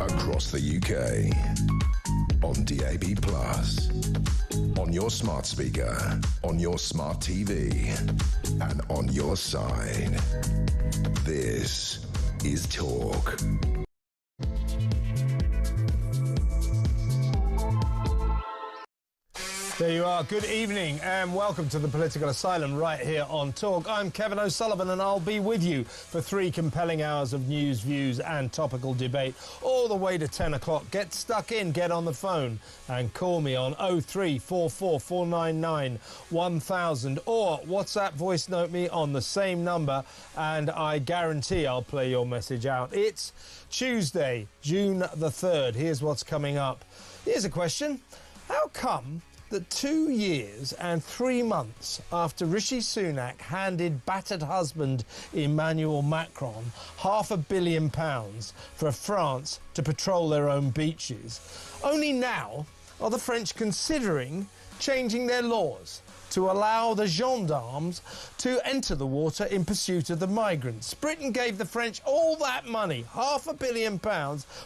across the UK, on DAB+, on your smart speaker, on your smart TV, and on your side. This is Talk. There you are. Good evening and welcome to the Political Asylum right here on Talk. I'm Kevin O'Sullivan and I'll be with you for 3 compelling hours of news, views and topical debate all the way to 10 o'clock. Get stuck in, get on the phone and call me on 0344 499 1000 or WhatsApp voice note me on the same number and I guarantee I'll play your message out. It's Tuesday, June the 3rd. Here's what's coming up. Here's a question. How come that 2 years and 3 months after Rishi Sunak handed battered husband Emmanuel Macron £500 million for France to patrol their own beaches, only now are the French considering changing their laws to allow the gendarmes to enter the water in pursuit of the migrants? Britain gave the French all that money, £500 million,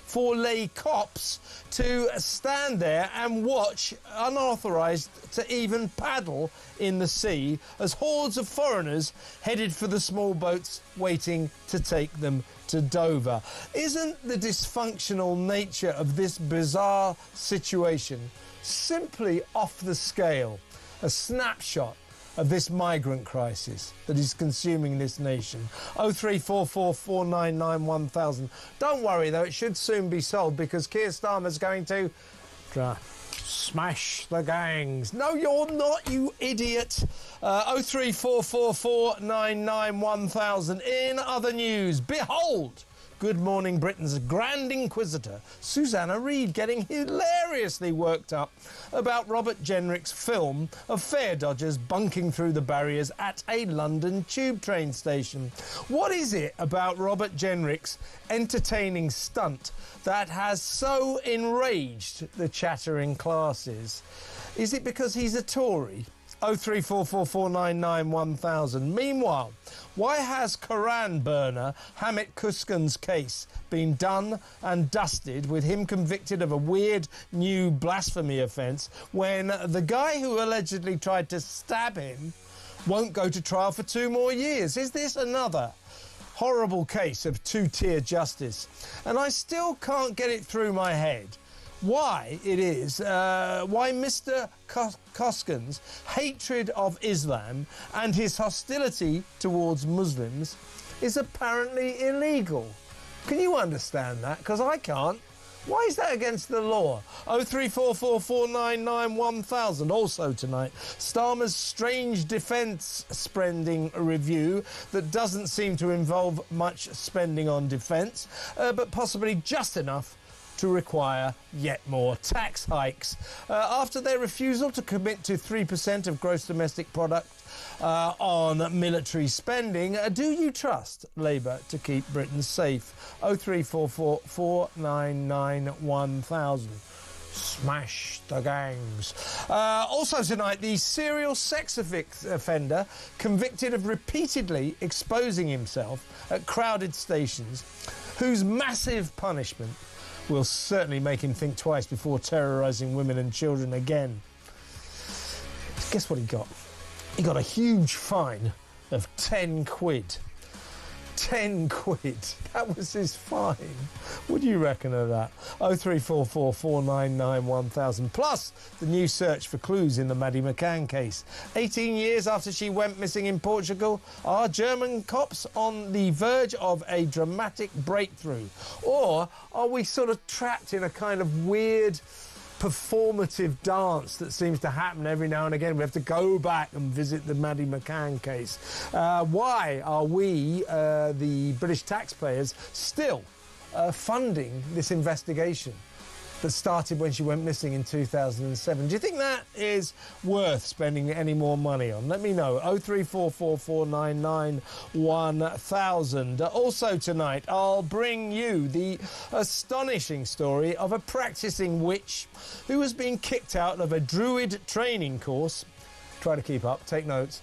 for les cops to stand there and watch, unauthorised to even paddle in the sea, as hordes of foreigners headed for the small boats waiting to take them to Dover. Isn't the dysfunctional nature of this bizarre situation simply off the scale? A snapshot of this migrant crisis that is consuming this nation. 0344 499 1000. Don't worry though, it should soon be solved because Keir Starmer's going to smash the gangs. No, you're not, you idiot. 0344 499 1000. In other news, behold, Good Morning Britain's Grand Inquisitor, Susanna Reid, getting hilariously worked up about Robert Jenrick's film of fare dodgers bunking through the barriers at a London tube train station. What is it about Robert Jenrick's entertaining stunt that has so enraged the chattering classes? Is it because he's a Tory? 0344 499 1000. Meanwhile, why has Quran burner Hamid Kuskan's case been done and dusted with him convicted of a weird new blasphemy offence when the guy who allegedly tried to stab him won't go to trial for 2 more years? Is this another horrible case of two-tier justice? And I still can't get it through my head why Mr. Koskin's hatred of Islam and his hostility towards Muslims is apparently illegal. Can you understand that? Because I can't. Why is that against the law? 0344 499 1000. Also tonight, Starmer's strange defence spending review that doesn't seem to involve much spending on defence, but possibly just enough to require yet more tax hikes. After their refusal to commit to 3% of gross domestic product on military spending, do you trust Labour to keep Britain safe? 0344 499 1000. Smash the gangs. Also tonight, the serial sex offender convicted of repeatedly exposing himself at crowded stations, whose massive punishment will certainly make him think twice before terrorising women and children again. Guess what he got? He got a huge fine of 10 quid. 10 quid. That was his fine. What do you reckon of that? 0344 499 1000. Plus, the new search for clues in the Maddie McCann case. 18 years after she went missing in Portugal, are German cops on the verge of a dramatic breakthrough? Or are we sort of trapped in a kind of weird performative dance that seems to happen every now and again? We have to go back and visit the Maddie McCann case. Why are we, the British taxpayers, still funding this investigation that started when she went missing in 2007? Do you think that is worth spending any more money on? Let me know. 0344 499 1000. Also tonight, I'll bring you the astonishing story of a practising witch who has been kicked out of a Druid training course. Try to keep up, take notes.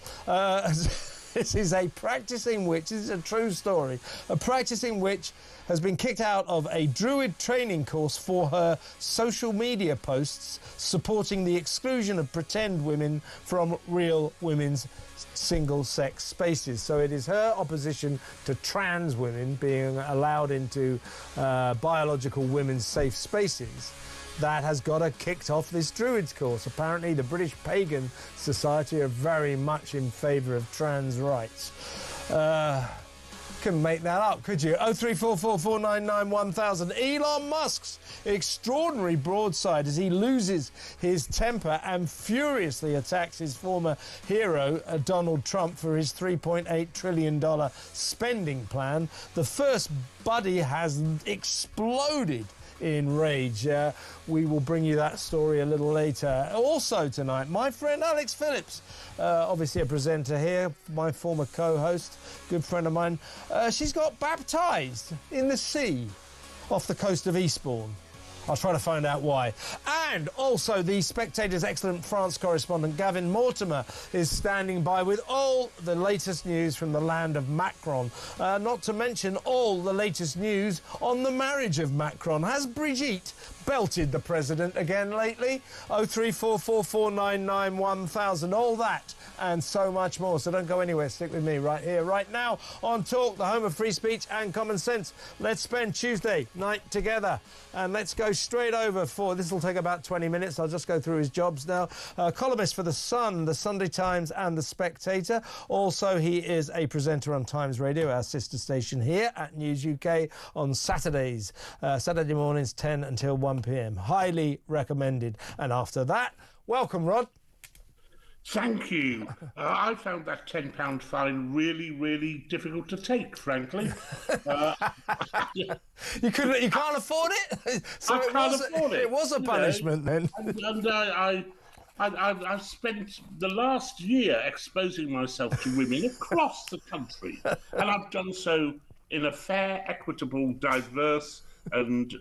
This is a practicing witch. This is a true story. A practicing witch has been kicked out of a Druid training course for her social media posts supporting the exclusion of pretend women from real women's single-sex spaces. So it is her opposition to trans women being allowed into biological women's safe spaces that has got her kicked off this Druids course. Apparently the British Pagan Society are very much in favour of trans rights. Couldn't make that up, could you? 03444991000. Elon Musk's extraordinary broadside as he loses his temper and furiously attacks his former hero, Donald Trump, for his $3.8 trillion spending plan. The first buddy has exploded in rage. We will bring you that story a little later. Also tonight, my friend Alex Phillips, obviously a presenter here, my former co-host, good friend of mine. She's got baptised in the sea off the coast of Eastbourne. I'll try to find out why. And also the Spectator's excellent France correspondent Gavin Mortimer is standing by with all the latest news from the land of Macron. Not to mention all the latest news on the marriage of Macron. Has Brigitte belted the president again lately? 03444991000. All that and so much more. So don't go anywhere. Stick with me right here, right now on Talk, the home of free speech and common sense. Let's spend Tuesday night together. And let's go straight over for, this will take about 20 minutes. I'll just go through his jobs now. Columnist for The Sun, The Sunday Times and The Spectator. Also, he is a presenter on Times Radio, our sister station here at News UK on Saturdays. Saturday mornings, 10 until 1 p.m. Highly recommended. And after that, welcome, Rod. Thank you. I found that £10 fine really, really difficult to take, frankly. You can't afford it? So I can't afford it. It was a punishment then. And I've spent the last year exposing myself to women across the country. And I've done so in a fair, equitable, diverse and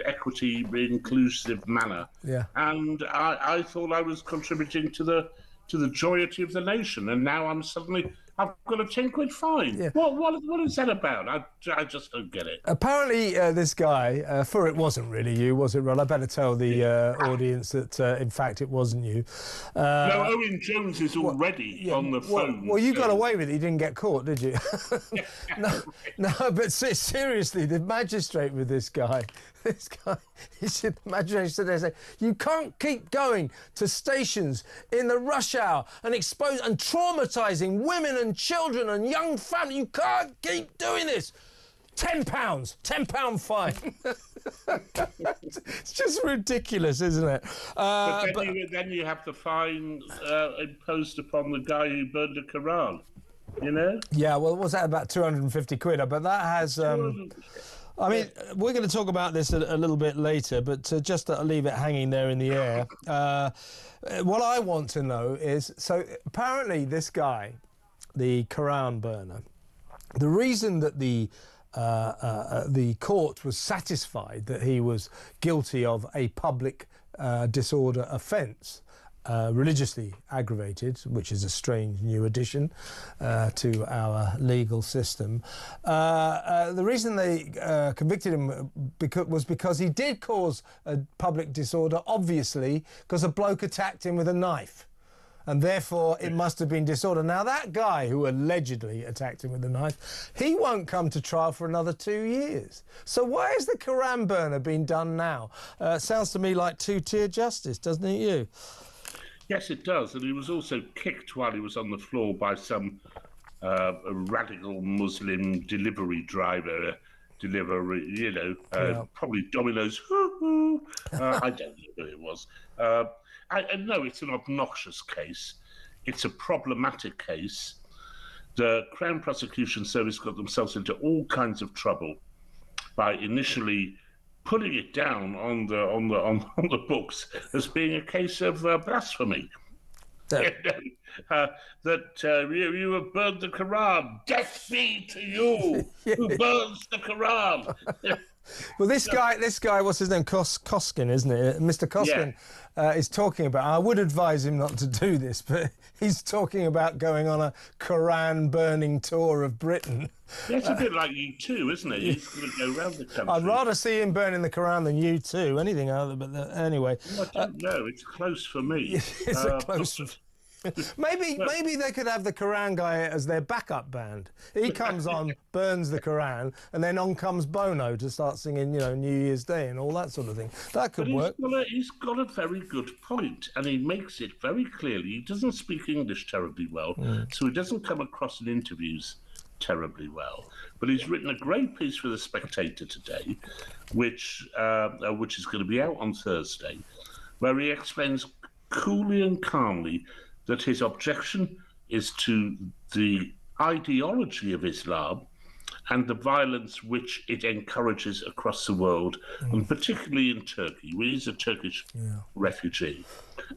equity inclusive manner. Yeah. And I thought I was contributing to the joyity of the nation, and now I've got a £10 fine. Yeah. What is that about? I just don't get it. Apparently, this guy, for it wasn't really you, was it, Rod? I better tell the audience that, in fact, it wasn't you. No, Owen Jones is already on the phone. Well, you got away with it. You didn't get caught, did you? No, but seriously, the magistrate with this guy, the magistrate said, they say, you can't keep going to stations in the rush hour and traumatising women and children and young families. You can't keep doing this. £10 fine. It's just ridiculous, isn't it? But then you have the fine imposed upon the guy who burned the Quran, you know? Yeah, well, was that about 250 quid? But that has... I mean, we're going to talk about this a little bit later, but just to leave it hanging there in the air, what I want to know is, so apparently this guy, the Quran burner, the reason that the court was satisfied that he was guilty of a public disorder offence, religiously aggravated, which is a strange new addition to our legal system. The reason they convicted him was because he did cause a public disorder, obviously, because a bloke attacked him with a knife. And therefore, it must have been disorder. Now, that guy who allegedly attacked him with a knife, he won't come to trial for another 2 years. So why is the Quran burner being done now? Sounds to me like two-tier justice, doesn't it, you? Yes, it does. And he was also kicked while he was on the floor by some radical Muslim delivery driver, probably Domino's. I don't know who it was. I know it's an obnoxious case. It's a problematic case. The Crown Prosecution Service got themselves into all kinds of trouble by initially putting it down on the books as being a case of blasphemy. You have burned the Quran. Death be to you who burns the Quran. Well, this guy, what's his name? Koskin, isn't it? Mr. Koskin is talking about. I would advise him not to do this, but he's talking about going on a Quran burning tour of Britain. Yeah, it's a bit like you too, isn't it? He's going to go around the country. I'd rather see him burning the Quran than you too. Anything other, but anyway. Well, I don't know. It's close for me. It's a close. Maybe they could have the Quran guy as their backup band. He comes on, burns the Quran, and then on comes Bono to start singing, New Year's Day and all that sort of thing. That could work. He's got a very good point, and he makes it very clearly. He doesn't speak English terribly well, so he doesn't come across in interviews terribly well. But he's written a great piece for The Spectator today, which is going to be out on Thursday, where he explains coolly and calmly that his objection is to the ideology of Islam and the violence which it encourages across the world, and particularly in Turkey, where he's a Turkish refugee.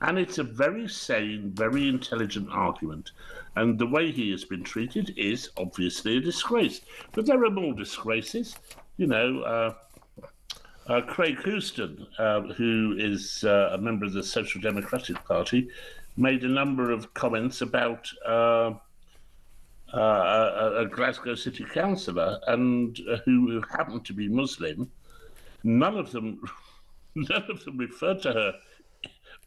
And it's a very sane, very intelligent argument. And the way he has been treated is obviously a disgrace. But there are more disgraces. Craig Houston, who is a member of the Social Democratic Party, made a number of comments about a Glasgow city councillor, and who happened to be Muslim. None of them referred to her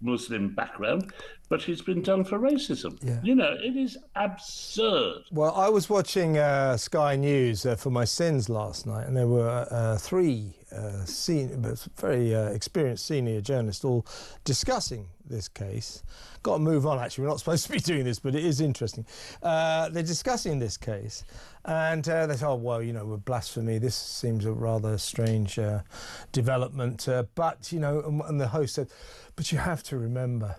Muslim background, but he's been done for racism. Yeah. It is absurd. Well, I was watching Sky News for my sins last night, and there were three very experienced senior journalists all discussing this case. Got to move on, actually. We're not supposed to be doing this, but it is interesting. They're discussing this case, and they say, with blasphemy, this seems a rather strange development. But, and the host said, but you have to remember,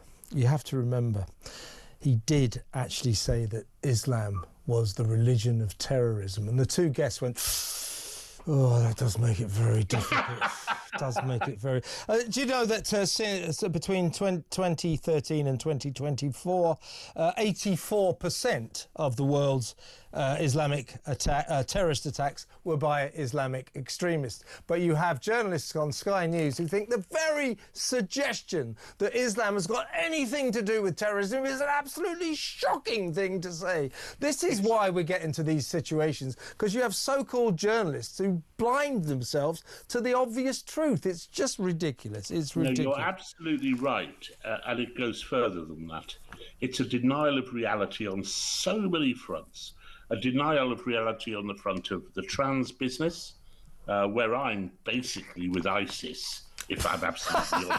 he did actually say that Islam was the religion of terrorism. And the two guests went, oh, that does make it very difficult. Does make it very... do you know that between 2013 and 2024, 84% of the world's Islamic terrorist attacks were by Islamic extremists? But you have journalists on Sky News who think the very suggestion that Islam has got anything to do with terrorism is an absolutely shocking thing to say. This is why we get into these situations, because you have so-called journalists who blind themselves to the obvious truth. It's just ridiculous. It's ridiculous. No, you're absolutely right, and it goes further than that. It's a denial of reality on so many fronts. A denial of reality on the front of the trans business, where I'm basically with ISIS, if I'm absolutely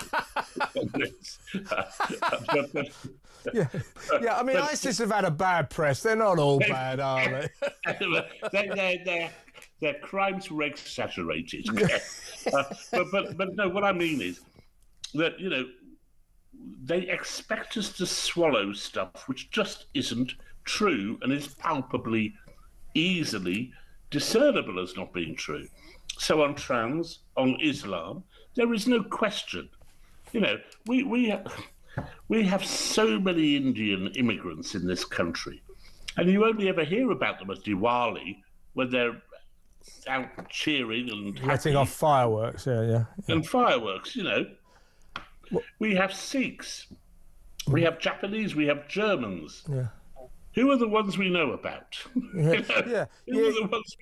honest. I mean, ISIS have had a bad press. They're not all bad, are they? Their crimes were exaggerated. But no, what I mean is that, they expect us to swallow stuff which just isn't true and is palpably, easily discernible as not being true. So on trans, on Islam, there is no question. We have so many Indian immigrants in this country, and you only ever hear about them at Diwali when they're out cheering and letting off fireworks. And fireworks. We have Sikhs, we have Japanese, we have Germans. Who are the ones we know about? Who are the ones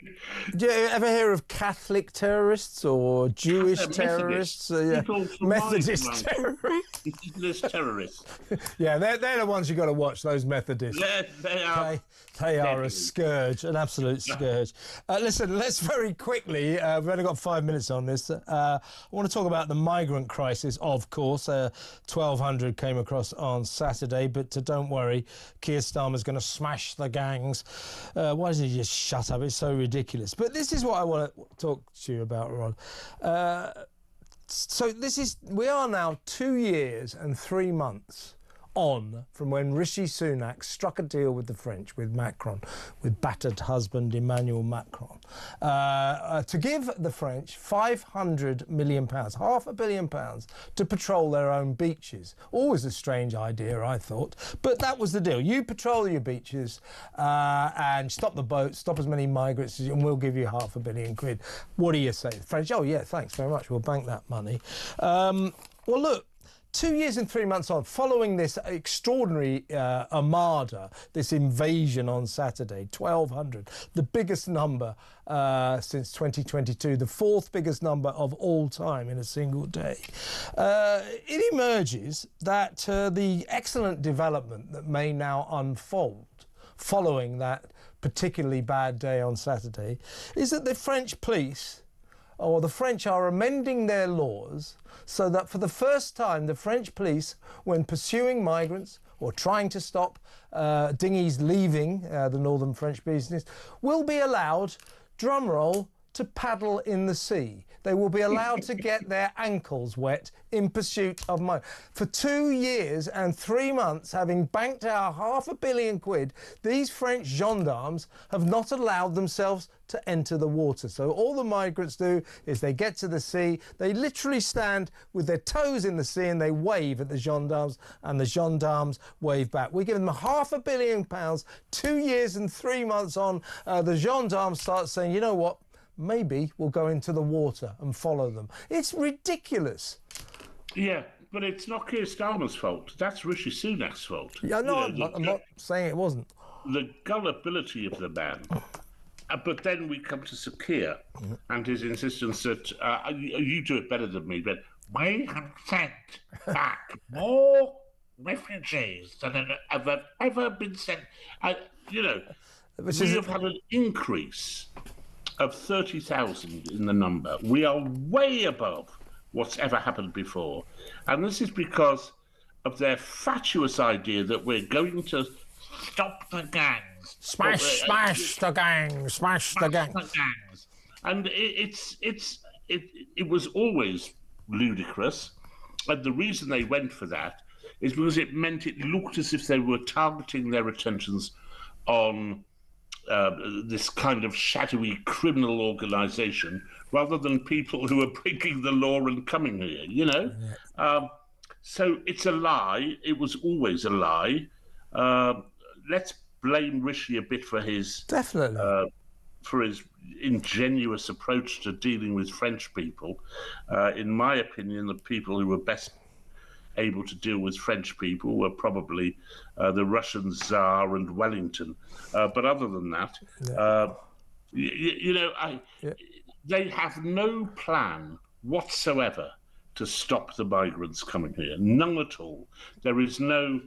do you ever hear of Catholic terrorists or Jewish terrorists? Methodist terrorists. Methodist terrorists. They're the ones you've got to watch, those Methodists. They are a scourge, an absolute scourge. Listen, let's very quickly, we've only got 5 minutes on this. I want to talk about the migrant crisis, of course. 1,200 came across on Saturday, but don't worry, Keir Starmer's going to smash the gangs. Why doesn't he just shut up? It's so ridiculous. But this is what I want to talk to you about, Rod. So we are now 2 years and 3 months on from when Rishi Sunak struck a deal with the French, with Macron, with battered husband Emmanuel Macron, to give the French £500 million, £500 million, to patrol their own beaches. Always a strange idea, I thought, but that was the deal. You patrol your beaches and stop the boats, stop as many migrants, and we'll give you £500 million. What do you say? The French, oh yeah, thanks very much, we'll bank that money. Well, look, 2 years and 3 months on, following this extraordinary armada, this invasion on Saturday, 1,200, the biggest number since 2022, the fourth biggest number of all time in a single day. It emerges that the excellent development that may now unfold following that particularly bad day on Saturday is that the French police, or the French, are amending their laws so that for the first time the French police, when pursuing migrants or trying to stop dinghies leaving the northern French business, will be allowed, drumroll, to paddle in the sea. They will be allowed to get their ankles wet in pursuit of money. For 2 years and 3 months, having banked our £500 million, these French gendarmes have not allowed themselves to enter the water. So all the migrants do is they get to the sea, they literally stand with their toes in the sea and they wave at the gendarmes, and the gendarmes wave back. We give them £500 million, 2 years and 3 months on, the gendarmes start saying, you know what, maybe we'll go into the water and follow them. It's ridiculous. Yeah, but it's not Keir Starmer's fault. That's Rishi Sunak's fault. Yeah, no, I'm not saying it wasn't. The gullibility of the man. But then we come to Sir Keir and his insistence that you do it better than me, but we have sent back more refugees than have ever been sent. We have had an increase of 30,000 in the number. We are way above what's ever happened before. And this is because of their fatuous idea that we're going to stop the gangs. Smash the gangs, smash the gangs. And it was always ludicrous. And the reason they went for that is because it meant it looked as if they were targeting their attentions on this kind of shadowy criminal organisation rather than people who are breaking the law and coming here, you know? So it's a lie. It was always a lie. Let's blame Rishi a bit for his... Definitely. For his ingenuous approach to dealing with French people. In my opinion, the people who were best able to deal with French people were probably the Russian Tsar and Wellington. But other than that, they have no plan whatsoever to stop the migrants coming here. None at all. There is no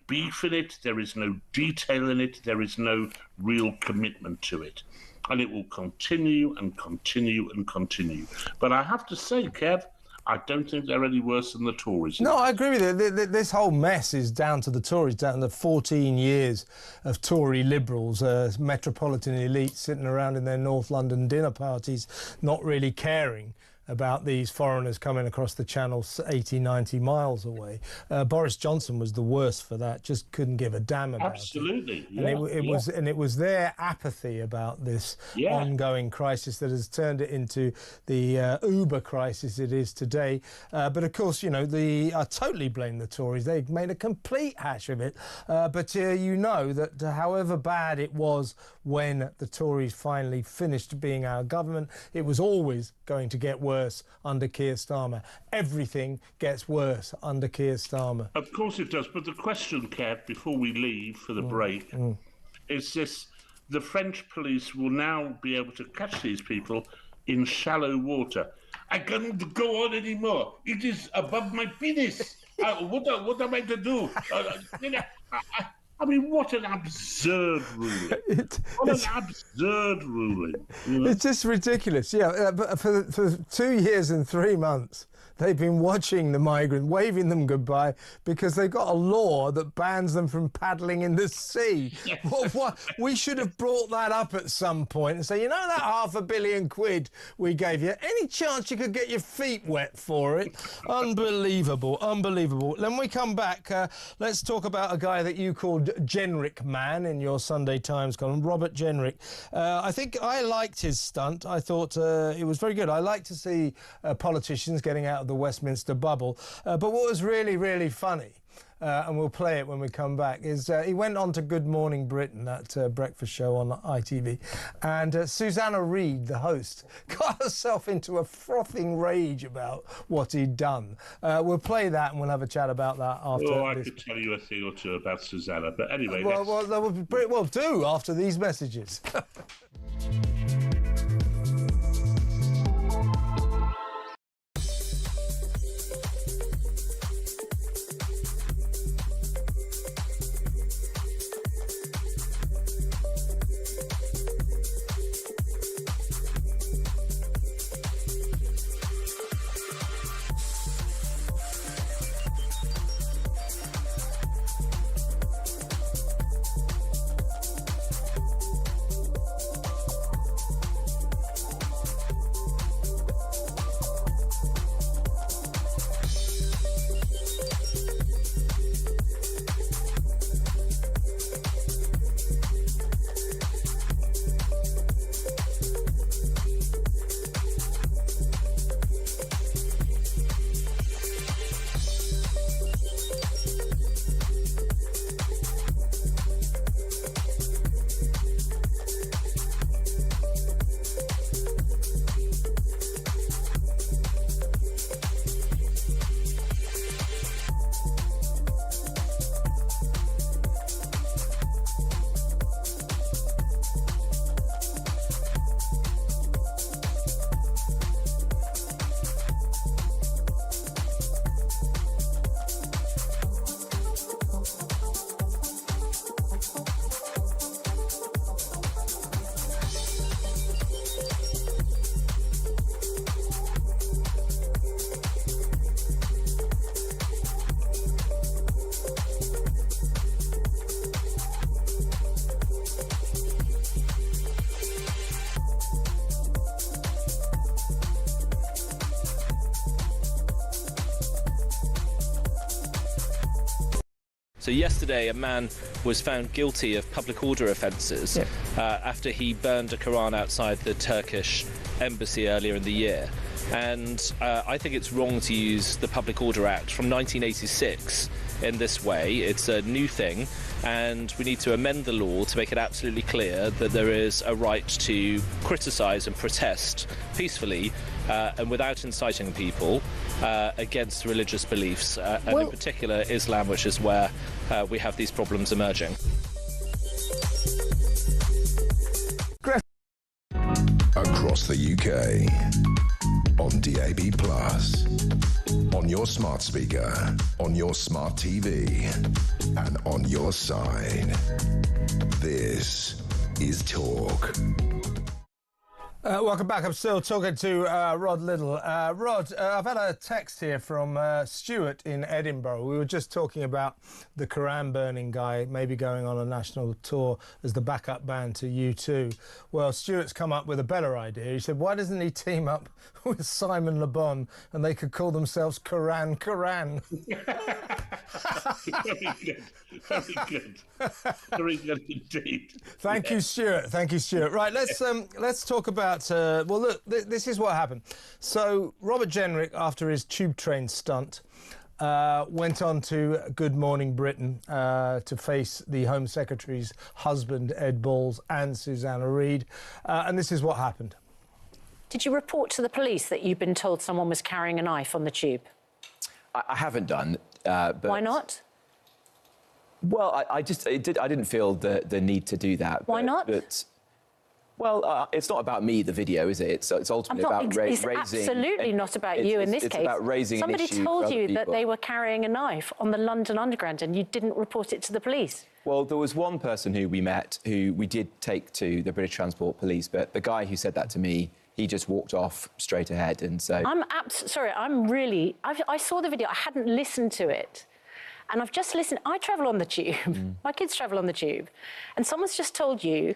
beef in it. There is no detail in it. There is no real commitment to it. And it will continue and continue and continue. But I have to say, Kev, I don't think they're any worse than the Tories. No, I agree with you. This whole mess is down to the Tories, down to 14 years of Tory Liberals, metropolitan elites sitting around in their North London dinner parties, not really caring about these foreigners coming across the channel 80, 90 miles away. Boris Johnson was the worst for that, just couldn't give a damn about Absolutely. it. And it was their apathy about this ongoing crisis that has turned it into the Uber crisis it is today. But of course, I totally blame the Tories. They made a complete hash of it. But you know that however bad it was when the Tories finally finished being our government, it was always going to get worse under Keir Starmer. Everything gets worse under Keir Starmer. Of course it does. But the question, Kev, before we leave for the break, is this: the French police will now be able to catch these people in shallow water. I can't go on anymore. It is above my penis. What am I to do? I mean, what an absurd ruling. Absurd ruling. It's just ridiculous. Yeah, but for 2 years and 3 months, they've been watching the migrant, waving them goodbye because they've got a law that bans them from paddling in the sea. Yes. What? We should have brought that up at some point and say, you know that £500 million we gave you? Any chance you could get your feet wet for it? Unbelievable, unbelievable. When we come back, let's talk about a guy that you called Jenrick Man in your Sunday Times column, Robert Jenrick. I think I liked his stunt. I thought it was very good. I like to see politicians getting out of the Westminster bubble. But what was really, really funny, and we'll play it when we come back, is he went on to Good Morning Britain, that breakfast show on ITV, and Susanna Reid, the host, got herself into a frothing rage about what he'd done. We'll play that and we'll have a chat about that after. Oh, I could tell you a thing or two about Susanna, but anyway. Well, do after these messages. So yesterday, a man was found guilty of public order offences after he burned a Quran outside the Turkish embassy earlier in the year. And I think it's wrong to use the Public Order Act from 1986 in this way. It's a new thing, and we need to amend the law to make it absolutely clear that there is a right to criticise and protest peacefully and without inciting people against religious beliefs, and in particular Islam, which is where we have these problems emerging. Across the UK, on DAB+, on your smart speaker, on your smart TV, and on your side. This is Talk. Welcome back. I'm still talking to Rod Liddle. Rod, I've had a text here from Stuart in Edinburgh. We were just talking about the Quran burning guy maybe going on a national tour as the backup band to U2. Well, Stuart's come up with a better idea. He said, why doesn't he team up with Simon Le Bon and they could call themselves Quran Quran? Very good. Very good. Very good indeed. Thank you, Stuart. Thank you, Stuart. Right, let's talk about. Well, look, this is what happened. So Robert Jenrick, after his tube train stunt, went on to Good Morning Britain to face the Home Secretary's husband, Ed Balls, and Susanna Reid, and this is what happened. Did you report to the police that you'd been told someone was carrying a knife on the tube? I haven't done. But why not? Well, I didn't feel the need to do that. Why not? Well, it's not about me, the video, is it? It's ultimately about raising... It's absolutely not about you in this case. It's about raising an issue. Somebody told you that they were carrying a knife on the London Underground and you didn't report it to the police. Well, there was one person who we met who we did take to the British Transport Police, but the guy who said that to me, he just walked off straight ahead, and so... I saw the video. I hadn't listened to it. And I've just listened. I travel on the tube. My kids travel on the tube. And someone's just told you,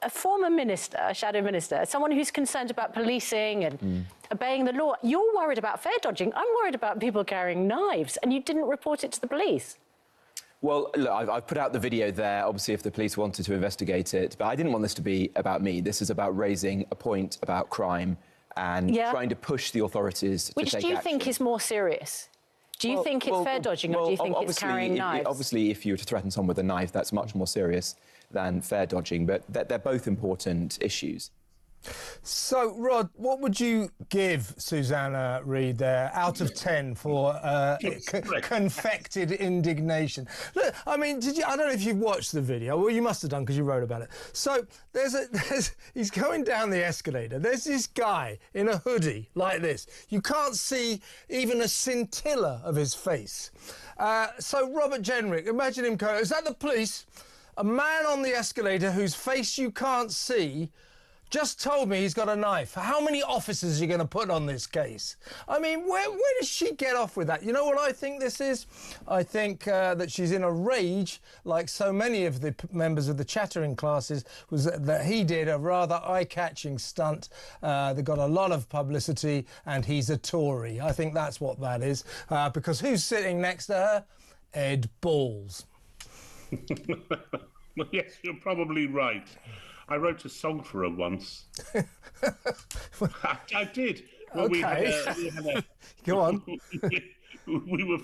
a former minister, a shadow minister, someone who's concerned about policing and obeying the law, you're worried about fare dodging. I'm worried about people carrying knives, and you didn't report it to the police. Well, look, I've put out the video there, obviously, if the police wanted to investigate it, but I didn't want this to be about me. This is about raising a point about crime and trying to push the authorities to take action. Which do you think is more serious? Do you think it's fare dodging, or do you think it's carrying knives? Obviously, if you were to threaten someone with a knife, that's much more serious than fare dodging, but they're both important issues. So, Rod, what would you give Susanna Reid there out of 10 for confected indignation? Look, I mean, I don't know if you've watched the video. Well, you must have done because you wrote about it. So he's going down the escalator. There's this guy in a hoodie like this. You can't see even a scintilla of his face. So Robert Jenrick, imagine him going, is that the police? A man on the escalator whose face you can't see just told me he's got a knife. How many officers are you going to put on this case? I mean, where does she get off with that? You know what I think this is? I think that she's in a rage, like so many of the members of the chattering classes, was that he did a rather eye-catching stunt that got a lot of publicity, and he's a Tory. I think that's what that is, because who's sitting next to her? Ed Balls. Well, yes, you're probably right. I wrote a song for her once. I did. Well, OK. Go on. we were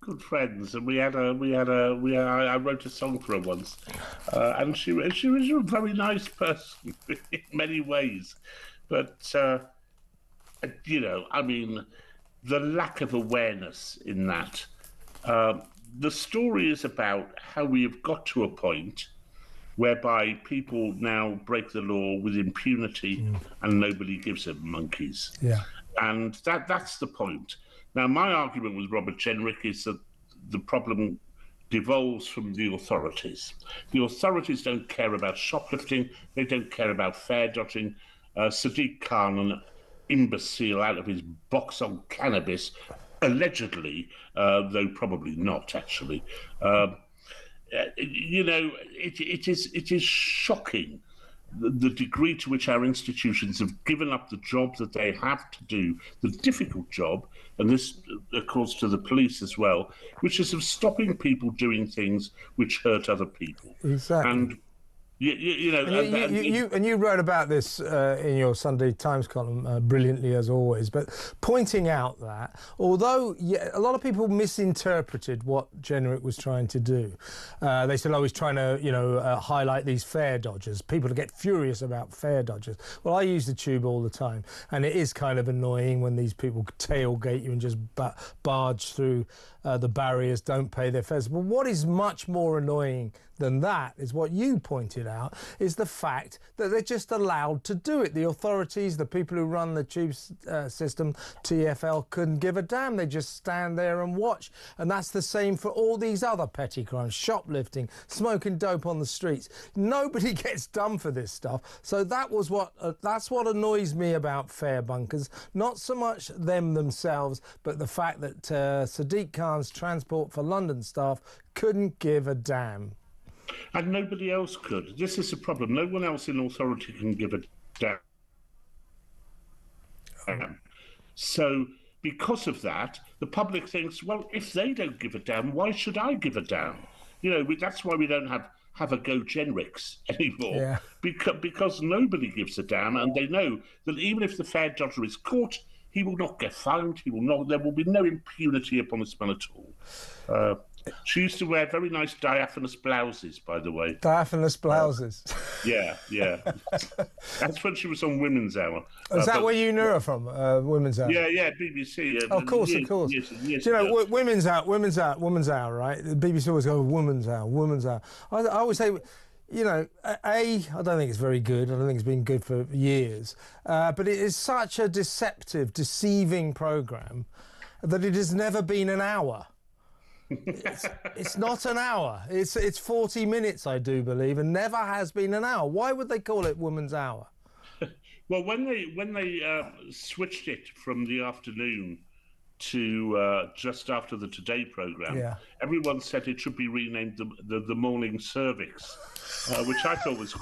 good friends, and I wrote a song for her once, and she was a very nice person in many ways, but you know, I mean, the lack of awareness in that. The story is about how we have got to a point whereby people now break the law with impunity and nobody gives a monkeys. Yeah. And that's the point. Now, my argument with Robert Jenrick is that the problem devolves from the authorities. The authorities don't care about shoplifting. They don't care about fare dodging. Sadiq Khan, an imbecile out of his box on cannabis, allegedly, though probably not actually, you know, it is shocking the degree to which our institutions have given up the job that they have to do, the difficult job, and this, of course, to the police as well, which is of stopping people doing things which hurt other people. Exactly. And you know, and you wrote about this in your Sunday Times column brilliantly as always, but pointing out that although a lot of people misinterpreted what Jenrick was trying to do, they said, "Oh, he's trying to highlight these fare dodgers, people to get furious about fare dodgers." Well, I use the tube all the time, and it is kind of annoying when these people tailgate you and just barge through the barriers, don't pay their fares. But what is much more annoying than that is what you pointed out, is the fact that they're just allowed to do it. The authorities, the people who run the tube system, TfL, couldn't give a damn. They just stand there and watch. And that's the same for all these other petty crimes, shoplifting, smoking dope on the streets. Nobody gets done for this stuff. So that's what annoys me about fare bunkers. Not so much them themselves, but the fact that Sadiq Khan's Transport for London staff couldn't give a damn. And nobody else could. This is the problem. No one else in authority can give a damn. So because of that, the public thinks, well, if they don't give a damn, why should I give a damn? You know, that's why we don't have a go Jenricks anymore. Yeah. Because nobody gives a damn, and they know that even if the fare dodger is caught, he will not get fined. There will be no impunity upon this man at all. She used to wear very nice diaphanous blouses, by the way. Diaphanous blouses? Yeah. That's when she was on Women's Hour. Is that where you knew her from, Women's Hour? Yeah, BBC. Of course. Years Do you know, ago. Women's Hour, right? The BBC always go, Women's Hour. I always say, you know, I don't think it's very good. I don't think it's been good for years. But it is such a deceptive, deceiving programme that it has never been an hour. It's not an hour. It's 40 minutes, I do believe, and never has been an hour. Why would they call it Woman's Hour? Well, when they switched it from the afternoon to just after the Today programme, everyone said it should be renamed the Morning Cervix, which I thought was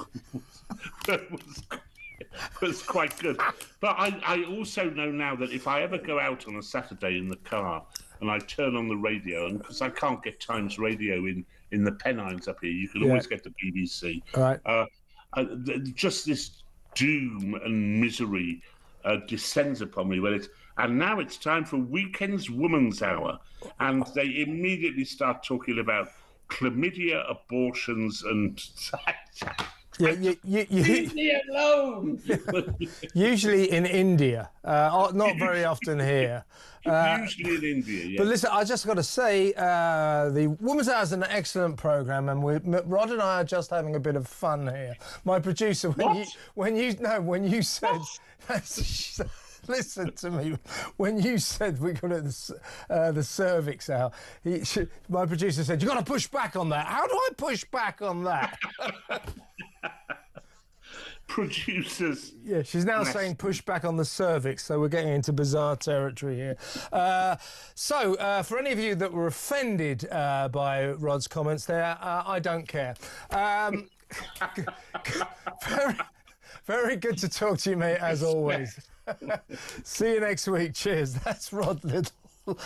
quite good. But I also know now that if I ever go out on a Saturday in the car and I turn on the radio, and because I can't get Times Radio in the Pennines up here, you can always get the BBC. Right. Just this doom and misery descends upon me and now it's time for Weekend's Woman's Hour, and they immediately start talking about chlamydia, abortions, and leave me alone. Usually in India, not very often here. Usually in India, yeah. But listen, I just got to say, the Woman's Hour is an excellent programme, and Rod and I are just having a bit of fun here. My producer, when you said, listen to me, when you said we got the cervix out, my producer said, "You've got to push back on that." How do I push back on that? Producers. Yeah, she's now saying push back on the cervix, so we're getting into bizarre territory here. For any of you that were offended by Rod's comments there, I don't care. Very good to talk to you, mate, as always. See you next week. Cheers. That's Rod Liddle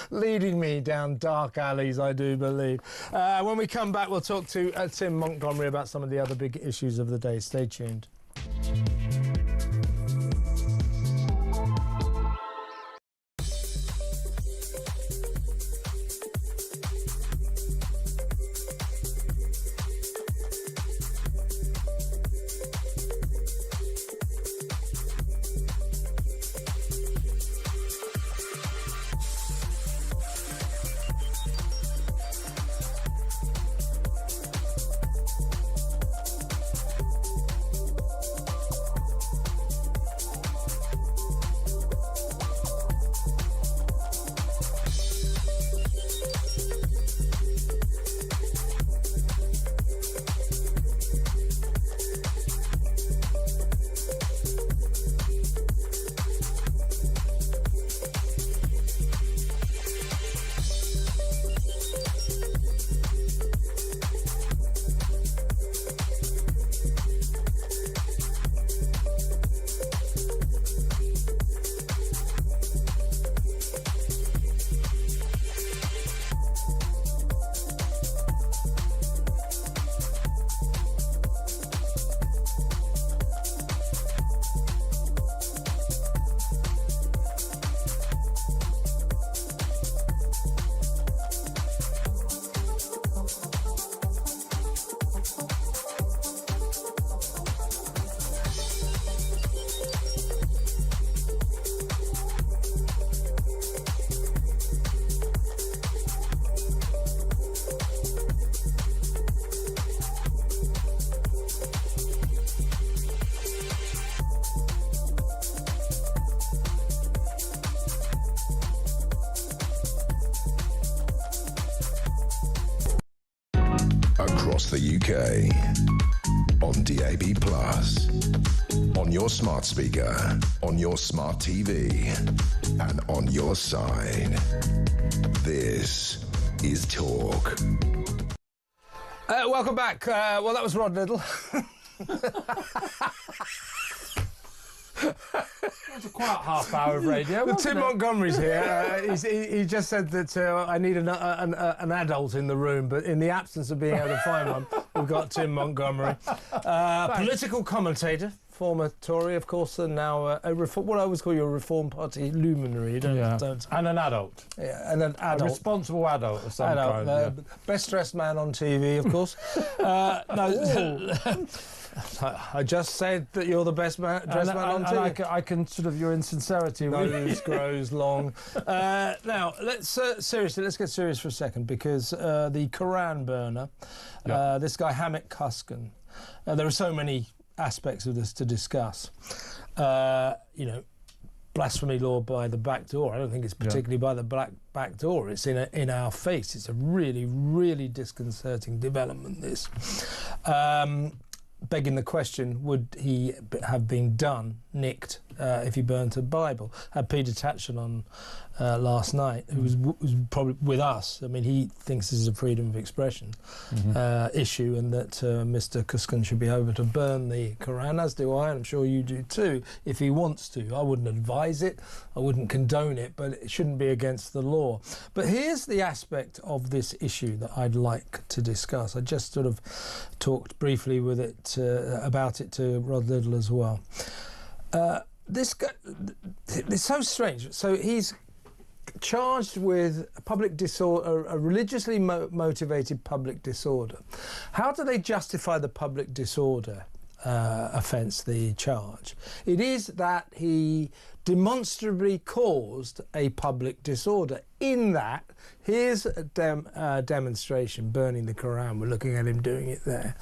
leading me down dark alleys, I do believe. When we come back, we'll talk to Tim Montgomerie about some of the other big issues of the day. Stay tuned. Across the UK, on DAB+, on your smart speaker, on your smart TV, and on your side. This is Talk. Welcome back. Well, that was Rod Liddle. That's a quiet half hour of radio. Tim Montgomerie's here. He just said that I need an adult in the room, but in the absence of being able to find one, we've got Tim Montgomerie, political commentator, former Tory, of course, and now what I always call you a Reform Party luminary. Don't. And an adult. Yeah, and an adult. A responsible adult of some kind. Best dressed man on TV, of course. I just said that you're the best dressed man on TV. And I can sort of, your insincerity nose grows long. Now, let's get serious for a second, because the Quran burner, this guy Hamid Kuskan, There are so many aspects of this to discuss. Blasphemy law by the back door. I don't think it's particularly by the back door. It's in our face. It's a really, really disconcerting development, this. Begging the question, would he have been nicked, if he burnt a Bible? Had Peter Tatchell on last night, who was probably with us. I mean, he thinks this is a freedom of expression issue, and that Mr. Kuskan should be able to burn the Quran, as do I, and I'm sure you do too, if he wants to. I wouldn't advise it, I wouldn't condone it, but it shouldn't be against the law. But here's the aspect of this issue that I'd like to discuss. I just sort of talked briefly about it to Rod Liddle as well. This guy, it's so strange. So he's charged with public disorder, a religiously motivated public disorder. How do they justify the public disorder offence, the charge? It is that he demonstrably caused a public disorder, in that here's a demonstration, burning the Quran, we're looking at him doing it there,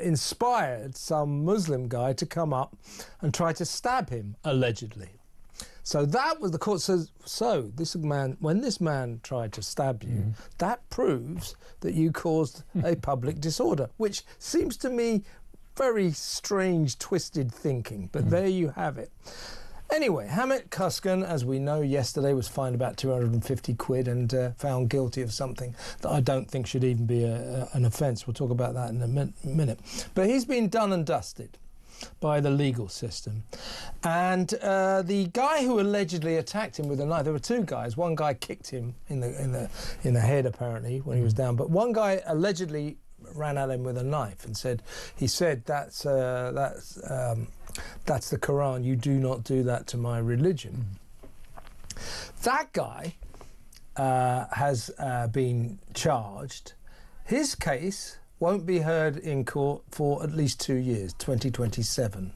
inspired some Muslim guy to come up and try to stab him, allegedly. So that was the court. So this man, when this man tried to stab you, that proves that you caused a public disorder, which seems to me very strange, twisted thinking. But there you have it. Anyway, Hamid Kuskan, as we know, yesterday was fined about 250 quid and found guilty of something that I don't think should even be an offence. We'll talk about that in a minute. But he's been done and dusted by the legal system. And the guy who allegedly attacked him with a knife, there were two guys. One guy kicked him in the head, apparently, when he was down. But one guy allegedly ran at him with a knife and said that's the Quran, you do not do that to my religion. That guy has been charged. His case won't be heard in court for at least 2 years, 2027.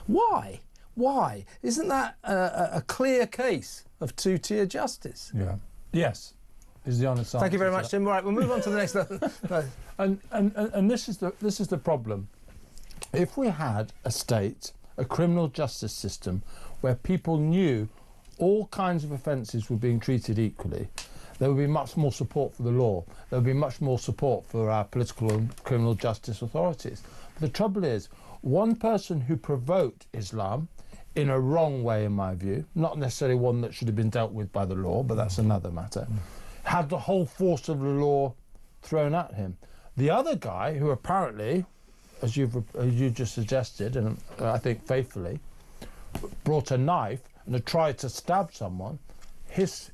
Why? Why? Isn't that a clear case of two-tier justice? Yeah. Yes, is the honest answer. Thank you very much, Tim. Right, we'll move on to the next one. No. And this is the problem. If we had a state, a criminal justice system, where people knew all kinds of offences were being treated equally, there would be much more support for the law. There would be much more support for our political and criminal justice authorities. But the trouble is, one person who provoked Islam in a wrong way, in my view, not necessarily one that should have been dealt with by the law, but that's another matter, had the whole force of the law thrown at him. The other guy, who apparently, as you just suggested, and I think faithfully, brought a knife and had tried to stab someone, his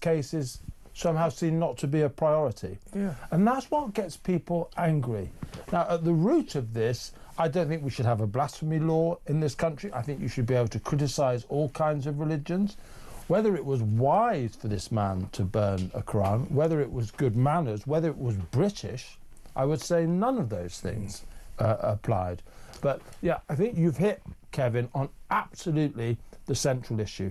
case is somehow seen not to be a priority. Yeah. And that's what gets people angry. Now, at the root of this, I don't think we should have a blasphemy law in this country. I think you should be able to criticise all kinds of religions. Whether it was wise for this man to burn a Quran, whether it was good manners, whether it was British, I would say none of those things applied. But yeah, I think you've hit, Kevin, on absolutely the central issue.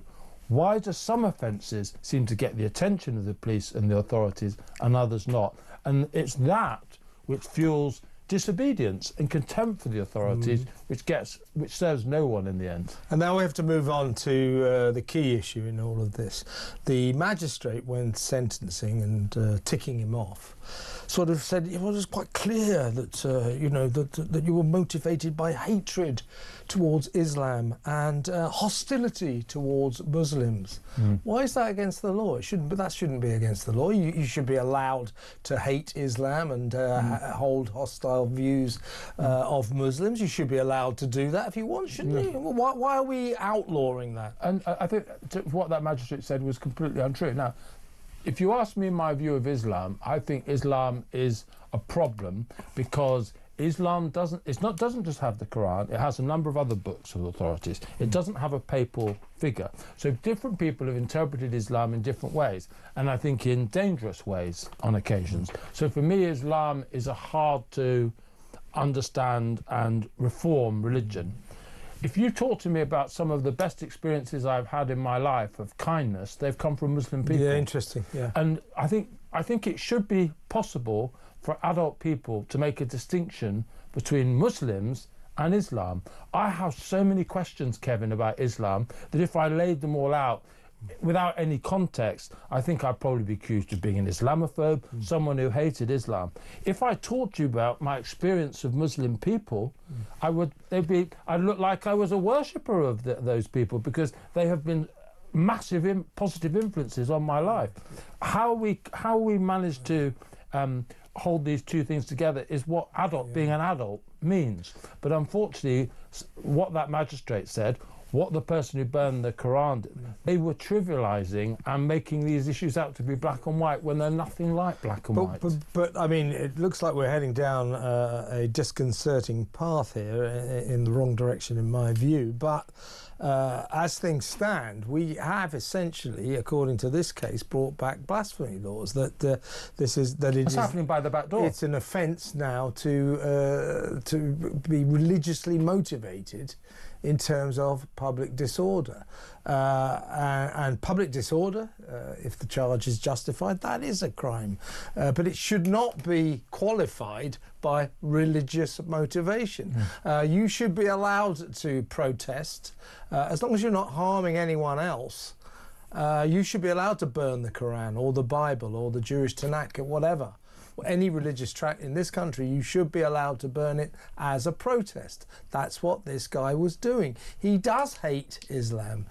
Why do some offences seem to get the attention of the police and the authorities and others not? And it's that which fuels disobedience and contempt for the authorities, which serves no one in the end. And now we have to move on to the key issue in all of this. The magistrate, when sentencing and ticking him off, sort of said it was quite clear that that you were motivated by hatred towards Islam and hostility towards Muslims. Why is that against the law? It shouldn't, but that shouldn't be against the law. You should be allowed to hate Islam and hold hostile views of Muslims. You should be allowed to do that if you want, shouldn't you? Why are we outlawing that? And I think what that magistrate said was completely untrue. Now, if you ask me my view of Islam, I think Islam is a problem because Islam doesn't just have the Quran, it has a number of other books of authorities. It doesn't have a papal figure. So different people have interpreted Islam in different ways, and I think in dangerous ways on occasions. So for me, Islam is a hard to understand and reform religion. If you talk to me about some of the best experiences I've had in my life of kindness, they've come from Muslim people. Yeah, interesting. Yeah. And I think it should be possible for adult people to make a distinction between Muslims and Islam. I have so many questions, Kevin, about Islam that if I laid them all out without any context, I think I'd probably be accused of being an Islamophobe, someone who hated Islam. If I taught you about my experience of Muslim people, I'd look like I was a worshipper of those people, because they have been massive positive influences on my life. How we manage to hold these two things together is what being an adult means. But unfortunately, what that magistrate said, what the person who burned the Quran did, they were trivialising and making these issues out to be black and white when they're nothing like black and white. But I mean, it looks like we're heading down a disconcerting path here in the wrong direction, in my view. But as things stand, we have essentially, according to this case, brought back blasphemy laws. It's happening by the back door. It's an offence now to be religiously motivated in terms of public disorder. And public disorder, if the charge is justified, that is a crime. But it should not be qualified by religious motivation. You should be allowed to protest, as long as you're not harming anyone else. You should be allowed to burn the Quran or the Bible or the Jewish Tanakh or whatever. Any religious tract in this country, you should be allowed to burn it as a protest. That's what this guy was doing. He does hate Islam.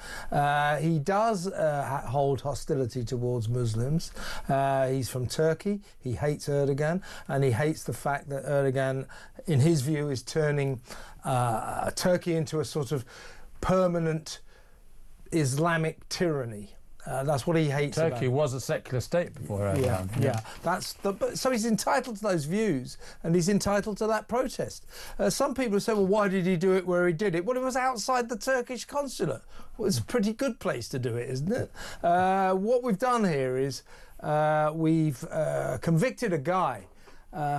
He does hold hostility towards Muslims. He's from Turkey. He hates Erdogan, and he hates the fact that Erdogan, in his view, is turning Turkey into a sort of permanent Islamic tyranny. That's what he hates. Turkey was a secular state before Erdogan. So he's entitled to those views, and he's entitled to that protest. Some people say, well, why did he do it where he did it? Well, it was outside the Turkish consulate. Well, it's a pretty good place to do it, isn't it? What we've done here is we've convicted a guy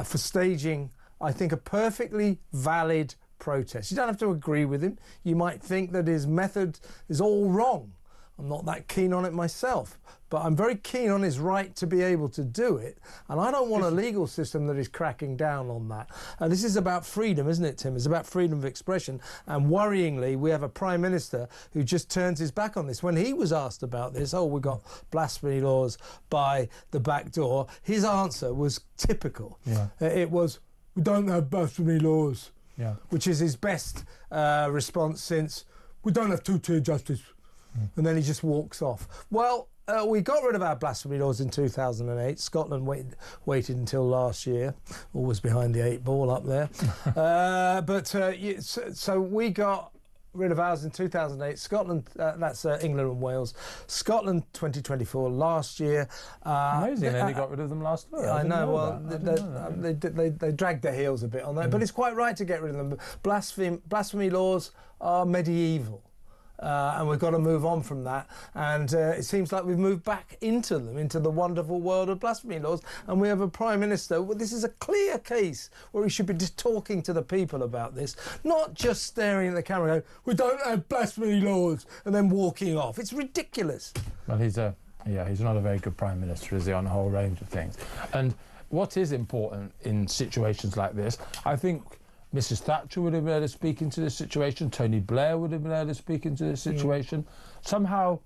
for staging, I think, a perfectly valid protest. You don't have to agree with him. You might think that his method is all wrong. I'm not that keen on it myself, but I'm very keen on his right to be able to do it. And I don't want a legal system that is cracking down on that. And this is about freedom, isn't it, Tim? It's about freedom of expression. And worryingly, we have a Prime Minister who just turns his back on this. When he was asked about this, we got blasphemy laws by the back door, his answer was typical. It was, we don't have blasphemy laws, which is his best response since, we don't have two-tier justice. And then he just walks off. Well, we got rid of our blasphemy laws in 2008. Scotland waited until last year. Always behind the 8 ball up there. So we got rid of ours in 2008. Scotland, that's England and Wales. Scotland 2024 last year. Amazing, they only got rid of them last year. I know, well, they dragged their heels a bit on that. But it's quite right to get rid of them. Blasphemy laws are medieval. And we've got to move on from that. And it seems like we've moved back into them, into the wonderful world of blasphemy laws. And we have a Prime Minister. Well, this is a clear case where he should be just talking to the people about this, not just staring at the camera going, we don't have blasphemy laws, and then walking off. It's ridiculous. Well, he's not a very good Prime Minister, is he, on a whole range of things. And what is important in situations like this, I think Mrs Thatcher would have been able to speak into this situation. Tony Blair would have been able to speak into this situation. Somehow,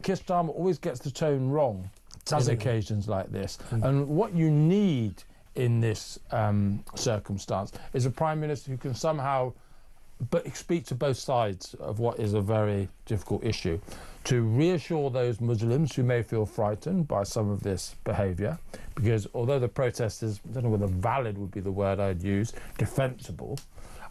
Keir Starmer always gets the tone wrong on occasions like this. And what you need in this circumstance is a Prime Minister who can somehow speak to both sides of what is a very difficult issue, to reassure those Muslims who may feel frightened by some of this behaviour, because although the protesters, I don't know whether valid would be the word I'd use, defensible,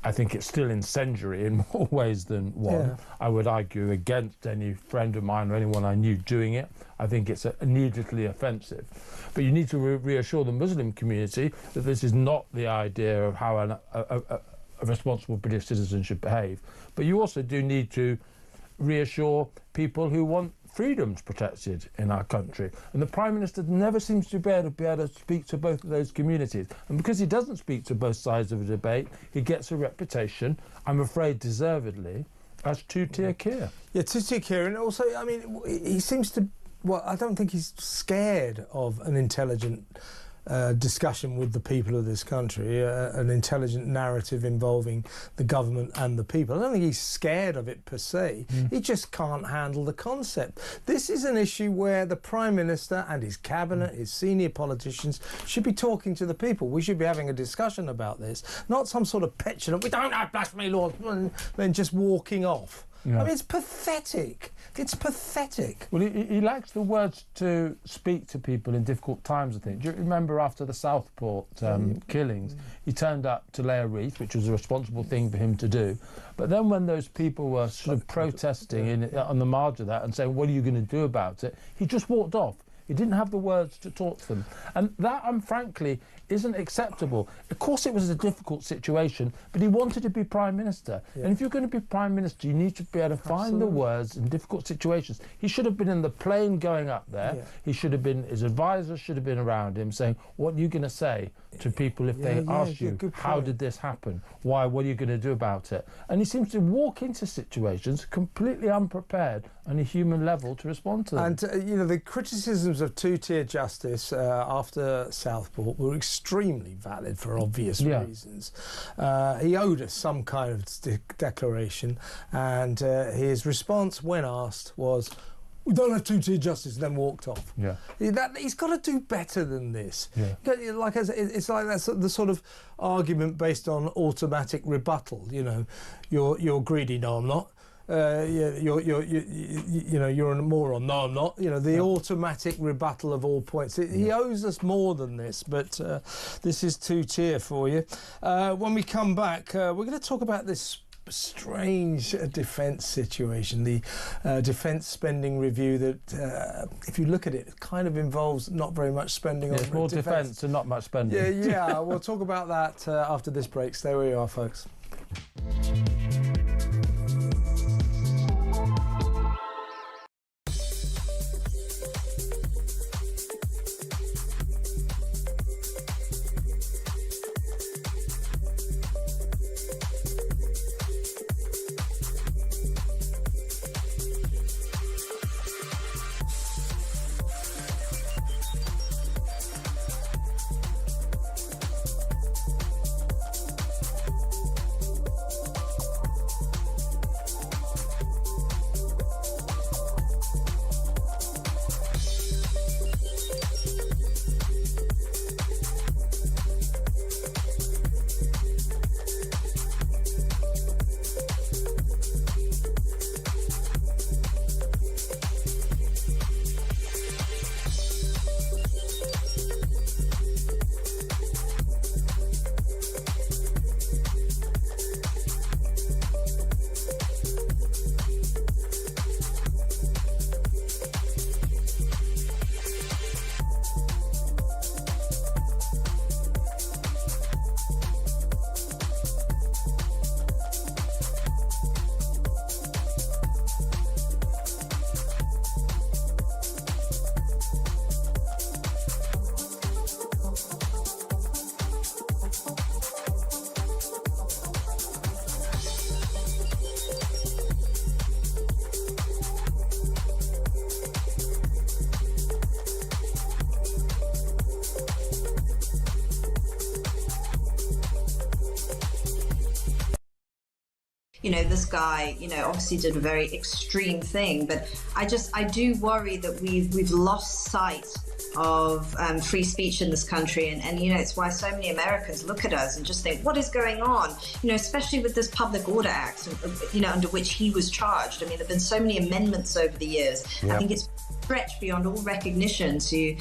I think it's still incendiary in more ways than one. I would argue against any friend of mine or anyone I knew doing it. I think it's needlessly offensive. But you need to reassure the Muslim community that this is not the idea of how a responsible British citizen should behave. But you also do need to reassure people who want freedoms protected in our country. And the Prime Minister never seems to be able to speak to both of those communities. And because he doesn't speak to both sides of a debate, he gets a reputation, I'm afraid deservedly, as two-tier Keir. Yeah, two-tier Keir. And also, I mean, he seems to... Well, I don't think he's scared of an intelligent discussion with the people of this country, an intelligent narrative involving the government and the people. I don't think he's scared of it per se. He just can't handle the concept. This is an issue where the Prime Minister and his cabinet, his senior politicians, should be talking to the people. We should be having a discussion about this, not some sort of petulant, we don't have blasphemy laws, and then just walking off. Yeah. I mean, it's pathetic. It's pathetic. Well, he lacks the words to speak to people in difficult times, I think. Do you remember after the Southport killings, he turned up to lay a wreath, which was a responsible thing for him to do. But then when those people were sort of protesting on the margin of that and saying, what are you going to do about it, he just walked off. He didn't have the words to talk to them. And that, frankly, isn't acceptable. Of course it was a difficult situation, but he wanted to be Prime Minister. Yeah. And if you're going to be Prime Minister, you need to be able to find the words in difficult situations. He should have been in the plane going up there. Yeah. He should have been, his advisors should have been around him saying, what are you going to say to people if they ask you, how did this happen? Why? What are you going to do about it? And he seems to walk into situations completely unprepared on a human level to respond to them. And, you know, the criticisms of two-tier justice after Southport were extremely valid for obvious reasons. He owed us some kind of declaration, and his response when asked was, we don't have two-tier justice, and then walked off. Yeah. He's got to do better than this. Yeah. Like, it's like that's the sort of argument based on automatic rebuttal. You know, you're greedy, no, I'm not. You know, you're a moron. No, I'm not. You know, the automatic rebuttal of all points. He owes us more than this, but this is two-tier for you. When we come back, we're going to talk about this strange defence situation, the defence spending review that, if you look at it, kind of involves not very much spending on it's more defence and not much spending. Yeah, we'll talk about that after this break. Stay where you are, folks. You know, this guy, you know, obviously did a very extreme thing, but I do worry that we've lost sight of free speech in this country, and you know, it's why so many Americans look at us and just think, what is going on? You know, especially with this Public Order Act, you know, under which he was charged. I mean, there've been so many amendments over the years. Yep. I think it's stretched beyond all recognition to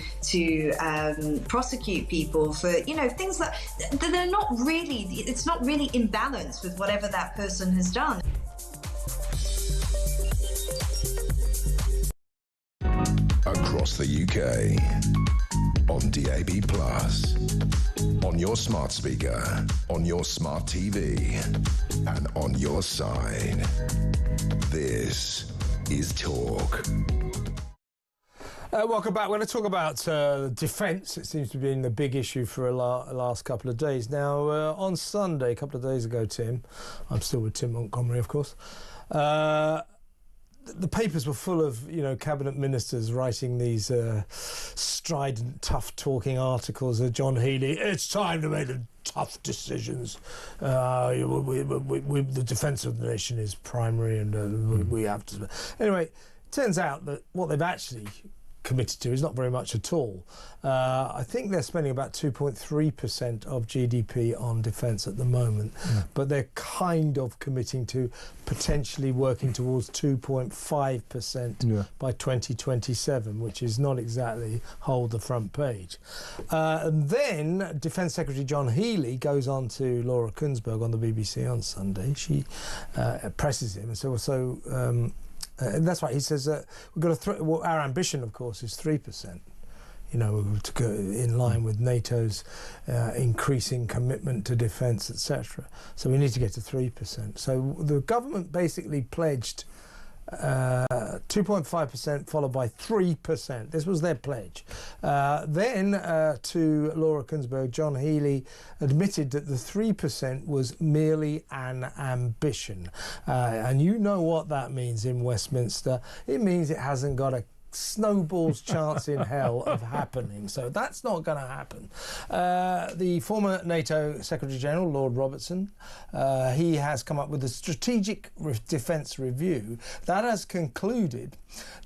prosecute people for, you know, things that are not really, it's not really in balance with whatever that person has done. Across the UK, on DAB+, on your smart speaker, on your smart TV, and on your side. This is Talk. Welcome back. We're going to talk about defence. It seems to be the big issue for the last couple of days. Now, on Sunday, a couple of days ago, Tim, I'm still with Tim Montgomerie, of course, the papers were full of, you know, cabinet ministers writing these strident, tough-talking articles. John Healey, it's time to make the tough decisions. The defence of the nation is primary, and we have to. Anyway, it turns out that what they've actually committed to is not very much at all. I think they're spending about 2.3% of GDP on defence at the moment, but they're kind of committing to potentially working towards 2.5% by 2027, which is not exactly hold the front page. And then Defence Secretary John Healey goes on to Laura Kuenssberg on the BBC on Sunday. She presses him and says, and that's right. He says we've got to. Well, our ambition, of course, is 3%. You know, to go in line with NATO's increasing commitment to defence, etc. So we need to get to 3%. So the government basically pledged 2.5%, followed by 3%. This was their pledge. Then, to Laura Kuenssberg, John Healey admitted that the 3% was merely an ambition. And you know what that means in Westminster. It means it hasn't got a snowball's chance in hell of happening. So that's not going to happen. The former NATO Secretary General, Lord Robertson, he has come up with a strategic defence review that has concluded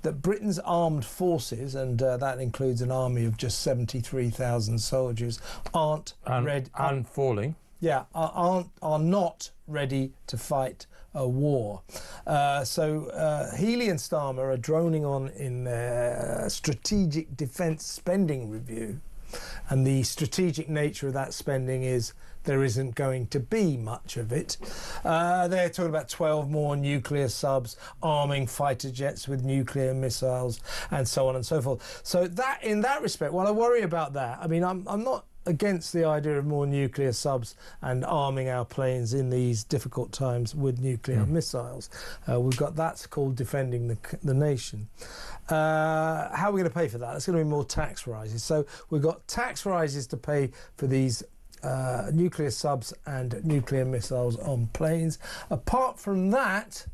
that Britain's armed forces, and that includes an army of just 73,000 soldiers, aren't ready. And falling. Yeah, are not ready to fight a war. So Healey and Starmer are droning on in their strategic defence spending review, and the strategic nature of that spending is there isn't going to be much of it. They're talking about 12 more nuclear subs, arming fighter jets with nuclear missiles, and so on and so forth. So that, in that respect, while I worry about that, I mean, I'm not against the idea of more nuclear subs and arming our planes in these difficult times with nuclear missiles. We've got, that's called defending the nation. How are we going to pay for that? It's going to be more tax rises. So we've got tax rises to pay for these nuclear subs and nuclear missiles on planes. Apart from that,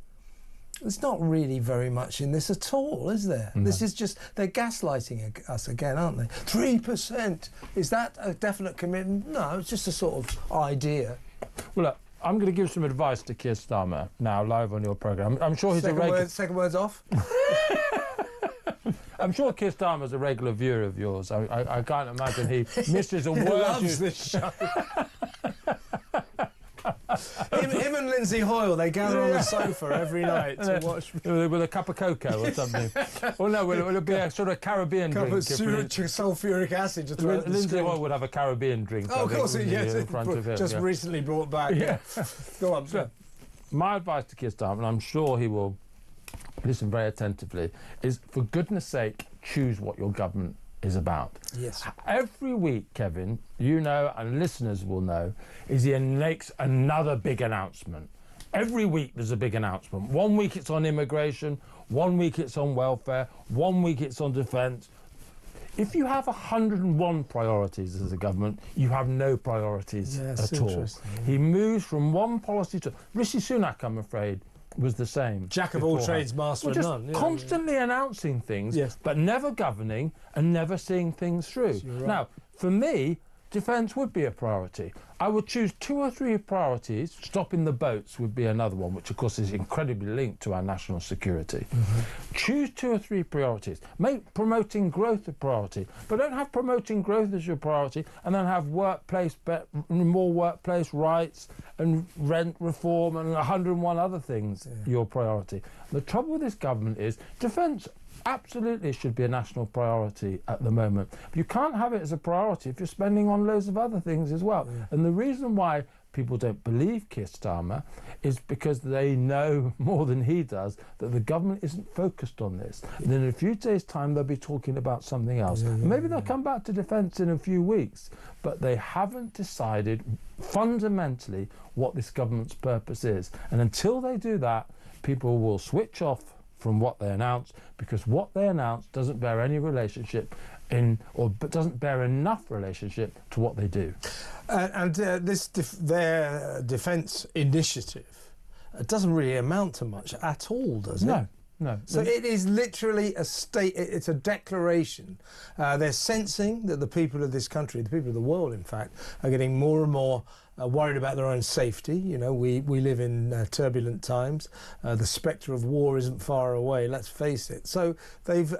there's not really very much in this at all, is there? No. This is just, they're gaslighting us again, aren't they? 3%, is that a definite commitment? No, it's just a sort of idea. Well, look, I'm going to give some advice to Keir Starmer now, live on your programme. I'm sure he's second word's off. I'm sure Keir Starmer's a regular viewer of yours. I can't imagine he misses a word. He loves this show. him and Lindsay Hoyle, they gather on the sofa every night to watch with a cup of cocoa or something. Well, no, it'll be a sort of Caribbean drink. Sulfuric acid. Lindsay Hoyle would have a Caribbean drink. Oh, of course, yes. In front of him, just recently brought back. Yeah. Go on. So, my advice to Keir Starmer, and I'm sure he will listen very attentively, is for goodness sake, choose what your government is about. Yes. Every week, Kevin, you know, and listeners will know, is he makes another big announcement. Every week there's a big announcement. 1 week it's on immigration, 1 week it's on welfare, 1 week it's on defence. If you have 101 priorities as a government, you have no priorities at all. He moves from one policy to... Rishi Sunak, I'm afraid, was the same. Jack of all trades, master of none. Just constantly announcing things, but never governing and never seeing things through. Right. Now, for me, defence would be a priority. I would choose 2 or 3 priorities. Stopping the boats would be another one, which of course is incredibly linked to our national security. Choose 2 or 3 priorities. Make promoting growth a priority, but don't have promoting growth as your priority and then have more workplace rights and rent reform and 101 other things your priority. The trouble with this government is defence absolutely should be a national priority at the moment. But you can't have it as a priority if you're spending on loads of other things as well. And the reason why people don't believe Keir Starmer is because they know more than he does that the government isn't focused on this. And in a few days' time, they'll be talking about something else. Maybe they'll come back to defence in a few weeks, but they haven't decided fundamentally what this government's purpose is. And until they do that, people will switch off from what they announce, because what they announce doesn't bear any relationship doesn't bear enough relationship to what they do. Their defence initiative doesn't really amount to much at all, does it? No. So it is literally a state, it's a declaration. They're sensing that the people of this country, the people of the world, in fact, are getting more and more worried about their own safety. You know, we live in turbulent times. The spectre of war isn't far away, let's face it. So they've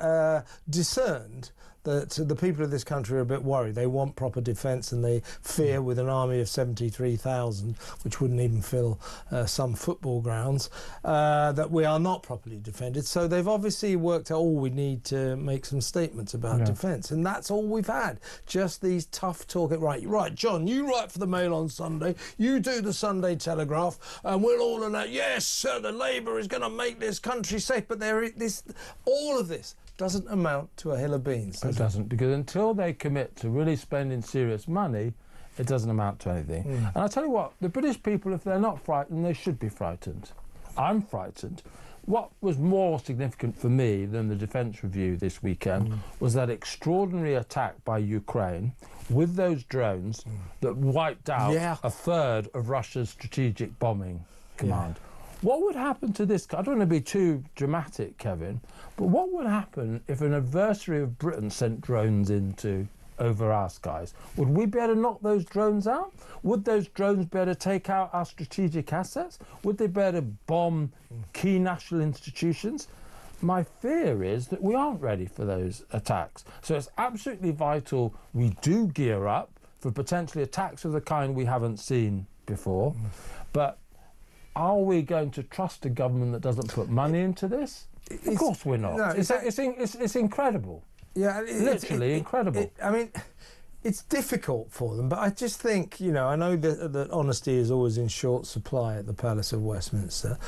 discerned that the people of this country are a bit worried. They want proper defence, and they fear, with an army of 73,000, which wouldn't even fill some football grounds, that we are not properly defended. So they've obviously worked out, we need to make some statements about defence. And that's all we've had. Just these tough talking, right, John, you write for the Mail on Sunday, you do the Sunday Telegraph, and we'll all announce, yes, sir, the Labour is going to make this country safe. But all of this doesn't amount to a hill of beans. It doesn't, because until they commit to really spending serious money, it doesn't amount to anything. And I tell you what, the British people, if they're not frightened, they should be frightened. I'm frightened. What was more significant for me than the Defence Review this weekend was that extraordinary attack by Ukraine with those drones that wiped out a third of Russia's strategic bombing command. What would happen to this? I don't want to be too dramatic, Kevin, but what would happen if an adversary of Britain sent drones over our skies? Would we be able to knock those drones out? Would those drones be able to take out our strategic assets? Would they be able to bomb key national institutions? My fear is that we aren't ready for those attacks. So it's absolutely vital we do gear up for potentially attacks of the kind we haven't seen before. But are we going to trust a government that doesn't put money into this? Of course we're not. No, it's incredible. Yeah, literally incredible. I mean, it's difficult for them, but I just think, you know, I know that honesty is always in short supply at the Palace of Westminster,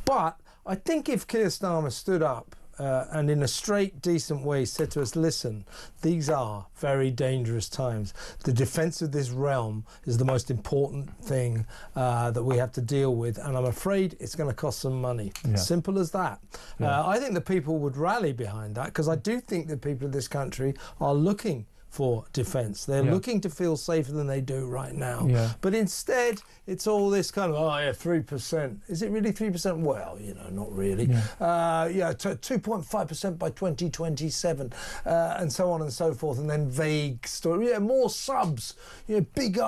but I think if Keir Starmer stood up and in a straight, decent way said to us, listen, these are very dangerous times. The defence of this realm is the most important thing that we have to deal with, and I'm afraid it's going to cost some money. Simple as that. I think the people would rally behind that, because I do think the people of this country are looking for defence. They're looking to feel safer than they do right now. But instead, it's all this kind of, 3%. Is it really 3%? Well, you know, not really. 2.5% by 2027, and so on and so forth. And then vague story. More subs. You know, big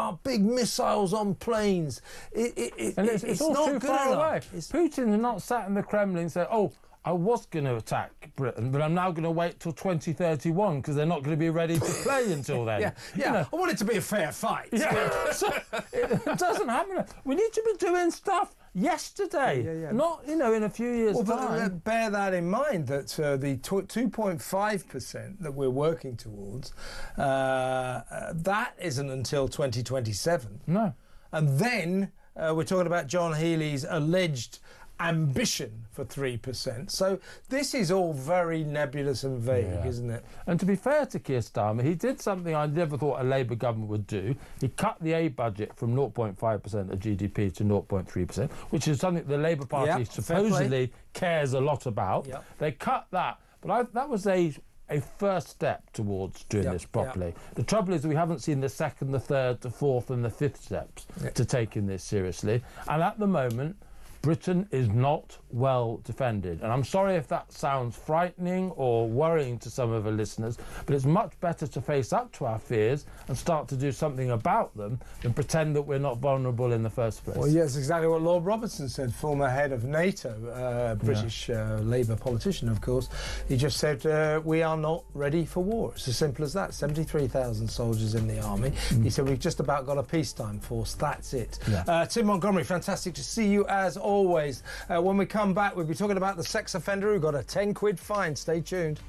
missiles on planes. It's all not too good far enough. away. Putin's not sat in the Kremlin and said, I was going to attack Britain, but I'm now going to wait till 2031 because they're not going to be ready to play until then. You know? I want it to be a fair fight. So it doesn't happen. We need to be doing stuff yesterday, not, you know, in a few years' time. But bear that in mind, that the 2.5% that we're working towards, that isn't until 2027. No. And then we're talking about John Healey's alleged ambition for 3%. So this is all very nebulous and vague, isn't it? And to be fair to Keir Starmer, he did something I never thought a Labour government would do. He cut the aid budget from 0.5% of GDP to 0.3%, which is something the Labour Party supposedly cares a lot about. They cut that, but that was a first step towards doing this properly. The trouble is we haven't seen the second, the third, the fourth and the fifth steps to taking this seriously. And at the moment, Britain is not well defended. And I'm sorry if that sounds frightening or worrying to some of our listeners, but it's much better to face up to our fears and start to do something about them than pretend that we're not vulnerable in the first place. Well, yes, exactly what Lord Robertson said, former head of NATO, British Labour politician, of course. He just said, we are not ready for war. It's as simple as that. 73,000 soldiers in the army. He said, we've just about got a peacetime force. That's it. Tim Montgomerie, fantastic to see you as always. When we come back, we'll be talking about the sex offender who got a 10 quid fine. Stay tuned.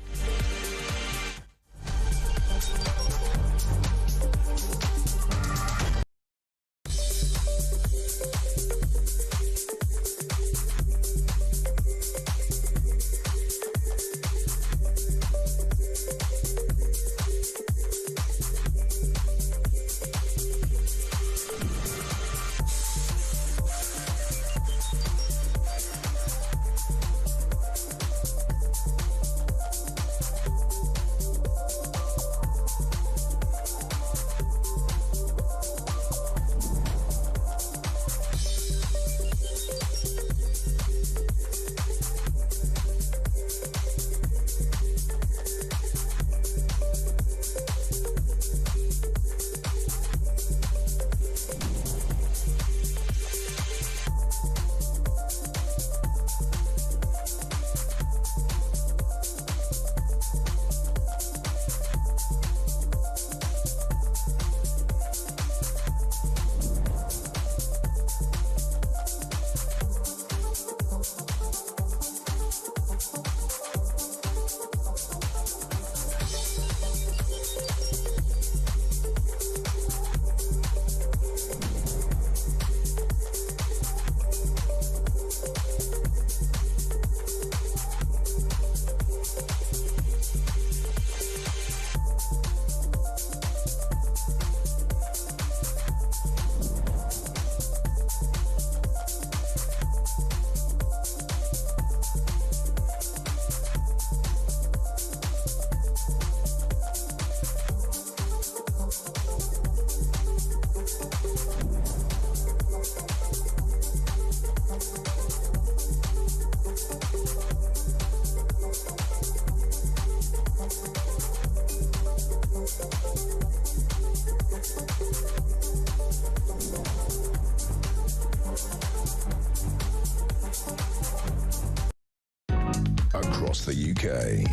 across the UK,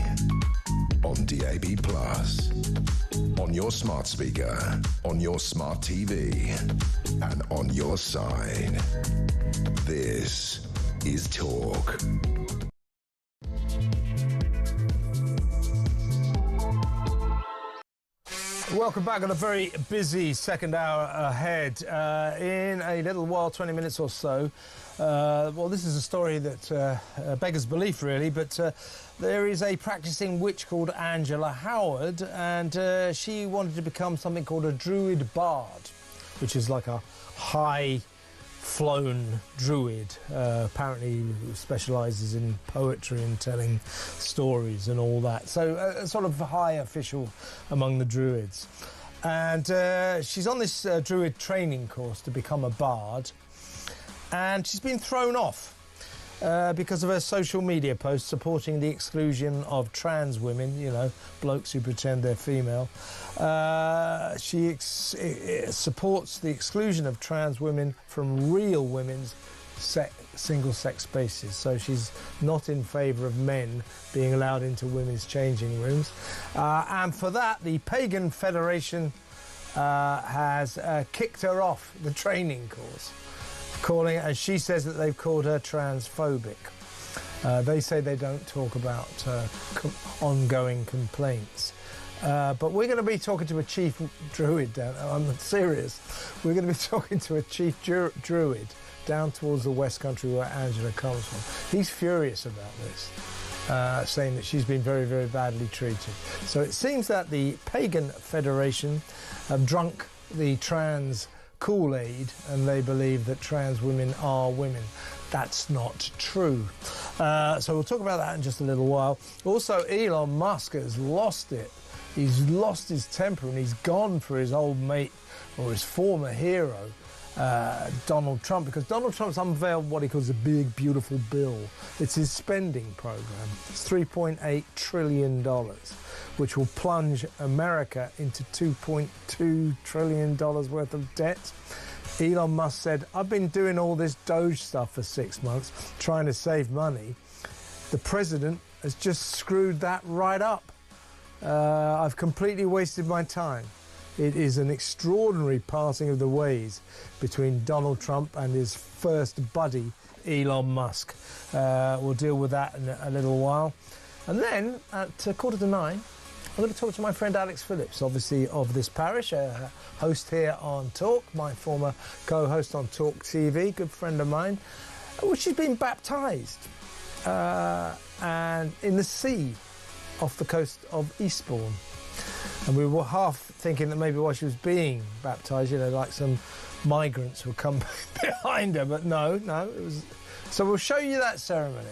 on DAB+, on your smart speaker, on your smart TV, and on your side. This is Talk. Welcome back on a very busy second hour ahead. In a little while, 20 minutes or so, well, this is a story that beggars belief, really, but there is a practicing witch called Angela Howard, and she wanted to become something called a Druid bard, which is like a high-flown Druid, apparently who specialises in poetry and telling stories and all that. So a sort of high official among the Druids. And she's on this Druid training course to become a bard, and she's been thrown off because of her social media posts supporting the exclusion of trans women, you know, blokes who pretend they're female. She supports the exclusion of trans women from real women's single-sex spaces. So she's not in favour of men being allowed into women's changing rooms. And for that, the Pagan Federation has kicked her off the training course, calling it, as she says, that they've called her transphobic. They say they don't talk about ongoing complaints. But we're going to be talking to a chief Druid down there. I'm serious. We're going to be talking to a chief Druid down towards the West Country where Angela comes from. He's furious about this, saying that she's been very, very badly treated. So it seems that the Pagan Federation have drunk the trans Kool-Aid, and they believe that trans women are women. That's not true. So we'll talk about that in just a little while. Also, Elon Musk has lost it. He's lost his temper and he's gone for his old mate, or his former hero, Donald Trump, because Donald Trump's unveiled what he calls a big, beautiful bill. It's his spending program. It's $3.8 trillion, which will plunge America into $2.2 trillion worth of debt. Elon Musk said, I've been doing all this Doge stuff for 6 months, trying to save money. The president has just screwed that right up. I've completely wasted my time. It is an extraordinary parting of the ways between Donald Trump and his first buddy, Elon Musk. We'll deal with that in a little while. And then at 9:15, I'm going to talk to my friend Alex Phillips, obviously of this parish, a host here on Talk, my former co-host on talkTV, good friend of mine. Well, she's been baptised and in the sea off the coast of Eastbourne. And we were half thinking that maybe while she was being baptised, you know, like some migrants would come behind her, but no, it was... So we'll show you that ceremony,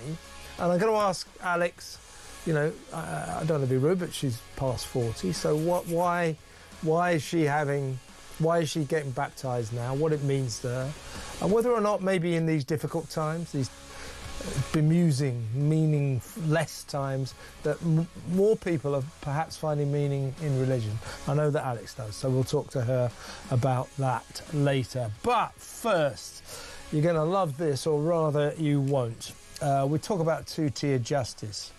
and I'm going to ask Alex, you know, I don't want to be rude, but she's past 40, so why is she getting baptised now, what it means to her, and whether or not maybe in these difficult times, these bemusing, meaningless times, that more people are perhaps finding meaning in religion. I know that Alex does, so we'll talk to her about that later. But first, you're going to love this, or rather you won't. We talk about two-tier justice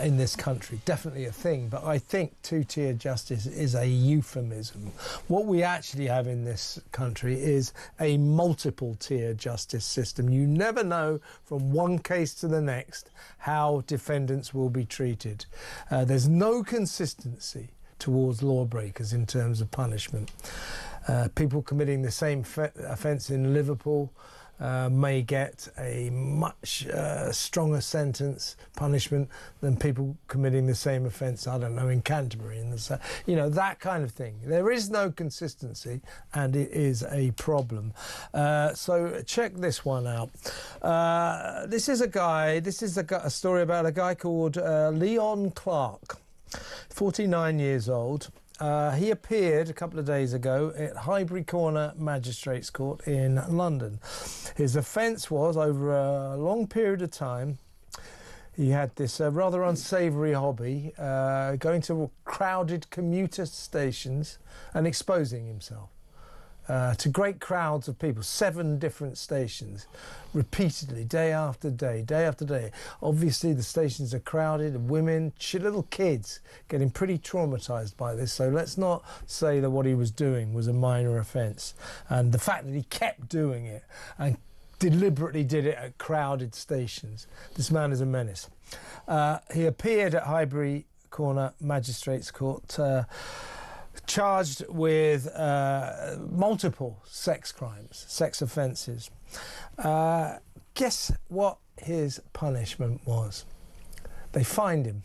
in this country. Definitely a thing, but I think two-tier justice is a euphemism. What we actually have in this country is a multiple-tier justice system. You never know from one case to the next how defendants will be treated. There's no consistency towards lawbreakers in terms of punishment. People committing the same offence in Liverpool may get a much stronger punishment than people committing the same offence, I don't know, in Canterbury, you know, that kind of thing. There is no consistency, and it is a problem. So check this one out. This is a story about a guy called Leon Clark, 49 years old. He appeared a couple of days ago at Highbury Corner Magistrates Court in London. His offence was, over a long period of time, he had this rather unsavoury hobby, going to crowded commuter stations and exposing himself. to great crowds of people, 7 different stations, repeatedly, day after day, day after day. Obviously, the stations are crowded, and women, little kids, getting pretty traumatised by this. So let's not say that what he was doing was a minor offence. And the fact that he kept doing it and deliberately did it at crowded stations, this man is a menace. He appeared at Highbury Corner Magistrates Court, charged with multiple sex crimes, sex offences. Guess what his punishment was? They fined him,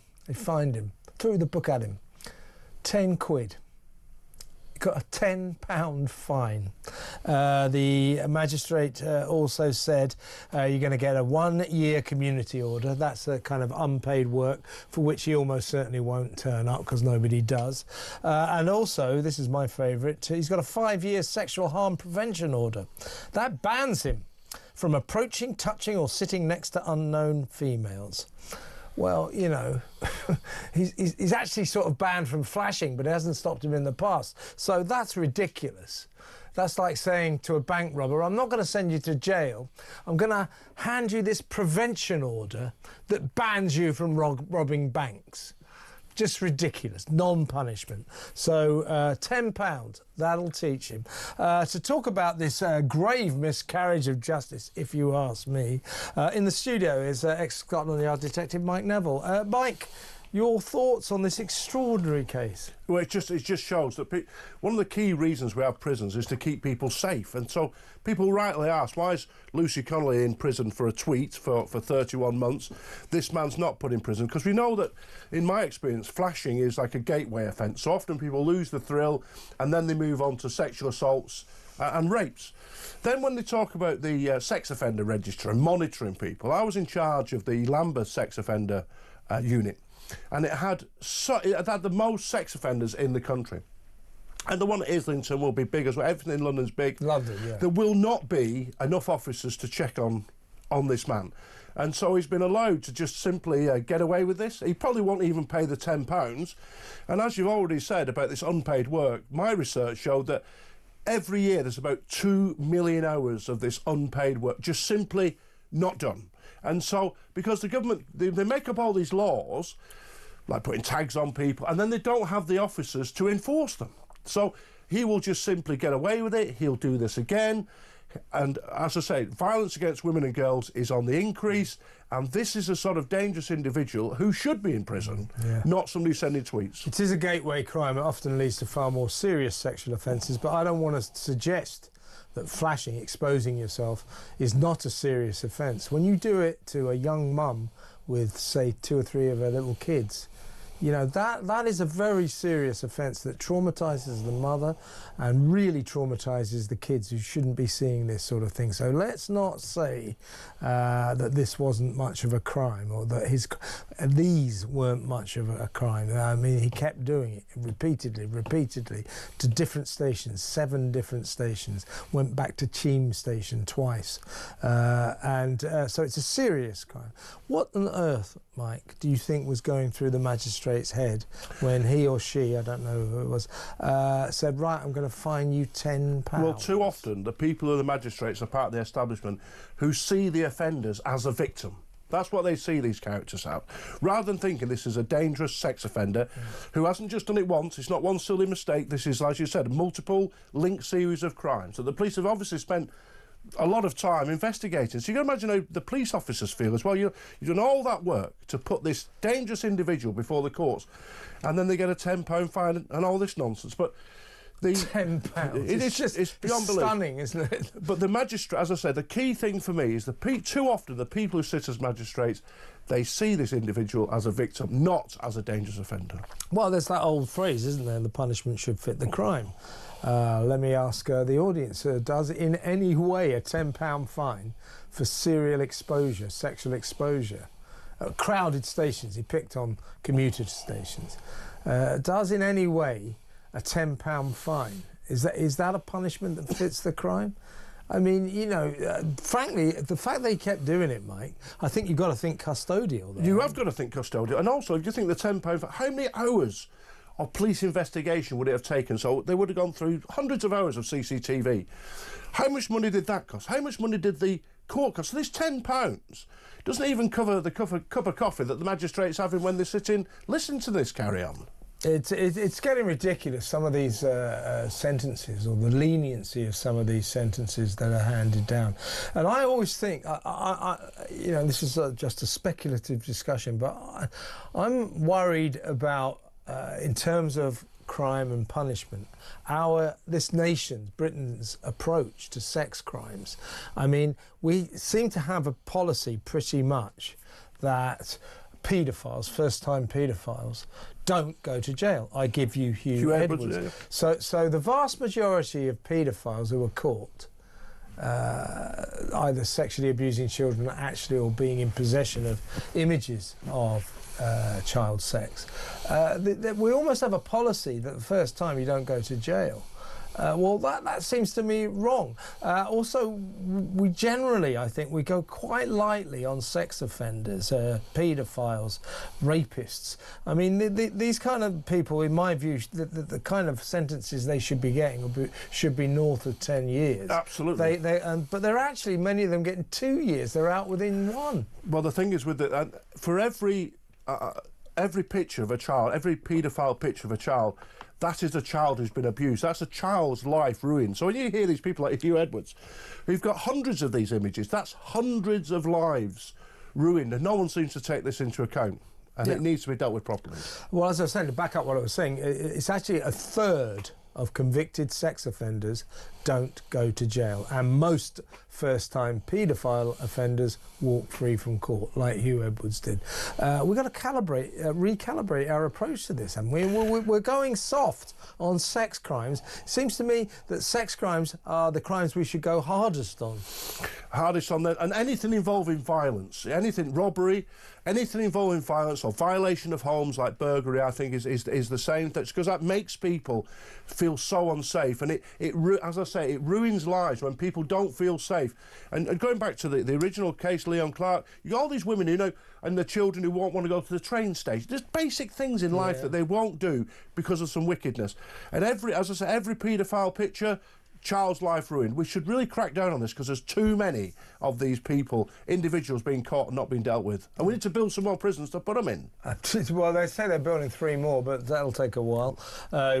threw the book at him. 10 quid. He got a £10 fine. The magistrate also said you're going to get a 1-year community order. That's the kind of unpaid work for which he almost certainly won't turn up because nobody does. And also, this is my favourite, he's got a 5-year sexual harm prevention order. That bans him from approaching, touching or sitting next to unknown females. Well, you know, he's actually sort of banned from flashing, but it hasn't stopped him in the past. So that's ridiculous. That's like saying to a bank robber, I'm not going to send you to jail. I'm going to hand you this prevention order that bans you from robbing banks. Just ridiculous, non-punishment. So £10, that'll teach him. To talk about this grave miscarriage of justice, if you ask me, in the studio is ex-Scotland Yard detective Mike Neville. Mike, your thoughts on this extraordinary case? Well, it just shows that one of the key reasons we have prisons is to keep people safe. And so people rightly ask, why is Lucy Connolly in prison for a tweet for 31 months? This man's not put in prison. Because we know that, in my experience, flashing is like a gateway offence. So often people lose the thrill and then they move on to sexual assaults and rapes. Then when they talk about the sex offender register and monitoring people, I was in charge of the Lambeth sex offender unit. And it had the most sex offenders in the country. And the one at Islington will be big as well. Everything in London's big. London, yeah. There will not be enough officers to check on this man. And so he's been allowed to just simply get away with this. He probably won't even pay the £10. And as you've already said about this unpaid work, my research showed that every year there's about 2 million hours of this unpaid work just simply not done. And so, because the government, they make up all these laws, like putting tags on people, and then they don't have the officers to enforce them. So he will just simply get away with it. He'll do this again. And as I say, violence against women and girls is on the increase. And this is a sort of dangerous individual who should be in prison, not somebody sending tweets. It is a gateway crime. It often leads to far more serious sexual offences. But I don't want to suggest that flashing, exposing yourself, is not a serious offence. When you do it to a young mum with, say, 2 or 3 of her little kids, you know, that is a very serious offence that traumatises the mother and really traumatises the kids who shouldn't be seeing this sort of thing. So let's not say that this wasn't much of a crime, or that these weren't much of a crime. I mean, he kept doing it repeatedly to different stations, 7 different stations, went back to Cheam Station twice. So it's a serious crime. What on earth, Mike, do you think was going through the magistrate's head when he or she, I don't know who it was, said, right, I'm going to fine you £10? Well, too often the people who are the magistrates are part of the establishment who see the offenders as a victim. That's what they see these characters as, rather than thinking this is a dangerous sex offender who hasn't just done it once. It's not one silly mistake. This is, as you said, a multiple linked series of crimes. So the police have obviously spent a lot of time investigating. So you can imagine how the police officers feel as well. You've done all that work to put this dangerous individual before the courts, and then they get a £10 fine and all this nonsense. But £10. It's beyond belief. Stunning, isn't it? But the magistrate, as I said, the key thing for me is too often the people who sit as magistrates, they see this individual as a victim, not as a dangerous offender. Well, there's that old phrase, isn't there? The punishment should fit the crime. Let me ask the audience, does in any way a £10 fine for serial exposure, sexual exposure, crowded stations, he picked on commuter stations, does in any way a £10 fine, is that a punishment that fits the crime? I mean, you know, frankly, the fact they kept doing it, Mike, I think you've got to think custodial there. You have got to think custodial. And also, if you think the £10, how many hours of police investigation would it have taken? So they would have gone through hundreds of hours of CCTV. How much money did that cost? How much money did the court cost? So this £10 doesn't even cover the cup of coffee that the magistrate's having when they sit in, listen to this carry on. It's getting ridiculous, some of these sentences, or the leniency of some of these sentences that are handed down. And I always think, you know, this is just a speculative discussion, but I'm worried about, in terms of crime and punishment, this nation, Britain's approach to sex crimes. I mean, we seem to have a policy pretty much that paedophiles, first-time paedophiles, don't go to jail. I give you Hugh Edwards. Yeah. So the vast majority of paedophiles who are caught, either sexually abusing children actually or being in possession of images of child sex, we almost have a policy that the first time you don't go to jail. Well, that seems to me wrong. Also, we generally, I think, we go quite lightly on sex offenders, paedophiles, rapists. I mean, these kind of people, in my view, the kind of sentences they should be getting should be north of 10 years. Absolutely. But they're actually, many of them getting 2 years. They're out within 1. Well, the thing is with for every picture of a child, every paedophile picture of a child, that is a child who's been abused. That's a child's life ruined. So when you hear these people like Hugh Edwards, who've got hundreds of these images, that's hundreds of lives ruined, and no one seems to take this into account. And it needs to be dealt with properly. Well, as I was saying, to back up what I was saying, it's actually a third of convicted sex offenders don't go to jail, and most first-time paedophile offenders walk free from court, like Hugh Edwards did. We've got to recalibrate our approach to this, and we're going soft on sex crimes. It seems to me that sex crimes are the crimes we should go hardest on. Hardest on them, and anything involving violence, anything robbery, anything involving violence or violation of homes like burglary, I think is the same. That's because that makes people feel so unsafe, and as I say, it ruins lives when people don't feel safe. And going back to the original case, Leon Clark, you got all these women who know, and the children who won't want to go to the train station. There's basic things in life that they won't do because of some wickedness. And as I say, every paedophile picture, child's life ruined. We should really crack down on this because there's too many of these people, individuals being caught and not being dealt with. And we need to build some more prisons to put them in. Well, they say they're building 3 more, but that'll take a while.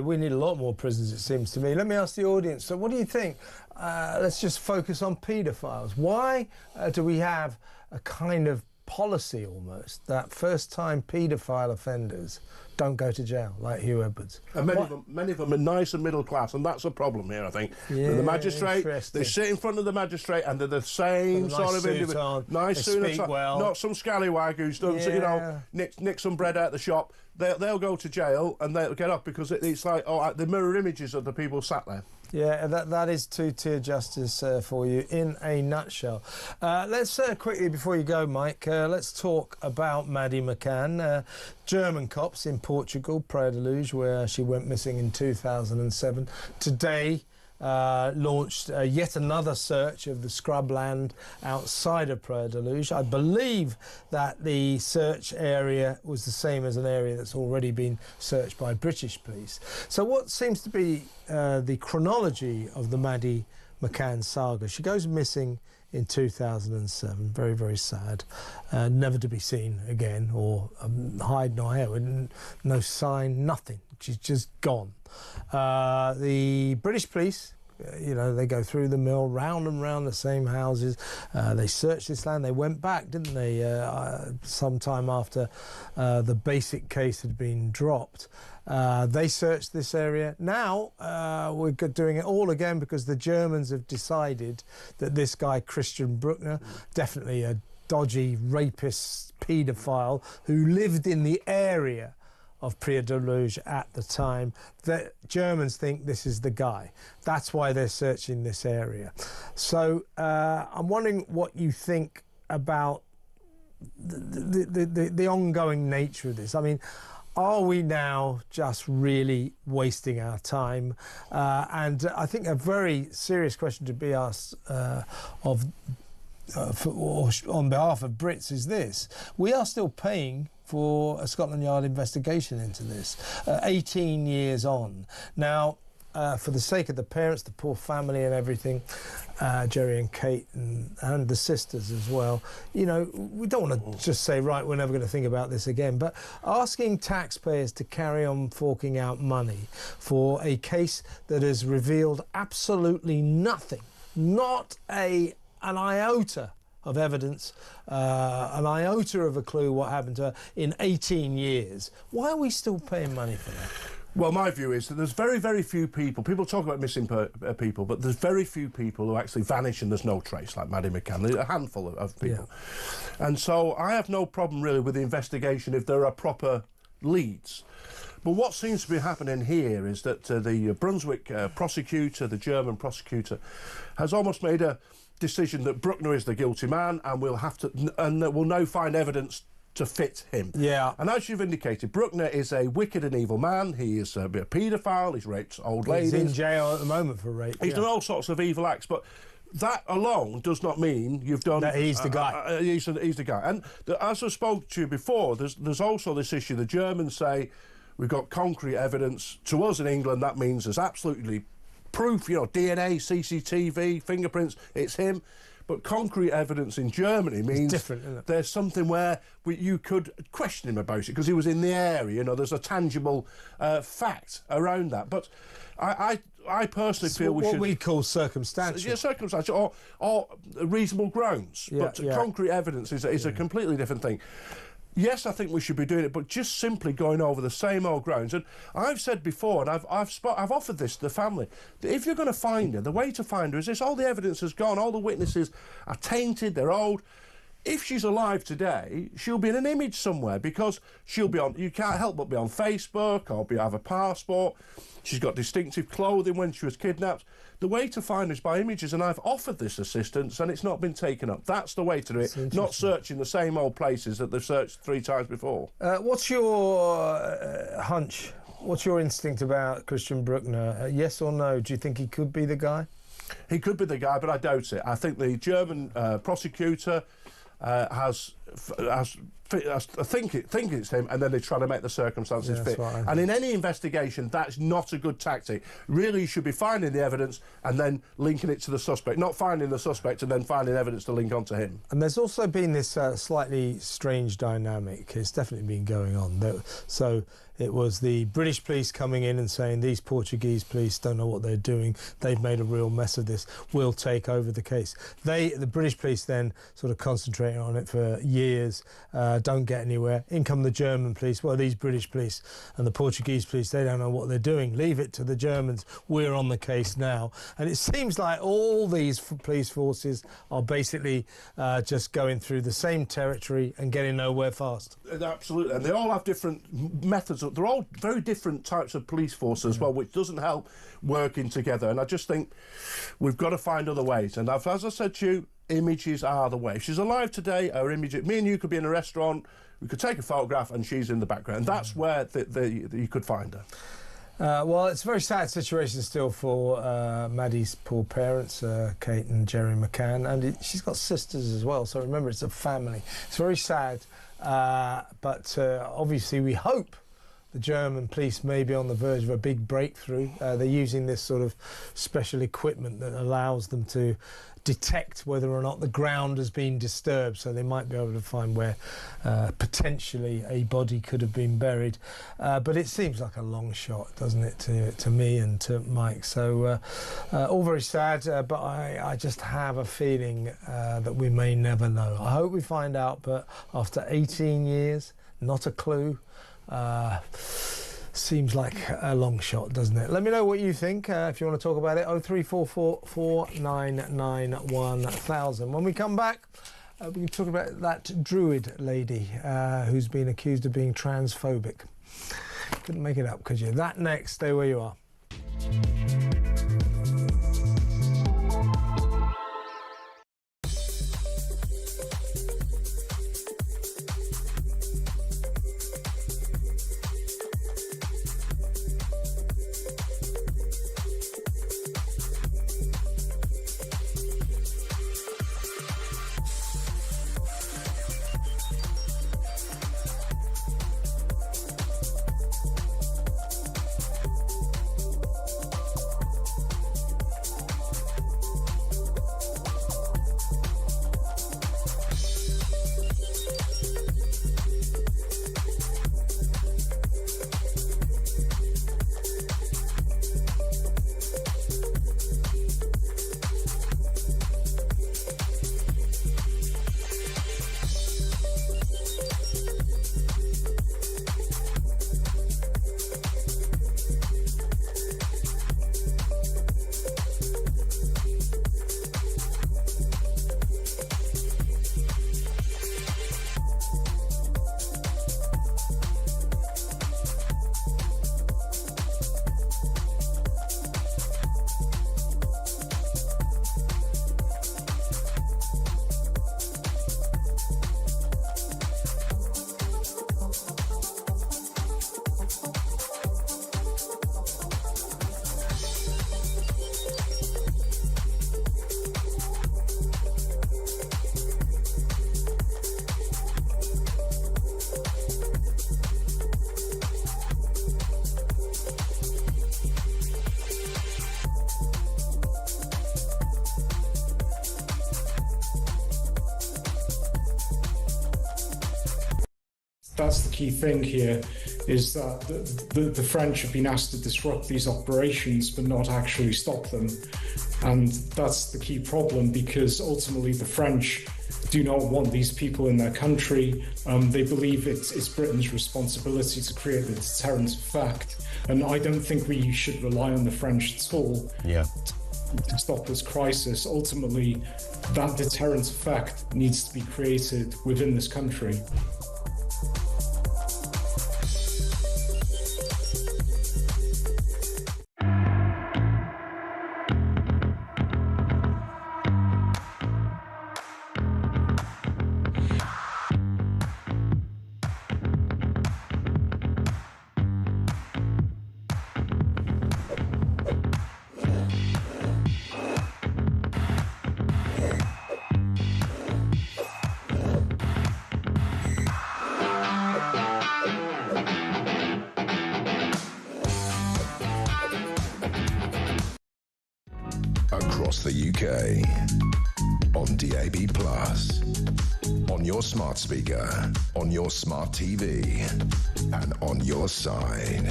We need a lot more prisons, it seems to me. Let me ask the audience, so what do you think? Let's just focus on paedophiles. Why do we have a kind of policy almost that first-time paedophile offenders don't go to jail, like Hugh Edwards? And many of them are nice and middle class, and that's a problem here, I think. Yeah, the magistrate, they sit in front of the magistrate and they're the same sort of individual. Nice suit on, well. Not some scallywag who's done, you know, nick some bread out the shop. They'll go to jail and they'll get off because it's like, the mirror images of the people sat there. Yeah, that is two-tier justice for you in a nutshell. Let's quickly, before you go, Mike, let's talk about Maddie McCann, German cops in Portugal, Praia de Luz, where she went missing in 2007. Today launched yet another search of the scrubland outside of Praia de Luz. I believe that the search area was the same as an area that's already been searched by British police. So what seems to be the chronology of the Maddie McCann saga? She goes missing in 2007, very, very sad, never to be seen again, or hide nor hair, no sign, nothing. She's just gone. The British police, you know, they go through the mill, round and round the same houses. They searched this land. They went back, didn't they, sometime after the basic case had been dropped. They searched this area. Now we're doing it all again because the Germans have decided that this guy, Christian Bruckner, definitely a dodgy rapist, paedophile, who lived in the area of Praia de Luz at the time, the Germans think this is the guy. That's why they're searching this area. So I'm wondering what you think about the ongoing nature of this. I mean, are we now just really wasting our time? And I think a very serious question to be asked on behalf of Brits is this. We are still paying for a Scotland Yard investigation into this, 18 years on. Now, for the sake of the parents, the poor family and everything, Jerry and Kate and the sisters as well, you know, we don't want to just say, right, we're never going to think about this again, but asking taxpayers to carry on forking out money for a case that has revealed absolutely nothing, not an iota of evidence, an iota of a clue what happened to her in 18 years. Why are we still paying money for that? Well, my view is that there's very, very few people talk about missing people, but there's very few people who actually vanish and there's no trace, like Maddie McCann. There's a handful of people. Yeah. And so I have no problem really with the investigation if there are proper leads. But what seems to be happening here is that the Brunswick prosecutor, the German prosecutor, has almost made a decision that Bruckner is the guilty man and we'll now find evidence to fit him. Yeah. And as you've indicated, Bruckner is a wicked and evil man. He is a paedophile. He's raped old ladies. He's in jail at the moment for rape. He's done all sorts of evil acts, but that alone does not mean you've done... That he's the guy. He's the guy. And as I spoke to you before, there's also this issue. The Germans say, we've got concrete evidence. To us in England, that means there's absolutely proof, you know, DNA, CCTV, fingerprints, it's him. But concrete evidence in Germany means different, isn't it? There's something where you could question him about it because he was in the area. You know, there's a tangible fact around that. But I personally feel what we call circumstantial. Yeah, circumstantial or reasonable grounds. Yeah, but concrete evidence is a completely different thing. Yes, I think we should be doing it, but just simply going over the same old grounds. And I've said before, and I've offered this to the family, that if you're going to find her, the way to find her is this: all the evidence has gone, all the witnesses are tainted, they're old. If she's alive today, she'll be in an image somewhere because she'll be on. You can't help but be on Facebook or have a passport. She's got distinctive clothing when she was kidnapped. The way to find her is by images, and I've offered this assistance and it's not been taken up. That's the way to do it, not searching the same old places that they've searched 3 times before. What's your hunch? What's your instinct about Christian Bruckner? Yes or no? Do you think he could be the guy? He could be the guy, but I doubt it. I think the German prosecutor I think it's him, and then they try to make the circumstances fit. And in any investigation, that's not a good tactic. Really, you should be finding the evidence and then linking it to the suspect, not finding the suspect and then finding evidence to link onto him. And there's also been this slightly strange dynamic. It's definitely been going on. So it was the British police coming in and saying, these Portuguese police don't know what they're doing. They've made a real mess of this. We'll take over the case. The British police then sort of concentrating on it for years, don't get anywhere. In come the German police. Well, these British police and the Portuguese police, they don't know what they're doing. Leave it to the Germans. We're on the case now. And it seems like all these police forces are basically just going through the same territory and getting nowhere fast. Absolutely. And they all have different methods. They're all very different types of police forces as well, which doesn't help working together. And I just think we've got to find other ways. And as I said to you, images are the way. If she's alive today, her image, me and you could be in a restaurant, we could take a photograph and she's in the background. And that's where you could find her. Well, it's a very sad situation still for Maddie's poor parents, Kate and Jerry McCann, and she's got sisters as well, so remember, it's a family. It's very sad, but obviously we hope the German police may be on the verge of a big breakthrough. They're using this sort of special equipment that allows them to detect whether or not the ground has been disturbed, so they might be able to find where potentially a body could have been buried. But it seems like a long shot, doesn't it, to me and to Mike? So all very sad, but I just have a feeling that we may never know. I hope we find out, but after 18 years, not a clue. Seems like a long shot, doesn't it? Let me know what you think if you want to talk about it. 0344 499 1000. When we come back, we can talk about that Druid lady who's been accused of being transphobic. Couldn't make it up, could you? That next. Stay where you are. that's the key thing here, is that the French have been asked to disrupt these operations but not actually stop them. And that's the key problem, because ultimately the French do not want these people in their country. They believe it's Britain's responsibility to create the deterrent effect. And I don't think we should rely on the French at all to stop this crisis. Ultimately, that deterrent effect needs to be created within this country. Across the UK, on DAB+, on your smart speaker, on your smart TV, and on your side.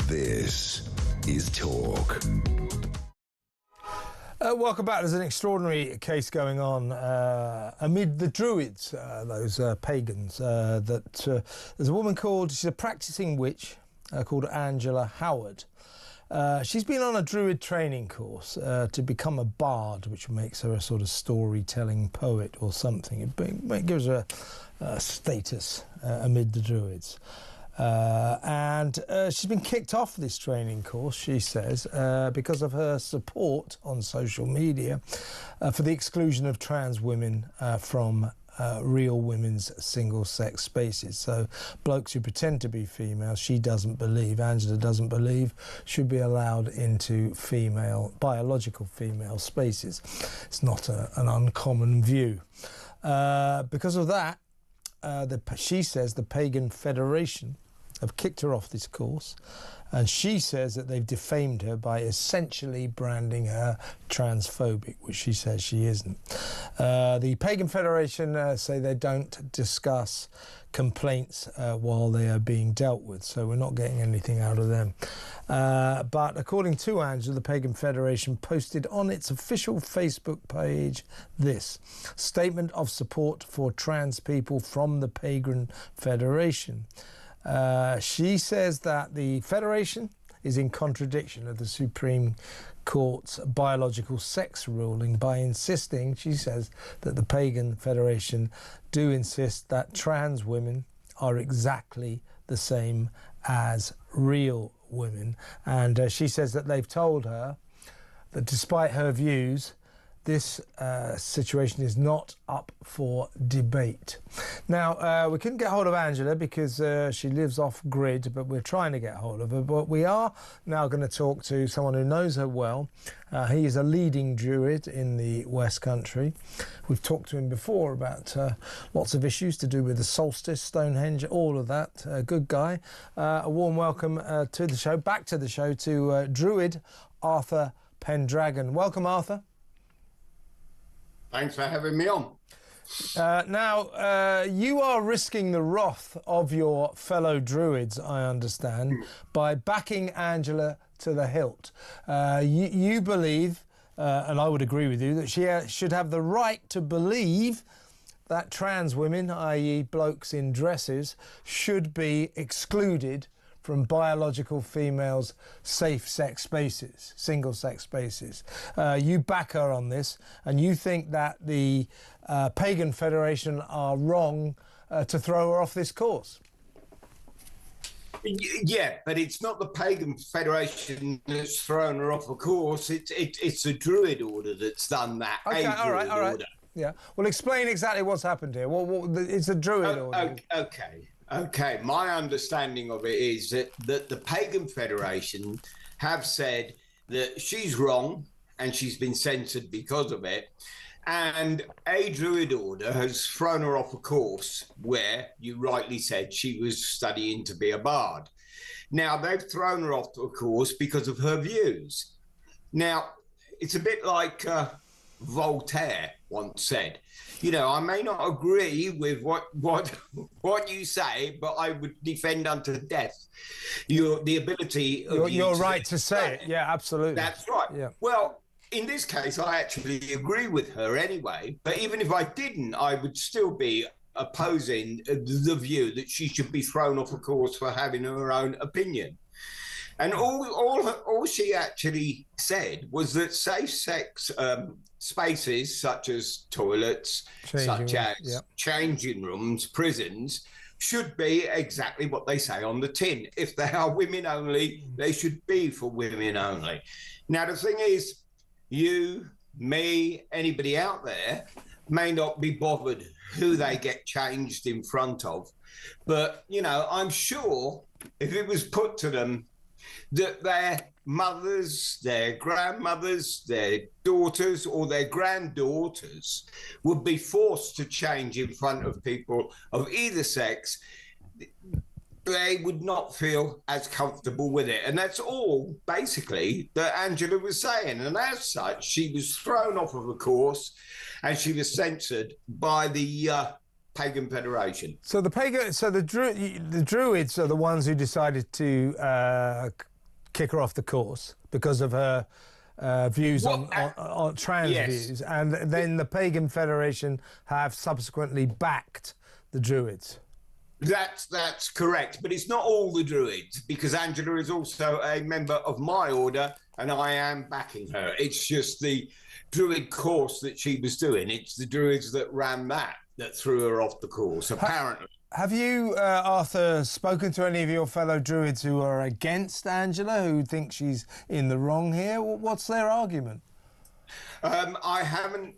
This is Talk. Welcome back. There's an extraordinary case going on amid the Druids, those pagans. There's a woman she's a practicing witch called Angela Howard. She's been on a Druid training course to become a bard, which makes her a sort of storytelling poet or something. It gives her a status amid the Druids. And she's been kicked off this training course, she says, because of her support on social media for the exclusion of trans women from real women's single-sex spaces. So blokes who pretend to be female, Angela doesn't believe, should be allowed into biological female spaces. It's not an uncommon view. Because of that, she says the Pagan Federation have kicked her off this course, and she says that they've defamed her by essentially branding her transphobic, which she says she isn't. The Pagan Federation say they don't discuss complaints while they are being dealt with, so we're not getting anything out of them. But according to Angela, the Pagan Federation posted on its official Facebook page this statement of support for trans people from the Pagan Federation. She says that the Federation is in contradiction of the Supreme Court's biological sex ruling by insisting, she says, that the Pagan Federation do insist that trans women are exactly the same as real women. And she says that they've told her that despite her views, this situation is not up for debate. Now, we couldn't get hold of Angela because she lives off grid, but we're trying to get hold of her. But we are now going to talk to someone who knows her well. He is a leading Druid in the West Country. We've talked to him before about lots of issues to do with the solstice, Stonehenge, all of that. Good guy. A warm welcome to the show, back to the show, to Druid Arthur Pendragon. Welcome, Arthur. Thanks for having me on. Now, you are risking the wrath of your fellow Druids, I understand, by backing Angela to the hilt. You believe, and I would agree with you, that she should have the right to believe that trans women, i.e. blokes in dresses, should be excluded from biological females' safe-sex spaces, single-sex spaces. You back her on this, and you think that the Pagan Federation are wrong to throw her off this course. Yeah, but it's not the Pagan Federation that's thrown her off a course. It's the Druid Order that's done that. Okay, all right. Order. Yeah. Well, explain exactly what's happened here. It's a Druid Order. Okay, my understanding of it is that the Pagan Federation have said that she's wrong and she's been censored because of it, and a Druid Order has thrown her off a course where, you rightly said, she was studying to be a bard. Now, they've thrown her off a course because of her views. Now, it's a bit like Voltaire once said. You know, I may not agree with what you say, but I would defend unto death the ability of you're right to say it. Yeah, absolutely. That's right. Yeah. Well, in this case, I actually agree with her anyway. But even if I didn't, I would still be opposing the view that she should be thrown off a course for having her own opinion. And all she actually said was that safe-sex spaces such as toilets, changing rooms, prisons, should be exactly what they say on the tin. If they are women only, they should be for women only. Now, the thing is, you, me, anybody out there may not be bothered who they get changed in front of. But, you know, I'm sure if it was put to them that their mothers, their grandmothers, their daughters or their granddaughters would be forced to change in front of people of either sex, they would not feel as comfortable with it. And that's all, basically, that Angela was saying. And as such, she was thrown off of a course and she was censored by the Pagan Federation. So the Druids are the ones who decided to kick her off the course because of her views on trans views, and then the Pagan Federation have subsequently backed the Druids. That's correct, but it's not all the Druids, because Angela is also a member of my order and I am backing her. It's just the Druid course that she was doing. It's the Druids that ran that threw her off the course, apparently. Have you, Arthur, spoken to any of your fellow Druids who are against Angela, who think she's in the wrong here? What's their argument? I haven't,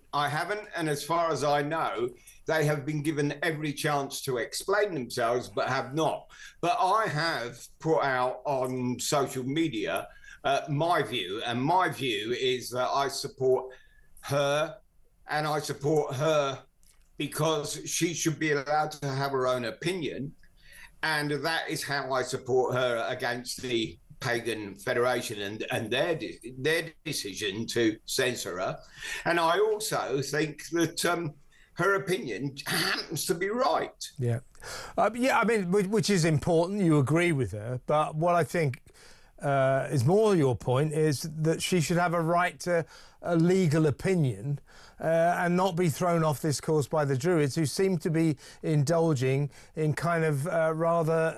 and as far as I know, they have been given every chance to explain themselves, but have not. But I have put out on social media my view, and my view is that I support her, and I support her because she should be allowed to have her own opinion, and that is how I support her against the Pagan Federation and their decision to censor her. And I also think that her opinion happens to be right. Yeah, I mean, which is important. You agree with her, but what I think is more your point is that she should have a right to a legal opinion and not be thrown off this course by the Druids, who seem to be indulging in kind of rather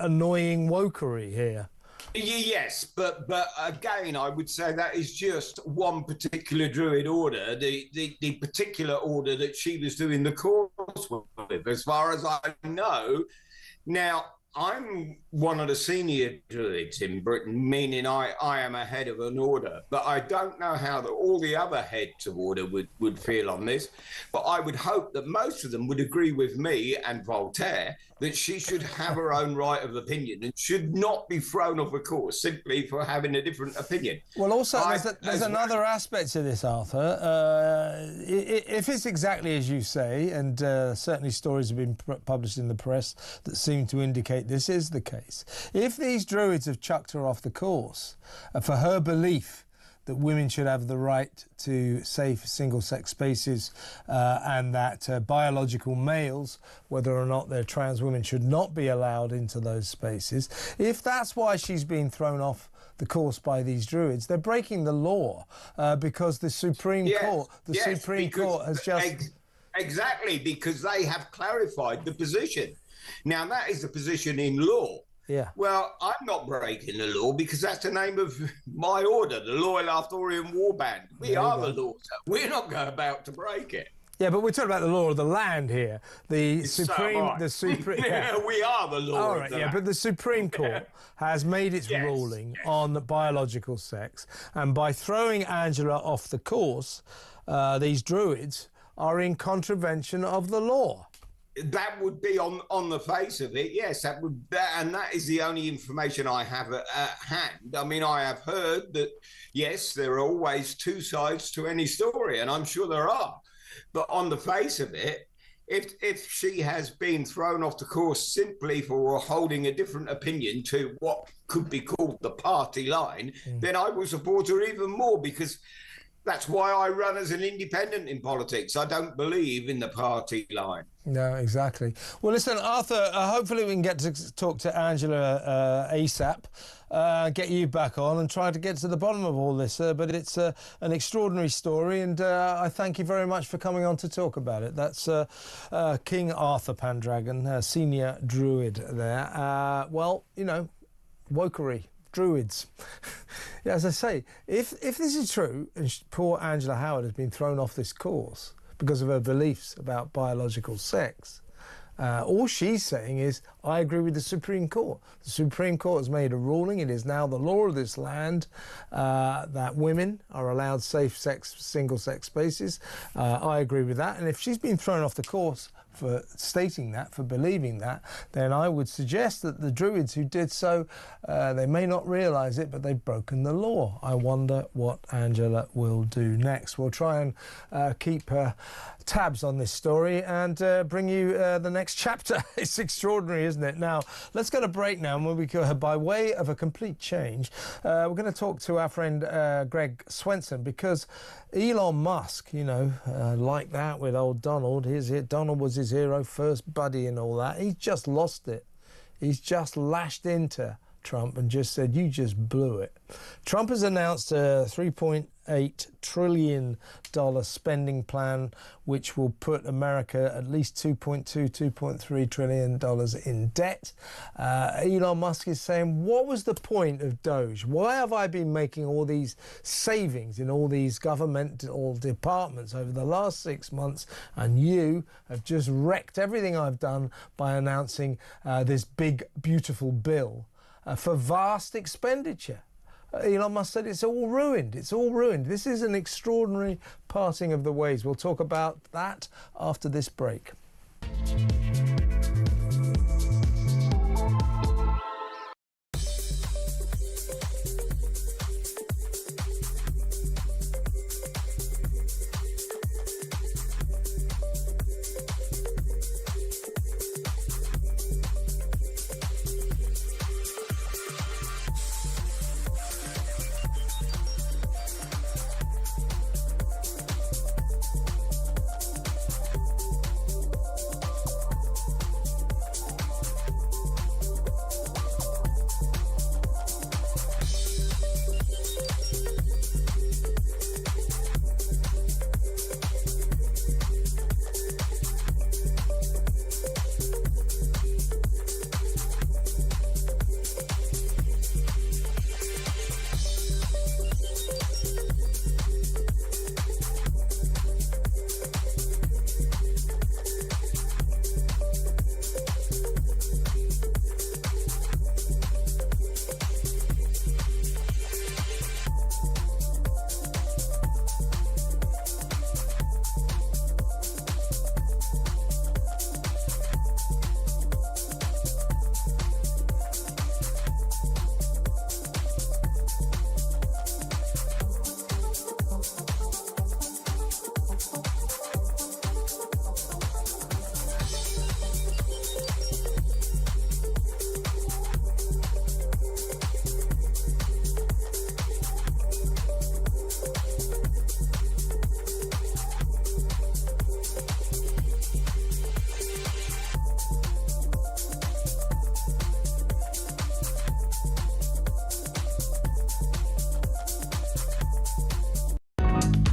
annoying wokery here. Yes, but again, I would say that is just one particular Druid order, the particular order that she was doing the course with, as far as I know. Now, I'm one of the senior Druids in Britain, meaning I am a head of an order, but I don't know how all the other heads of order would feel on this. But I would hope that most of them would agree with me and Voltaire that she should have her own right of opinion and should not be thrown off a course simply for having a different opinion. Well, also, there's another aspect to this, Arthur. If it's exactly as you say, and certainly stories have been published in the press that seem to indicate this is the case, if these Druids have chucked her off the course for her belief that women should have the right to safe single-sex spaces and that biological males, whether or not they're trans women, should not be allowed into those spaces. If that's why she's been thrown off the course by these Druids, they're breaking the law because the Supreme Court has just... Exactly, because they have clarified the position. Now, that is the position in law. Yeah. Well, I'm not breaking the law because that's the name of my order, the Loyal Arthurian Warband. We are the law. We're not going about to break it. Yeah, but we're talking about the law of the land here. The Supreme. Yeah, we are the law. All right, but the Supreme Court has made its ruling on biological sex, and by throwing Angela off the course, these Druids are in contravention of the law. That would be on the face of it, yes. And that is the only information I have at hand. I mean, I have heard that, yes, there are always two sides to any story, and I'm sure there are. But on the face of it, if she has been thrown off the course simply for holding a different opinion to what could be called the party line, then I will support her even more, because That's why I run as an independent in politics. I don't believe in the party line. No, exactly. Well, listen, Arthur, hopefully we can get to talk to Angela ASAP, get you back on and try to get to the bottom of all this. But it's an extraordinary story, and I thank you very much for coming on to talk about it. That's King Arthur Pendragon, senior druid there. Well, you know, wokery. Druids. As I say, if this is true, and poor Angela Howard has been thrown off this course because of her beliefs about biological sex, all she's saying is, I agree with the Supreme Court. The Supreme Court has made a ruling. It is now the law of this land that women are allowed safe-sex, single-sex spaces. I agree with that. And if she's been thrown off the course for stating that, for believing that, then I would suggest that the Druids who did so, they may not realise it, but they've broken the law. I wonder what Angela will do next. We'll try and keep tabs on this story and bring you the next chapter. It's extraordinary, isn't it? Now, let's go to break now, and when we go, by way of a complete change, we're going to talk to our friend Greg Swenson, because Elon Musk, you know, like that with old Donald. Donald was his hero, first buddy and all that. He's just lost it. He's just lashed into Trump and just said, you just blew it. Trump has announced a $3.8 trillion spending plan, which will put America at least $2.3 trillion in debt. Elon Musk is saying, what was the point of Doge? Why have I been making all these savings in all these governmental departments over the last 6 months, and you have just wrecked everything I've done by announcing this big, beautiful bill for vast expenditure? Elon Musk said it's all ruined. It's all ruined. This is an extraordinary parting of the ways. We'll talk about that after this break.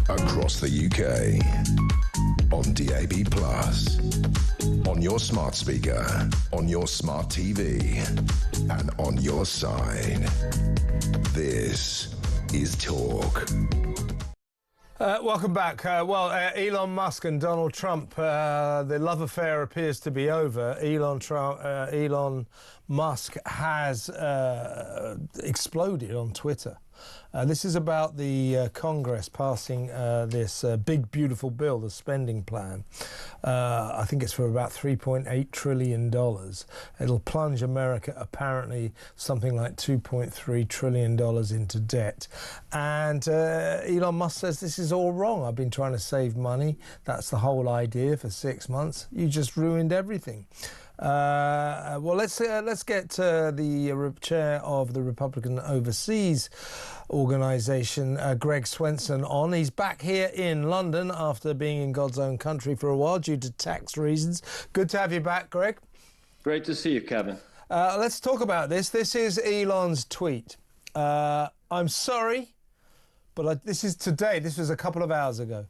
Across the UK, on DAB+, on your smart speaker, on your smart TV, and on your side. This is Talk. Welcome back. Elon Musk and Donald Trump, the love affair appears to be over. Elon Musk has exploded on Twitter. This is about the Congress passing this big, beautiful bill, the spending plan. I think it's for about $3.8 trillion. It'll plunge America apparently something like $2.3 trillion into debt. And Elon Musk says this is all wrong. I've been trying to save money. That's the whole idea for 6 months. You just ruined everything. Well, let's get the chair of the Republican Overseas Organisation, Greg Swenson, on. He's back here in London after being in God's own country for a while due to tax reasons. Good to have you back, Greg. Great to see you, Kevin. Let's talk about this. This is Elon's tweet. I'm sorry, but this is today. This was a couple of hours ago.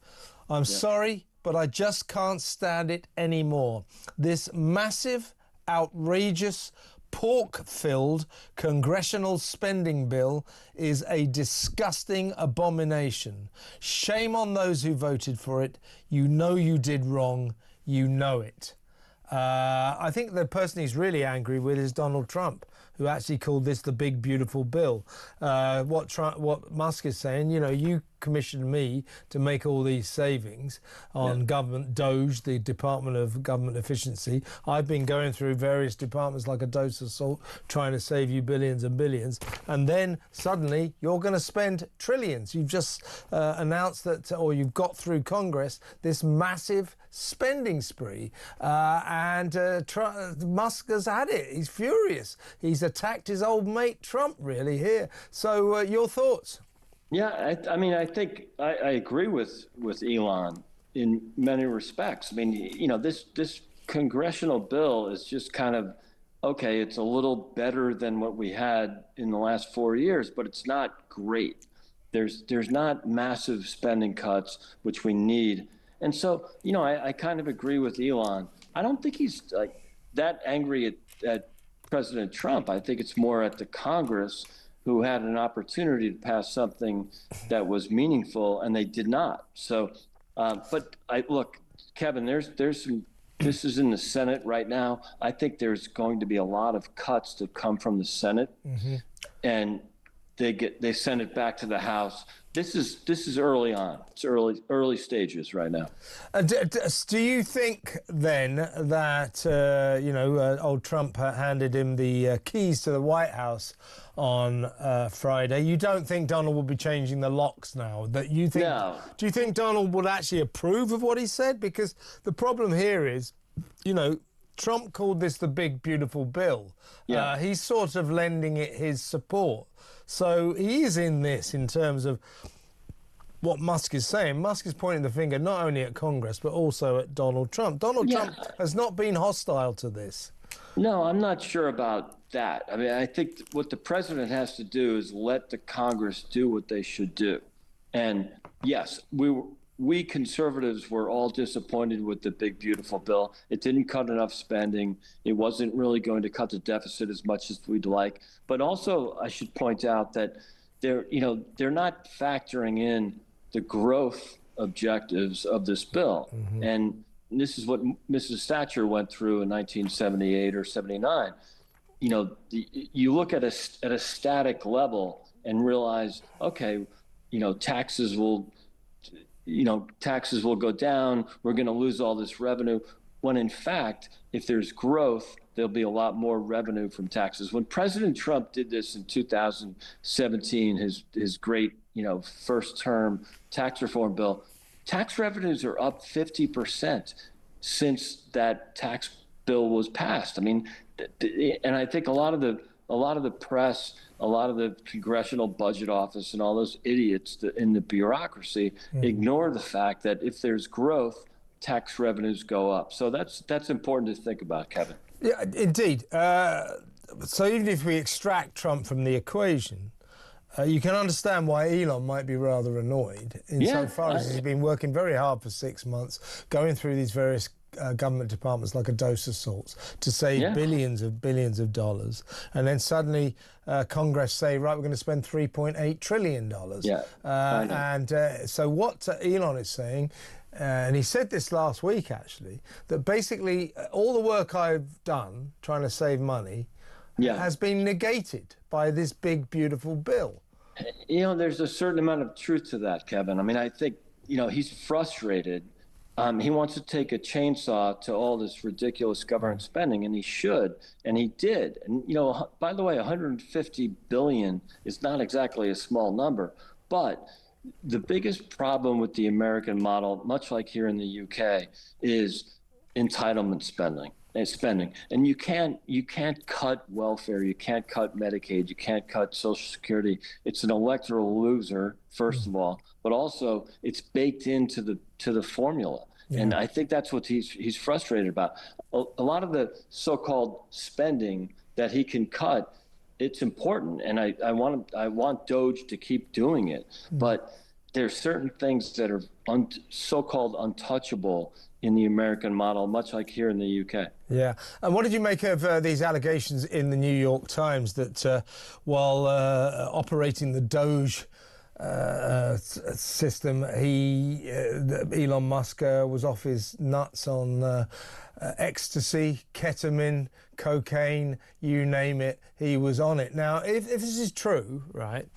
I'm sorry, but I just can't stand it anymore. This massive, outrageous, pork-filled congressional spending bill is a disgusting abomination. Shame on those who voted for it. You know you did wrong. You know it. I think the person he's really angry with is Donald Trump, who actually called this the big, beautiful bill. What Musk is saying, you know, you commissioned me to make all these savings on government, DOGE, the Department of Government Efficiency. I've been going through various departments like a dose of salt, trying to save you billions and billions. And then suddenly you're going to spend trillions. You've just announced that, or you've got through Congress, this massive spending spree. Musk has had it. He's furious. He's attacked his old mate Trump, really, here. So your thoughts? Yeah, I mean, I think I agree with Elon in many respects. I mean, you know, this congressional bill is just kind of, okay, it's a little better than what we had in the last 4 years, but it's not great. There's not massive spending cuts, which we need. And so, you know, I kind of agree with Elon. I don't think he's like that angry at President Trump. I think it's more at the Congress, who had an opportunity to pass something that was meaningful, and they did not. So, but look, Kevin, there's some. This is in the Senate right now. I think there's going to be a lot of cuts that come from the Senate, and they send it back to the House. This is early on. It's early stages right now. Do you think then that old Trump handed him the keys to the White House on Friday? You don't think Donald will be changing the locks now? That you think? No. Do you think Donald would actually approve of what he said? Because the problem here is, you know, Trump called this the big, beautiful bill. Yeah. He's sort of lending it his support. So he is in this in terms of what Musk is saying. Musk is pointing the finger not only at Congress, but also at Donald Trump. Donald Trump has not been hostile to this. No, I'm not sure about that. I mean, I think what the president has to do is let the Congress do what they should do. And yes, we conservatives were all disappointed with the big, beautiful bill. It didn't cut enough spending. It wasn't really going to cut the deficit as much as we'd like. But also, I should point out that they're not factoring in the growth objectives of this bill. And this is what Mrs. Thatcher went through in 1978 or 79. You know, you look at a static level and realize, okay, you know, taxes will go down. We're going to lose all this revenue. When in fact, if there's growth, there'll be a lot more revenue from taxes. When President Trump did this in 2017, his great, you know, first term tax reform bill, tax revenues are up 50% since that tax bill was passed. I mean, and I think a lot of the press, a lot of the Congressional Budget Office and all those idiots in the bureaucracy ignore the fact that if there's growth, tax revenues go up. So that's important to think about, Kevin. Yeah, indeed. So even if we extract Trump from the equation, you can understand why Elon might be rather annoyed insofar as he's been working very hard for 6 months, going through these various government departments like a dose of salts to save billions of dollars, and then suddenly Congress say, right, we're going to spend $3.8 trillion. So what Elon is saying, and he said this last week actually, that basically all the work I've done trying to save money has been negated by this big, beautiful bill. You know, there's a certain amount of truth to that, Kevin. I mean, I think, you know, he's frustrated. He wants to take a chainsaw to all this ridiculous government spending, and he should, and he did. And, you know, by the way, $150 billion is not exactly a small number, but the biggest problem with the American model, much like here in the UK, is entitlement spending. spending. And you can't cut welfare, you can't cut Medicaid, you can't cut Social Security. It's an electoral loser, first of all, but also it's baked into the formula. Yeah. And I think that's what he's frustrated about. A lot of the so-called spending that he can cut, it's important, and I want Doge to keep doing it. But there's certain things that are so-called untouchable in the American model, much like here in the UK. Yeah. And what did you make of these allegations in the New York Times that while operating the Doge system, Elon Musk was off his nuts on ecstasy, ketamine, cocaine, you name it, he was on it. Now, if this is true, right,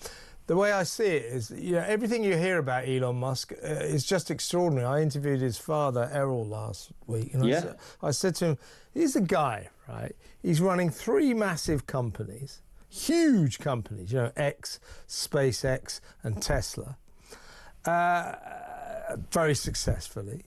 the way I see it is, everything you hear about Elon Musk is just extraordinary. I interviewed his father, Errol, last week, and I said to him, he's a guy, right? He's running 3 massive companies, huge companies, X, SpaceX, and Tesla, very successfully.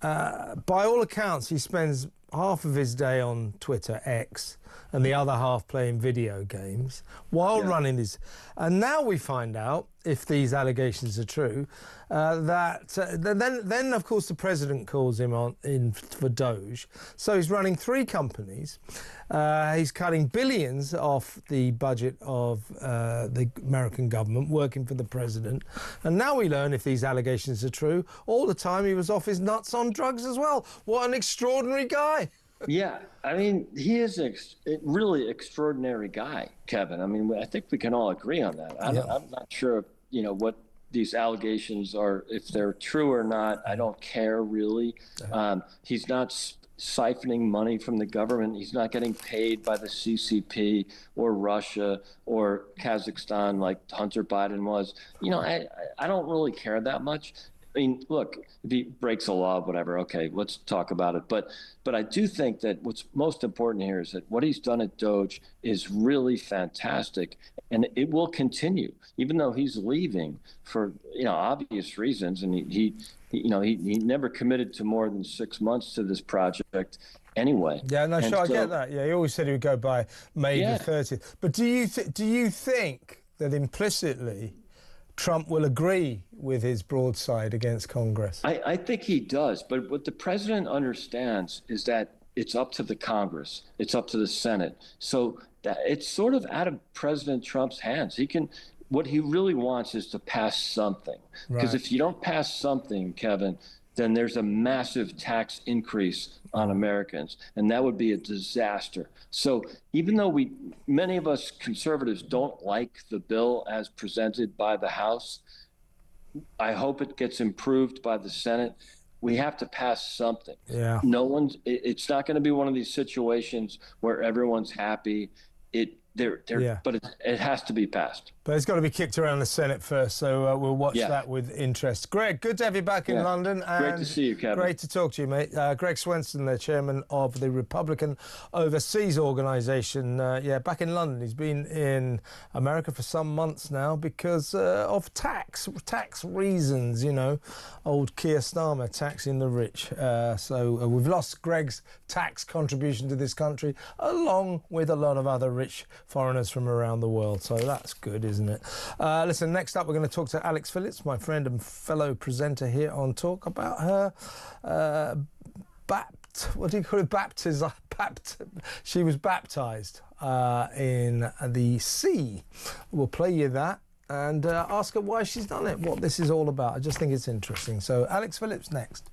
By all accounts, he spends half of his day on Twitter, X, and the other half playing video games while running his... And now we find out, if these allegations are true, that then of course the president calls him in for Doge. So he's running 3 companies. He's cutting billions off the budget of the American government, working for the president. And now we learn, if these allegations are true, all the time he was off his nuts on drugs as well. What an extraordinary guy. Yeah, I mean, he is a really extraordinary guy, Kevin. I mean, I think we can all agree on that. I'm not sure, what these allegations are, if they're true or not. I don't care, really. He's not siphoning money from the government. He's not getting paid by the CCP or Russia or Kazakhstan like Hunter Biden was. I don't really care that much. I mean, look, if he breaks a law, whatever, okay, let's talk about it. But I do think that what's most important here is that what he's done at Doge is really fantastic, and it will continue, even though he's leaving for obvious reasons. And he never committed to more than 6 months to this project anyway. Yeah, no, sure, I get that. Yeah, he always said he would go by May the 30th. But do you think that implicitly Trump will agree with his broadside against Congress? I think he does. But what the president understands is that it's up to the Congress. It's up to the Senate. So that it's sort of out of President Trump's hands. What he really wants is to pass something. Because if you don't pass something, Kevin, then there's a massive tax increase on Americans, and that would be a disaster. So even though many of us conservatives don't like the bill as presented by the House, I hope it gets improved by the Senate. We have to pass something. Yeah. It's not going to be one of these situations where everyone's happy. But it has to be passed. But it's got to be kicked around the Senate first, so we'll watch that with interest. Greg, good to have you back in London. And great to see you, Kevin. Great to talk to you, mate. Greg Swenson, the chairman of the Republican Overseas Organisation, back in London. He's been in America for some months now because of tax reasons, old Keir Starmer taxing the rich. So we've lost Greg's tax contribution to this country, along with a lot of other rich foreigners from around the world. So that's good, isn't it? Listen, next up we're going to talk to Alex Phillips, my friend and fellow presenter here on Talk, about her baptism. She was baptised in the sea. We'll play you that and ask her why she's done it, what this is all about. I just think it's interesting. So Alex Phillips next.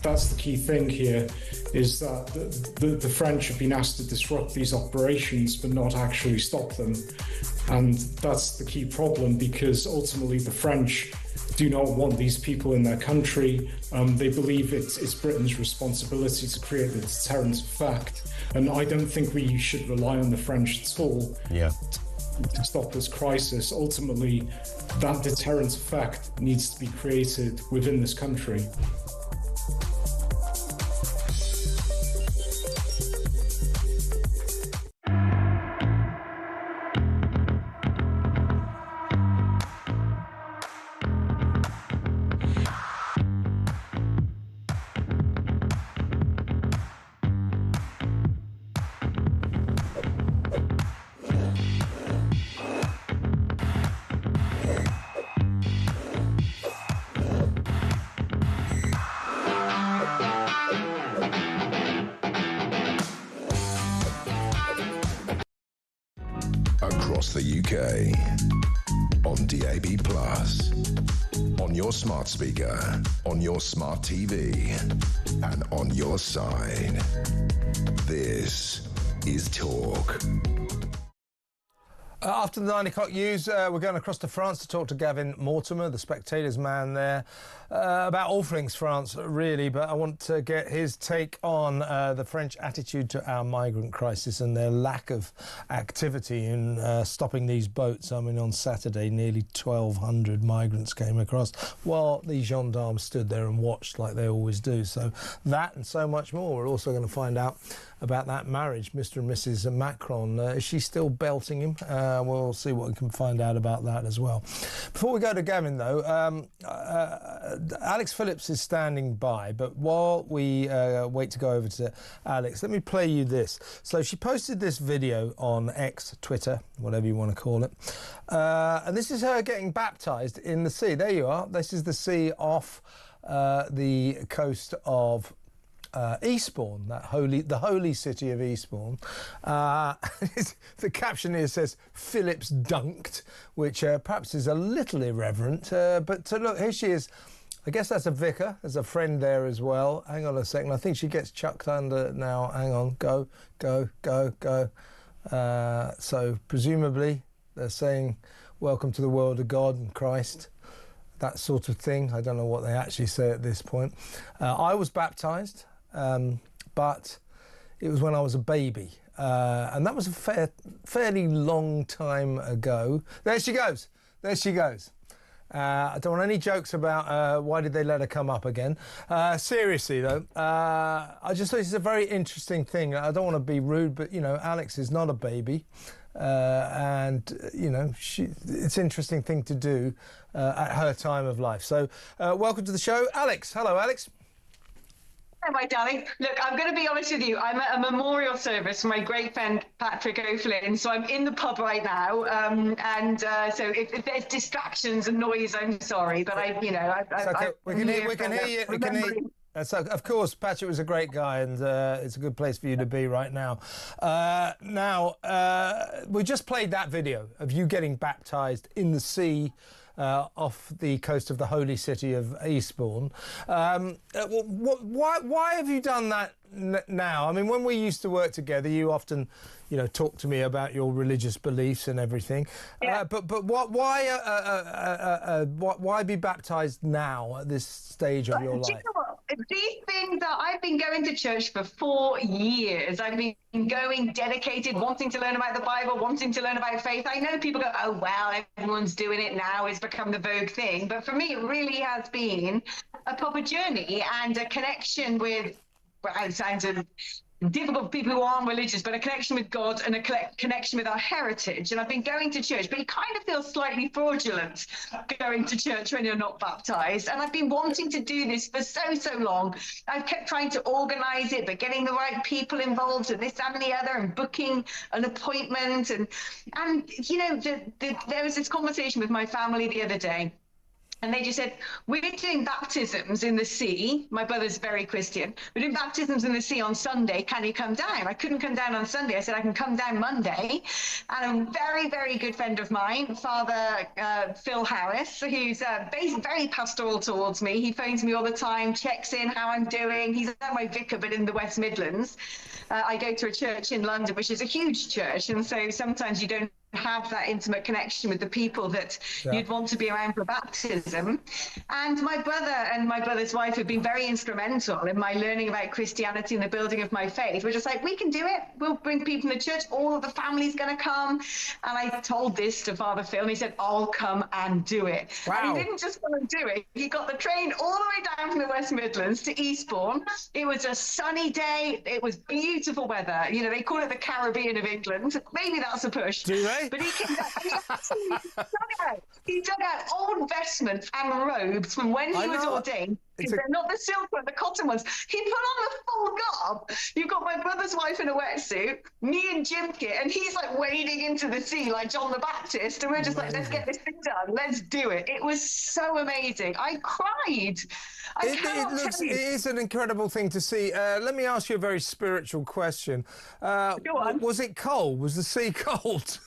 that's the key thing here, is that the French have been asked to disrupt these operations but not actually stop them. And that's the key problem, because ultimately the French do not want these people in their country. They believe it's Britain's responsibility to create the deterrent effect. And I don't think we should rely on the French at all to stop this crisis. Ultimately, that deterrent effect needs to be created within this country. Across the UK, on DAB+, on your smart speaker, on your smart TV, and on your side. This is Talk. After the 9 o'clock news, we're going across to France to talk to Gavin Mortimer, the Spectator's man there, about all things France, really. But I want to get his take on the French attitude to our migrant crisis and their lack of activity in stopping these boats. I mean, on Saturday, nearly 1,200 migrants came across while the gendarmes stood there and watched like they always do. So that and so much more. We're also going to find out about that marriage, Mr. and Mrs. Macron. Is she still belting him? We'll see what we can find out about that as well. Before we go to Gavin, though, Alex Phillips is standing by, but while we wait to go over to Alex, let me play you this. So she posted this video on X, Twitter, whatever you want to call it, and this is her getting baptised in the sea. There you are. This is the sea off the coast of Eastbourne, the holy city of Eastbourne. The caption here says Phillips dunked, which perhaps is a little irreverent, but look, here she is. I guess that's a vicar. There's a friend there as well. Hang on a second. I think she gets chucked under now. Hang on. Go. So presumably they're saying welcome to the world of God and Christ, that sort of thing. I don't know what they actually say at this point. I was baptised, but it was when I was a baby. And that was a fairly long time ago. There she goes. I don't want any jokes about why did they let her come up again. Seriously, though, I just thought it's a very interesting thing. I don't want to be rude, but, you know, Alex is not a baby. And, you know, it's an interesting thing to do at her time of life. So welcome to the show, Alex. Hello, Alex. Hi, my darling. Look, I'm going to be honest with you. I'm at a memorial service for my great friend Patrick O'Flynn, so I'm in the pub right now. So if there's distractions and noise, I'm sorry, but we can hear you. So, of course, Patrick was a great guy, and it's a good place for you to be right now. We just played that video of you getting baptised in the sea off the coast of the holy city of Eastbourne. Why have you done that now? I mean, when we used to work together, you often, you know, talk to me about your religious beliefs and everything. Yeah. But why be baptised now at this stage of your life? Do you know what? These things that I've been going to church for 4 years. I've been going dedicated, wanting to learn about the Bible, wanting to learn about faith. I know people go, oh, well, everyone's doing it now. It's become the vogue thing. But for me, it really has been a proper journey and a connection with, well, it sounds difficult for people who aren't religious, but a connection with God and a connection with our heritage. And I've been going to church, but you kind of feel slightly fraudulent going to church when you're not baptised. And I've been wanting to do this for so long. I've kept trying to organise it, but getting the right people involved and this, that and the other, and booking an appointment. And you know, there was this conversation with my family the other day. And they just said, we're doing baptisms in the sea. My brother's very Christian. We're doing baptisms in the sea on Sunday. Can you come down? I couldn't come down on Sunday. I said, I can come down Monday. And a very, very good friend of mine, Father Phil Harris, who's very pastoral towards me. He phones me all the time, checks in how I'm doing. He's my vicar, but in the West Midlands. I go to a church in London, which is a huge church. And so sometimes you don't have that intimate connection with the people that you'd want to be around for baptism. And my brother and my brother's wife have been very instrumental in my learning about Christianity and the building of my faith. We're just like, we can do it. We'll bring people in the church. All of the family's going to come. And I told this to Father Phil, and he said, I'll come and do it. Wow. And he didn't just come and do it. He got the train all the way down from the West Midlands to Eastbourne. It was a sunny day. It was beautiful weather. You know, they call it the Caribbean of England. Maybe that's a push. Do they? But he came back, he dug out old vestments and robes from when he was ordained. They're not the silk but the cotton ones. He put on the full garb. You've got my brother's wife in a wetsuit, me in gym kit, and he's like wading into the sea like John the Baptist. And we're just like, let's get this thing done. Let's do it. It was so amazing. I cried. It is an incredible thing to see. Let me ask you a very spiritual question. Go on. Was it cold? Was the sea cold?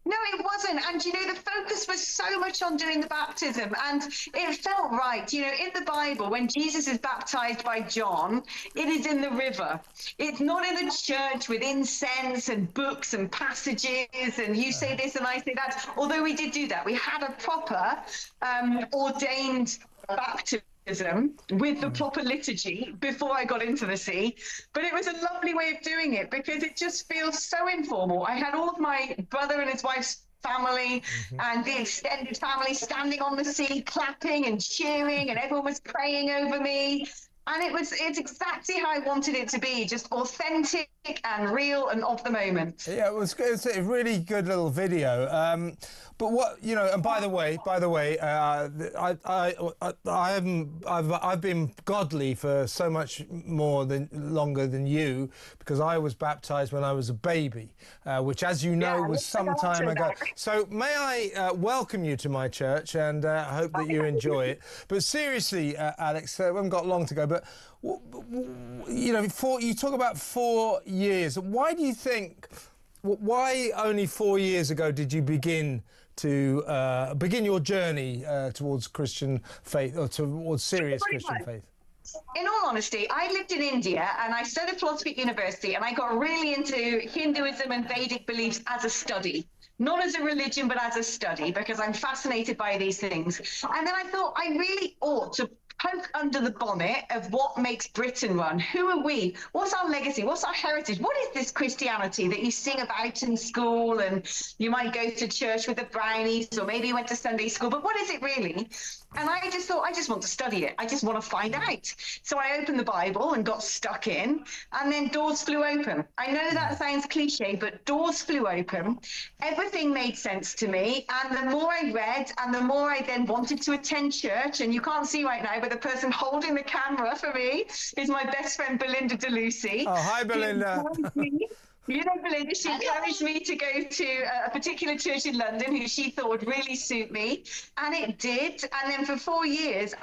No, it wasn't. And, you know, the focus was so much on doing the baptism, and it felt right. You know, in the Bible, when Jesus is baptized by John, it is in the river. It's not in the church with incense and books and passages, and you say this and I say that. Although we did do that. We had a proper ordained baptism with the proper liturgy before I got into the sea, but it was a lovely way of doing it because it just feels so informal. I had all of my brother and his wife's family and the extended family standing on the sea, clapping and cheering, and everyone was praying over me. And it's exactly how I wanted it to be, just authentic and real and of the moment. Yeah, it was a really good little video. But what, you know, and by the way, I've been godly for so much longer than you, because I was baptised when I was a baby, which, as you know, was some time ago. So may I welcome you to my church, and I hope that you enjoy it. But seriously, Alex, we haven't got long to go, but you know, you talk about 4 years. Why do you think? Why only 4 years ago did you begin your journey towards Christian faith, or towards serious Christian faith? In all honesty, I lived in India and I studied philosophy at university, and I got really into Hinduism and Vedic beliefs as a study. Not as a religion, but as a study, because I'm fascinated by these things. And then I thought I really ought to poke under the bonnet of what makes Britain run. Who are we? What's our legacy? What's our heritage? What is this Christianity that you sing about in school, and you might go to church with the brownies, or maybe you went to Sunday school, but what is it really? And I just thought, I just want to study it. I just want to find out. So I opened the Bible and got stuck in, and then doors flew open. I know that sounds cliche, but doors flew open. Everything made sense to me. And the more I read, and the more I then wanted to attend church, and you can't see right now, but the person holding the camera for me is my best friend, Belinda DeLucy. Oh, hi, Belinda. You know, Belinda, she encouraged me to go to a particular church in London who she thought would really suit me, and it did. And then for 4 years,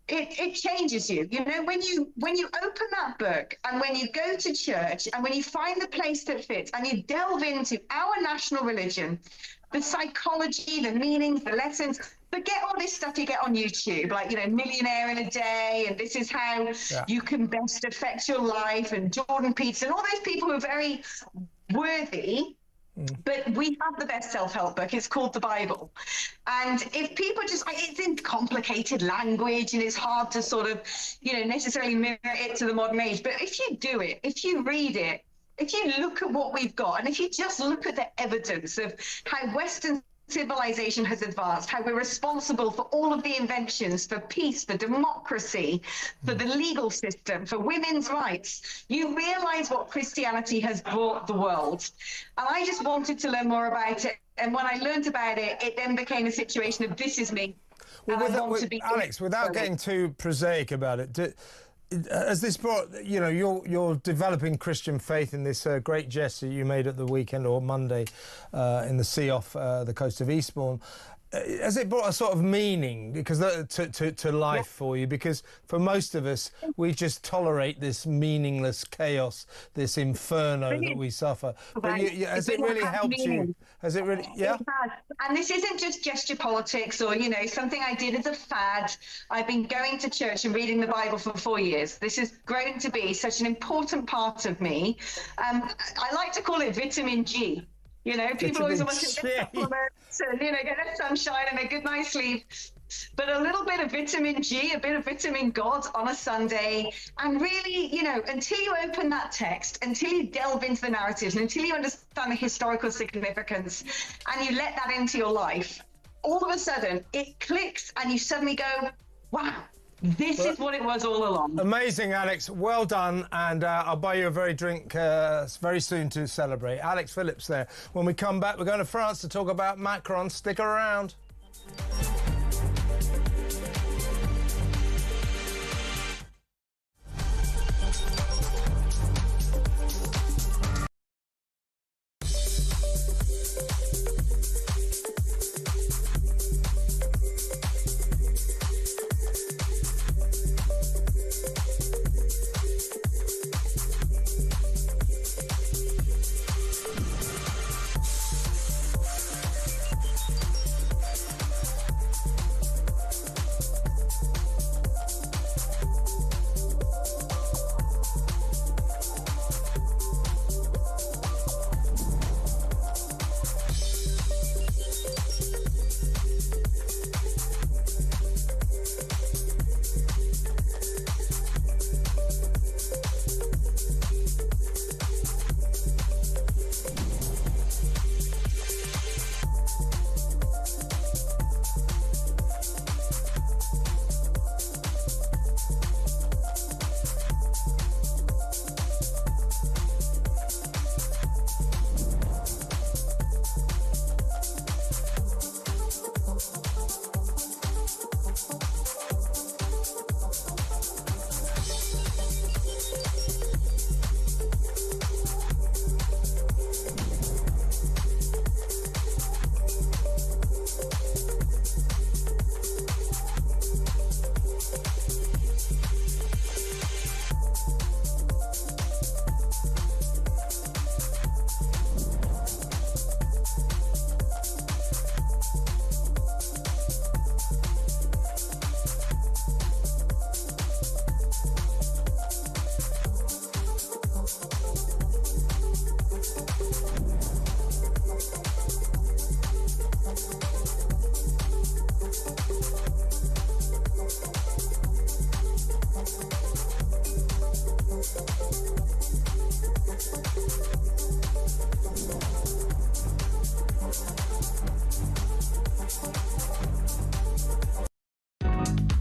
it changes you. You know, when you open that book, and when you go to church, and when you find the place that fits, and you delve into our national religion, the psychology, the meanings, the lessons. Forget all this stuff you get on YouTube, like, you know, Millionaire in a Day, and this is how you can best affect your life, and Jordan Peterson, all those people who are very worthy. But we have the best self-help book. It's called the Bible. And if people just, it's in complicated language, and it's hard to sort of, you know, necessarily mirror it to the modern age. But if you do it, if you read it, if you look at what we've got, and if you just look at the evidence of how Western civilization has advanced, how we're responsible for all of the inventions, for peace, for democracy, for the legal system, for women's rights, you realize what Christianity has brought the world. And I just wanted to learn more about it. And when I learned about it, it then became a situation of, this is me. Well, Alex, without getting too prosaic about it, has this brought, you know, you're developing Christian faith in this great gesture you made at the weekend, or Monday, in the sea off the coast of Eastbourne. has it brought a sort of meaning to life for you? Because for most of us, we just tolerate this meaningless chaos, this inferno that we suffer. But has it really helped you? Has it really? Yeah. It has. And this isn't just gesture politics or, something I did as a fad. I've been going to church and reading the Bible for 4 years. This has grown to be such an important part of me. I like to call it vitamin G. People always want to get supplements and, get a sunshine and a good night's sleep. But a little bit of vitamin G, a bit of vitamin God on a Sunday. And really, until you open that text, until you delve into the narratives, and until you understand the historical significance, and you let that into your life, all of a sudden it clicks and you suddenly go, wow. This is what it was all along. Amazing, Alex. Well done. And I'll buy you a very drink very soon to celebrate. Alex Phillips there. When we come back, we're going to France to talk about Macron. Stick around.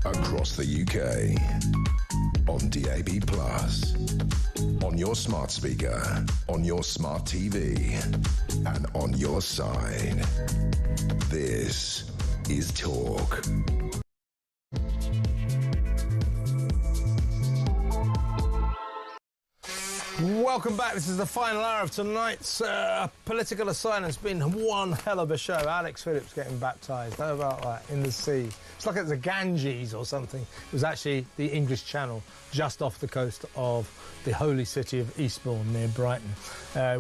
Across the UK, on DAB+, on your smart speaker, on your smart TV, and on your side. This is Talk. Welcome back. This is the final hour of tonight's Political Asylum. It's been one hell of a show. Alex Phillips getting baptised. How about that? In the sea. It's like it's the Ganges or something. It was actually the English Channel just off the coast of the holy city of Eastbourne near Brighton.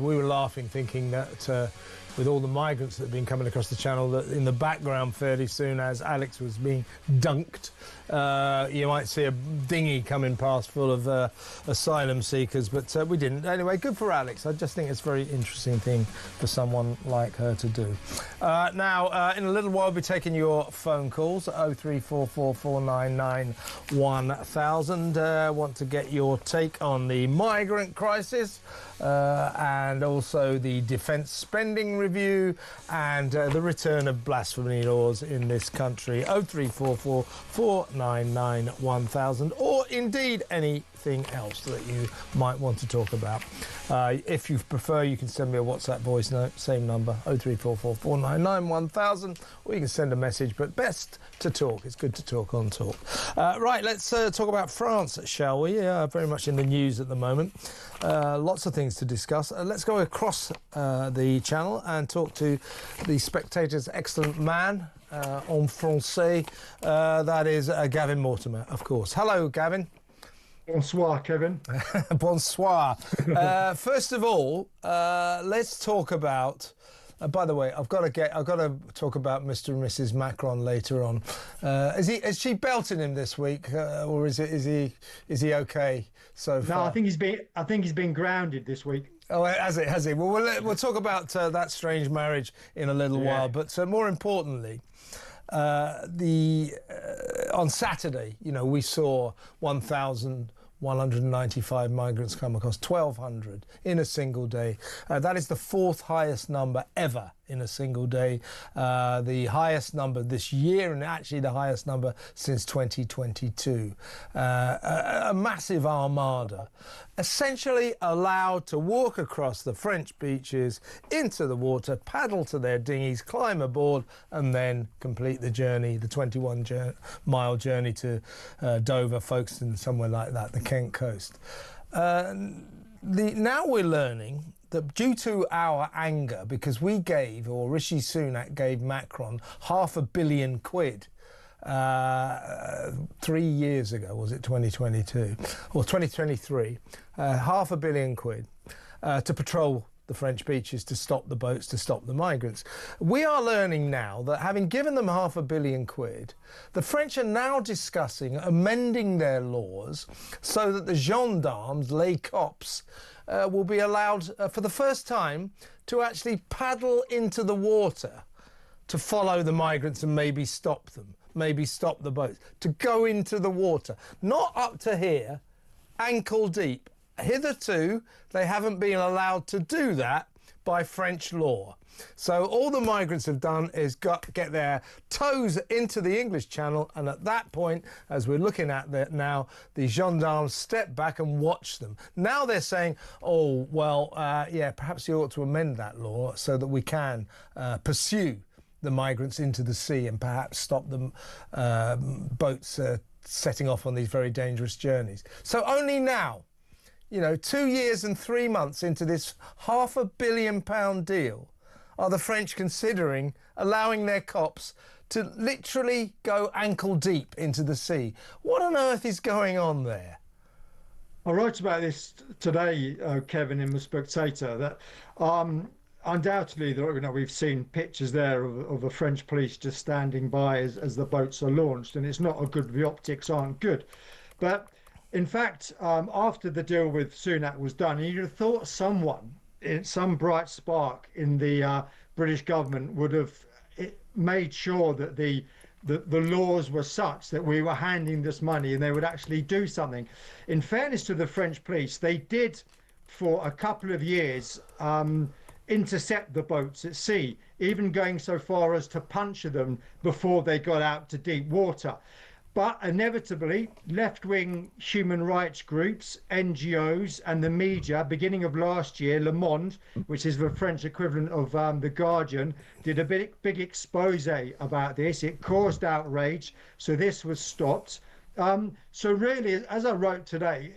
We were laughing, thinking that with all the migrants that have been coming across the channel, that in the background fairly soon as Alex was being dunked, you might see a dinghy coming past full of asylum seekers, but we didn't. Anyway, good for Alex. I just think it's a very interesting thing for someone like her to do. Now, in a little while, we'll be taking your phone calls at 03444991000. Want to get your take on the migrant crisis and also the defence spending review and the return of blasphemy laws in this country. 03444991000, or indeed anything else that you might want to talk about. If you prefer, you can send me a WhatsApp voice note, same number, 03444991000, or you can send a message, but best to talk. It's good to talk on Talk. Right, let's talk about France, shall we? Very much in the news at the moment. Lots of things to discuss. Let's go across the channel and talk to the Spectator's excellent man, en français. That is Gavin Mortimer, of course. Hello, Gavin. Bonsoir, Kevin. Bonsoir. First of all, let's talk about. By the way, I've got to talk about Mr. and Mrs. Macron later on. Is she belting him this week, or is he okay so far? No, I think he's been grounded this week. Oh, has he? Well, we'll talk about that strange marriage in a little while. But more importantly, on Saturday, we saw 1,195 migrants come across, 1,200 in a single day. That is the fourth highest number ever in a single day. The highest number this year, and actually the highest number since 2022. A massive armada, essentially allowed to walk across the French beaches into the water, paddle to their dinghies, climb aboard, and then complete the journey, the 21-mile journey to Dover, Folkestone, somewhere like that, the Kent coast. Now we're learning that due to our anger, because we gave, or Rishi Sunak gave Macron £500 million 3 years ago, was it 2022 or 2023? £500 million to patrol the French beaches, to stop the boats, to stop the migrants. We are learning now that having given them £500 million, the French are now discussing amending their laws so that the gendarmes, les cops, will be allowed for the first time to actually paddle into the water to follow the migrants and maybe stop them, maybe stop the boats, to go into the water, not up to here, ankle deep. Hitherto, they haven't been allowed to do that by French law. So all the migrants have done is get their toes into the English Channel, and at that point, as we're looking at that now, the gendarmes step back and watch them. Now they're saying, oh, well, yeah, perhaps you ought to amend that law so that we can pursue the migrants into the sea and perhaps stop the boats setting off on these very dangerous journeys. So only now, 2 years and 3 months into this £500 million deal, are the French considering allowing their cops to literally go ankle deep into the sea. What on earth is going on there? I wrote about this today, Kevin, in The Spectator, that undoubtedly we've seen pictures there of the French police just standing by as the boats are launched, and it's not a good, the optics aren't good. But in fact, after the deal with Sunak was done, you'd have thought someone, some bright spark in the British government would have made sure that the laws were such that we were handing this money and they would actually do something. In fairness to the French police, they did for a couple of years intercept the boats at sea, even going so far as to puncture them before they got out to deep water. But inevitably, left-wing human rights groups, NGOs and the media, beginning of last year, Le Monde, which is the French equivalent of The Guardian, did a big expose about this. It caused outrage, so this was stopped. So really, as I wrote today,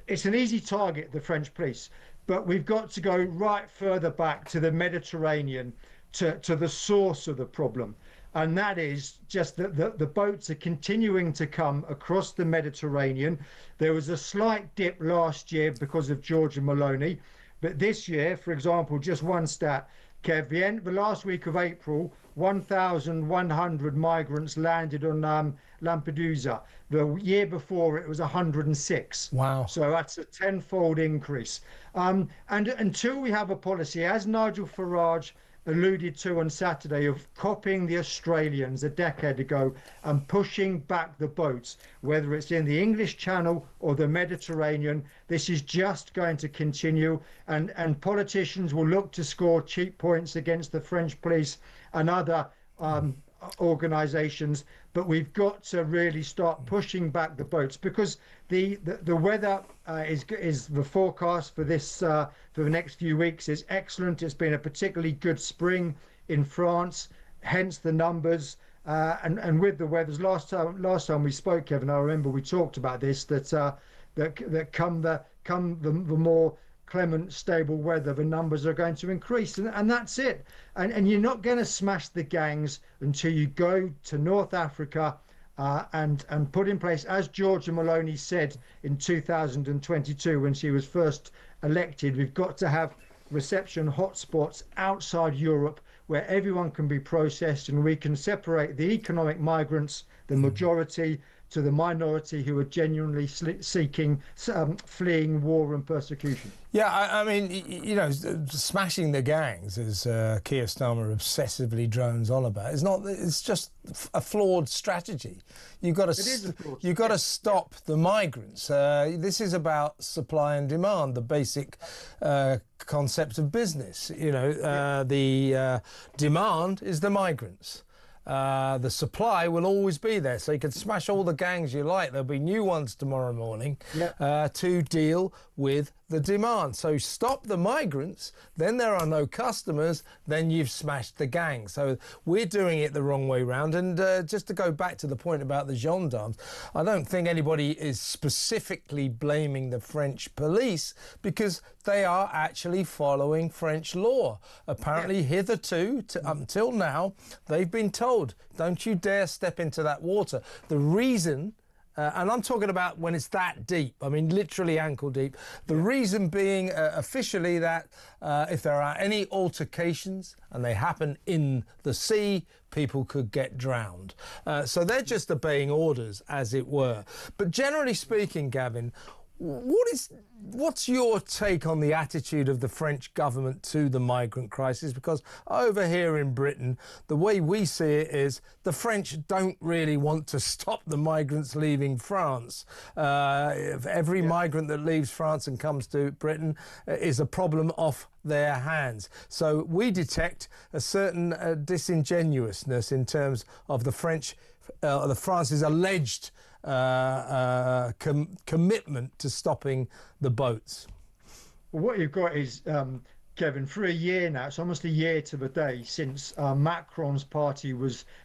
it's an easy target, the French police, but we've got to go right further back to the Mediterranean, to the source of the problem. And that is just that the boats are continuing to come across the Mediterranean. There was a slight dip last year because of Georgia Maloney. But this year, for example, just one stat, Kev, the last week of April, 1,100 migrants landed on Lampedusa. The year before, it was 106. Wow. So that's a tenfold increase. And until we have a policy, as Nigel Farage alluded to on Saturday, of copying the Australians a decade ago and pushing back the boats, whether it's in the English Channel or the Mediterranean, this is just going to continue, and politicians will look to score cheap points against the French police and other organisations, but we've got to really start pushing back the boats, because the weather is the forecast for this for the next few weeks is excellent. It's been a particularly good spring in France, hence the numbers. And with the weathers, last time we spoke, Kevin, I remember we talked about this, that come the more clement, stable weather, the numbers are going to increase, and that's it. And you're not going to smash the gangs until you go to North Africa and put in place, as Georgia Maloney said in 2022 when she was first elected, we've got to have reception hotspots outside Europe where everyone can be processed, and we can separate the economic migrants, the majority, to the minority who are genuinely seeking, fleeing war and persecution. Yeah, I mean, you know, smashing the gangs, as Keir Starmer obsessively drones on about, it's just a flawed strategy. You've got to stop the migrants. This is about supply and demand, the basic concept of business. You know, the demand is the migrants. The supply will always be there, so you can smash all the gangs you like. There'll be new ones tomorrow morning to deal with the demand. So stop the migrants, then there are no customers, then you've smashed the gang. So we're doing it the wrong way round. And just to go back to the point about the gendarmes, I don't think anybody is specifically blaming the French police, because they are actually following French law. Apparently, hitherto, until now, they've been told, don't you dare step into that water. The reason, and I'm talking about when it's that deep, I mean literally ankle deep, the reason being officially that if there are any altercations and they happen in the sea, people could get drowned. So they're just obeying orders, as it were. But generally speaking, Gavin, what's your take on the attitude of the French government to the migrant crisis? Because over here in Britain, the way we see it is the French don't really want to stop the migrants leaving France. Every migrant that leaves France and comes to Britain is a problem off their hands. So we detect a certain disingenuousness in terms of the France's alleged commitment to stopping the boats. Well, what you've got is, Kevin, for a year now, it's almost a year to the day since Macron's party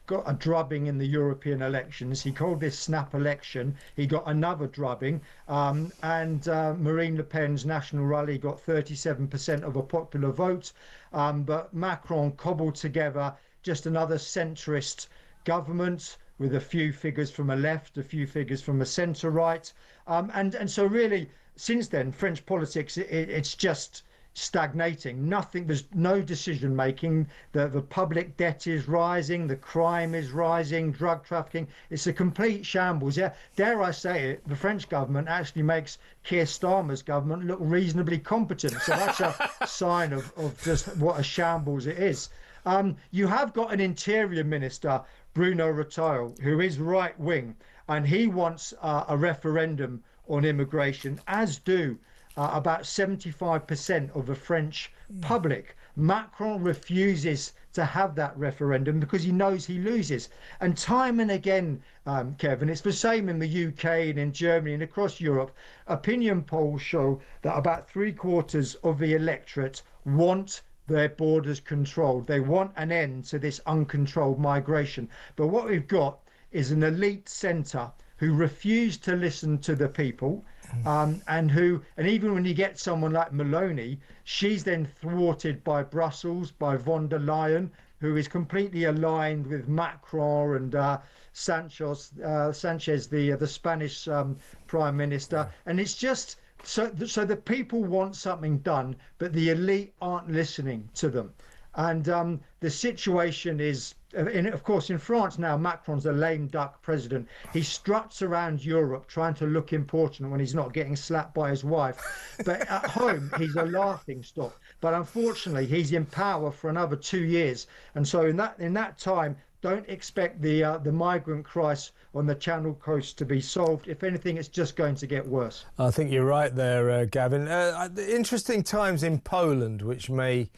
got a drubbing in the European elections. He called this snap election. He got another drubbing, and Marine Le Pen's National Rally got 37% of a popular vote, but Macron cobbled together just another centrist government with a few figures from a left, a few figures from a centre-right. And so really, since then, French politics, it's just stagnating. There's no decision-making. The public debt is rising, the crime is rising, drug trafficking. It's a complete shambles. Yeah, dare I say it, the French government actually makes Keir Starmer's government look reasonably competent. So that's a sign of just what a shambles it is. You have got an interior minister, Bruno Retailleau, who is right-wing, and he wants a referendum on immigration, as do about 75% of the French public. Macron refuses to have that referendum because he knows he loses. And time and again, Kevin, it's the same in the UK and in Germany and across Europe. Opinion polls show that about 3/4 of the electorate want their borders controlled. They want an end to this uncontrolled migration. But what we've got is an elite centre who refuse to listen to the people, and even when you get someone like Maloney, she's then thwarted by Brussels, by von der Leyen, who is completely aligned with Macron and Sanchez, the Spanish Prime Minister. And it's just so the people want something done, but the elite aren't listening to them. And the situation is, of course, in France now, Macron's a lame duck president. He struts around Europe trying to look important when he's not getting slapped by his wife. But at home, he's a laughing stock. But unfortunately, he's in power for another 2 years. And so in that time, don't expect the migrant crisis on the Channel Coast to be solved. If anything, it's just going to get worse. I think you're right there, Gavin. Interesting times in Poland, which may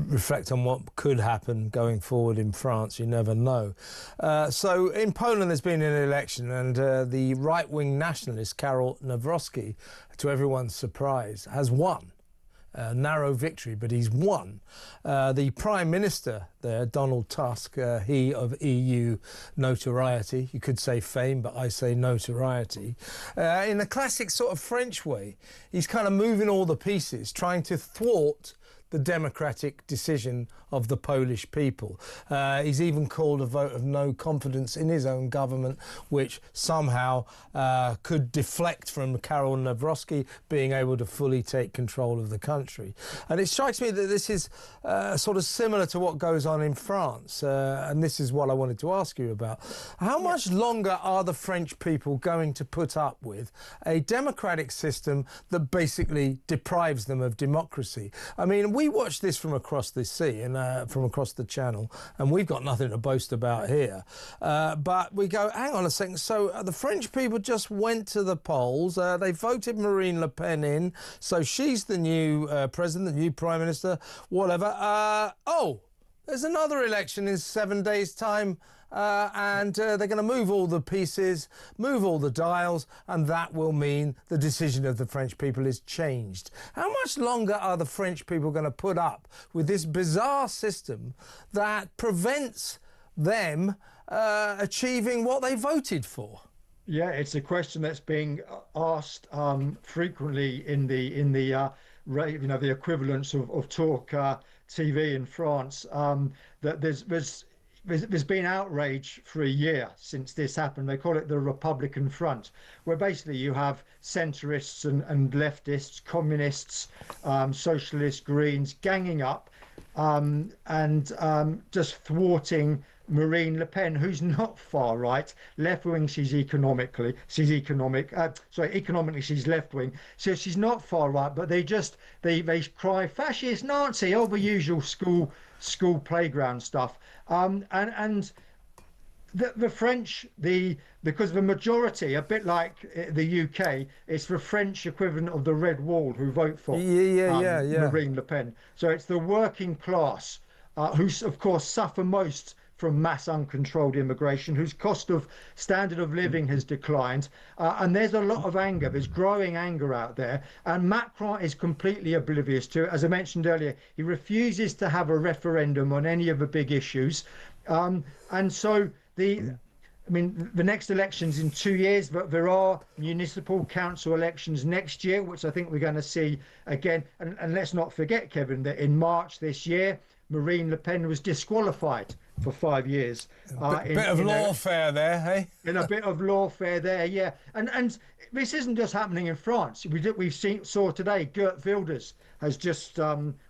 reflect on what could happen going forward in France. You never know. So in Poland there's been an election, and the right-wing nationalist Karol Nawrocki, to everyone's surprise, has won. narrow victory, but he's won. The Prime Minister there, Donald Tusk, he of EU notoriety, you could say fame, but I say notoriety, in a classic sort of French way, he's kind of moving all the pieces, trying to thwart the democratic decision of the Polish people. He's even called a vote of no confidence in his own government, which somehow could deflect from Karol Nawrocki being able to fully take control of the country. And it strikes me that this is sort of similar to what goes on in France, and this is what I wanted to ask you about. How much longer are the French people going to put up with a democratic system that basically deprives them of democracy? I mean, we watch this from across the sea and from across the channel, and we've got nothing to boast about here. But we go, hang on a second, so the French people just went to the polls, they voted Marine Le Pen in, so she's the new president, the new prime minister, whatever. Oh, there's another election in 7 days' time. And they're going to move all the pieces, move all the dials, and that will mean the decision of the French people is changed. How much longer are the French people going to put up with this bizarre system that prevents them achieving what they voted for? Yeah, it's a question that's being asked frequently in the the equivalents of talk TV in France. That there's been outrage for a year since this happened. They call it the Republican Front, where basically you have centrists and leftists, communists, socialists, Greens ganging up and just thwarting Marine Le Pen, who's not far right. Left wing, economically she's left wing, so she's not far right. But they cry fascist, Nazi, all the usual school playground stuff. And the French, because the majority, a bit like the UK, it's the French equivalent of the Red Wall who vote for Marine Le Pen. So it's the working class who, of course, suffer most from mass uncontrolled immigration, whose cost of standard of living has declined. And there's a lot of anger. There's growing anger out there. And Macron is completely oblivious to it. As I mentioned earlier, he refuses to have a referendum on any of the big issues. And so the next election's in 2 years, but there are municipal council elections next year, which I think we're going to see again. And let's not forget, Kevin, that in March this year, Marine Le Pen was disqualified for 5 years. A bit of lawfare there, hey? In a bit of lawfare there, yeah. And this isn't just happening in France. Saw today, Geert Wilders has just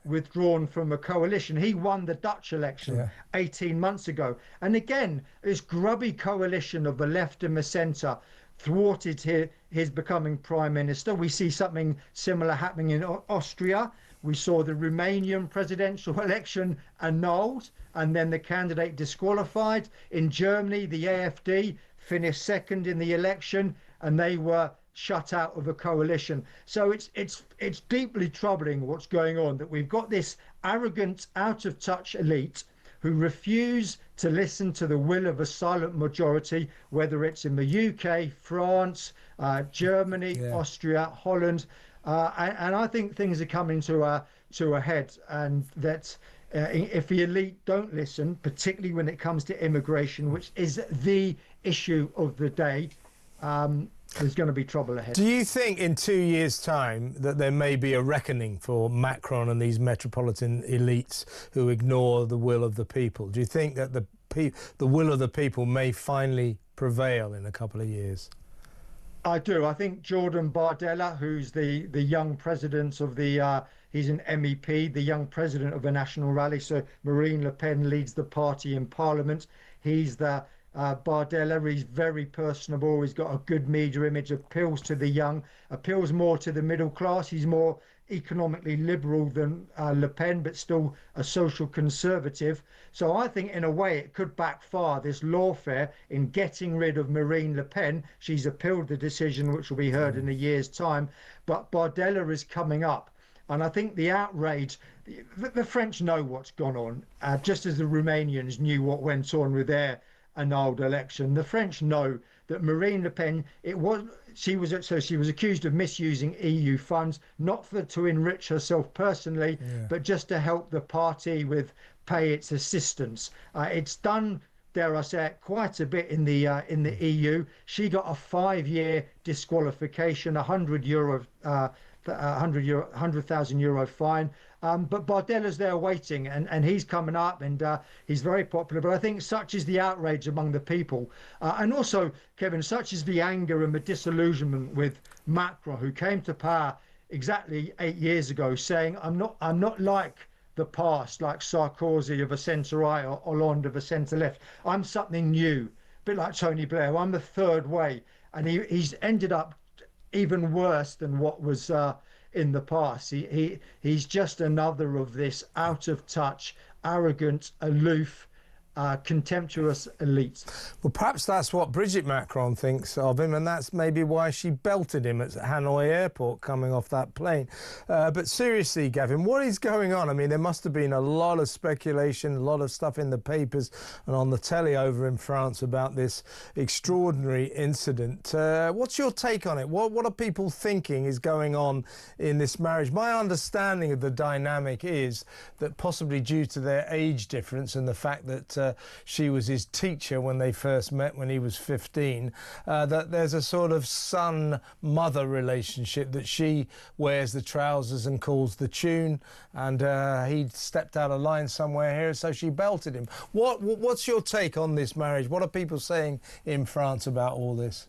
withdrawn from a coalition. He won the Dutch election 18 months ago. And again, this grubby coalition of the left and the centre thwarted his becoming prime minister. We see something similar happening in Austria. We saw the Romanian presidential election annulled and then the candidate disqualified. In Germany, the AfD finished second in the election and they were shut out of a coalition. So it's deeply troubling what's going on, that we've got this arrogant, out of touch elite who refuse to listen to the will of a silent majority, whether it's in the UK, France, Germany, Austria, Holland. And I think things are coming to a head, and that if the elite don't listen, particularly when it comes to immigration, which is the issue of the day, there's going to be trouble ahead. Do you think in 2 years' time that there may be a reckoning for Macron and these metropolitan elites who ignore the will of the people? Do you think that the will of the people may finally prevail in a couple of years? I do. I think Jordan Bardella, who's the young president of he's an MEP, the young president of the National Rally. So Marine Le Pen leads the party in Parliament. He's the Bardella. He's very personable. He's got a good media image, appeals to the young, appeals more to the middle class. He's more economically liberal than Le Pen, but still a social conservative. So I think in a way it could backfire, this lawfare, in getting rid of Marine Le Pen. She's appealed the decision, which will be heard in a year's time, but Bardella is coming up. And I think the outrage, the French know what's gone on, just as the Romanians knew what went on with their annulled election. The French know that Marine Le Pen, she was accused of misusing EU funds, not to enrich herself personally, but just to help the party pay its assistance. It's done, dare I say it, quite a bit in the EU. She got a 5-year disqualification, €100,000 fine. But Bardella's there waiting, and he's coming up, and he's very popular. But I think such is the outrage among the people, and also, Kevin, such is the anger and the disillusionment with Macron, who came to power exactly 8 years ago, saying, "I'm not like the past, like Sarkozy of a centre right or Hollande of a centre left. I'm something new," a bit like Tony Blair. "I'm the third way," and he's ended up even worse than what was in the past. He's just another of this out of touch, arrogant, aloof, contemptuous elite. Well, perhaps that's what Brigitte Macron thinks of him, and that's maybe why she belted him at Hanoi airport coming off that plane. But seriously, Gavin, what is going on? I mean, there must have been a lot of speculation, a lot of stuff in the papers and on the telly over in France about this extraordinary incident. What's your take on it? What are people thinking is going on in this marriage? My understanding of the dynamic is that possibly due to their age difference and the fact that she was his teacher when they first met when he was 15, that there's a sort of son-mother relationship, that she wears the trousers and calls the tune, and he stepped out of line somewhere here, so she belted him. What's your take on this marriage? What are people saying in France about all this?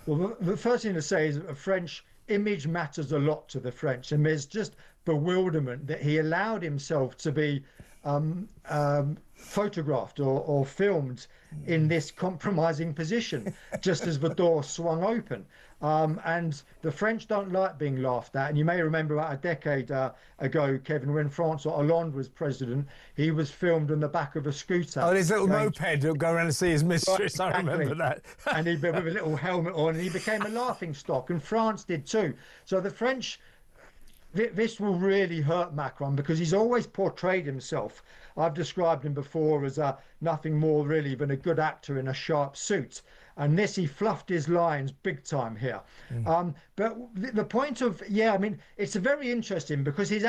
Well, the first thing to say is that the French image matters a lot to the French, and there's just bewilderment that he allowed himself to be photographed or filmed in this compromising position just as the door swung open. And the French don't like being laughed at. And you may remember about a decade ago, Kevin, when Francois Hollande was president, he was filmed on the back of a scooter. Oh, his little moped, he'll go around and see his mistress. Right, exactly. I remember that. And he with a little helmet on, and he became a laughing stock, and France did too. So the French, this will really hurt Macron, because he's always portrayed himself. I've described him before as nothing more really than a good actor in a sharp suit. And this, he fluffed his lines big time here. But the point of, I mean, it's a very interesting, because his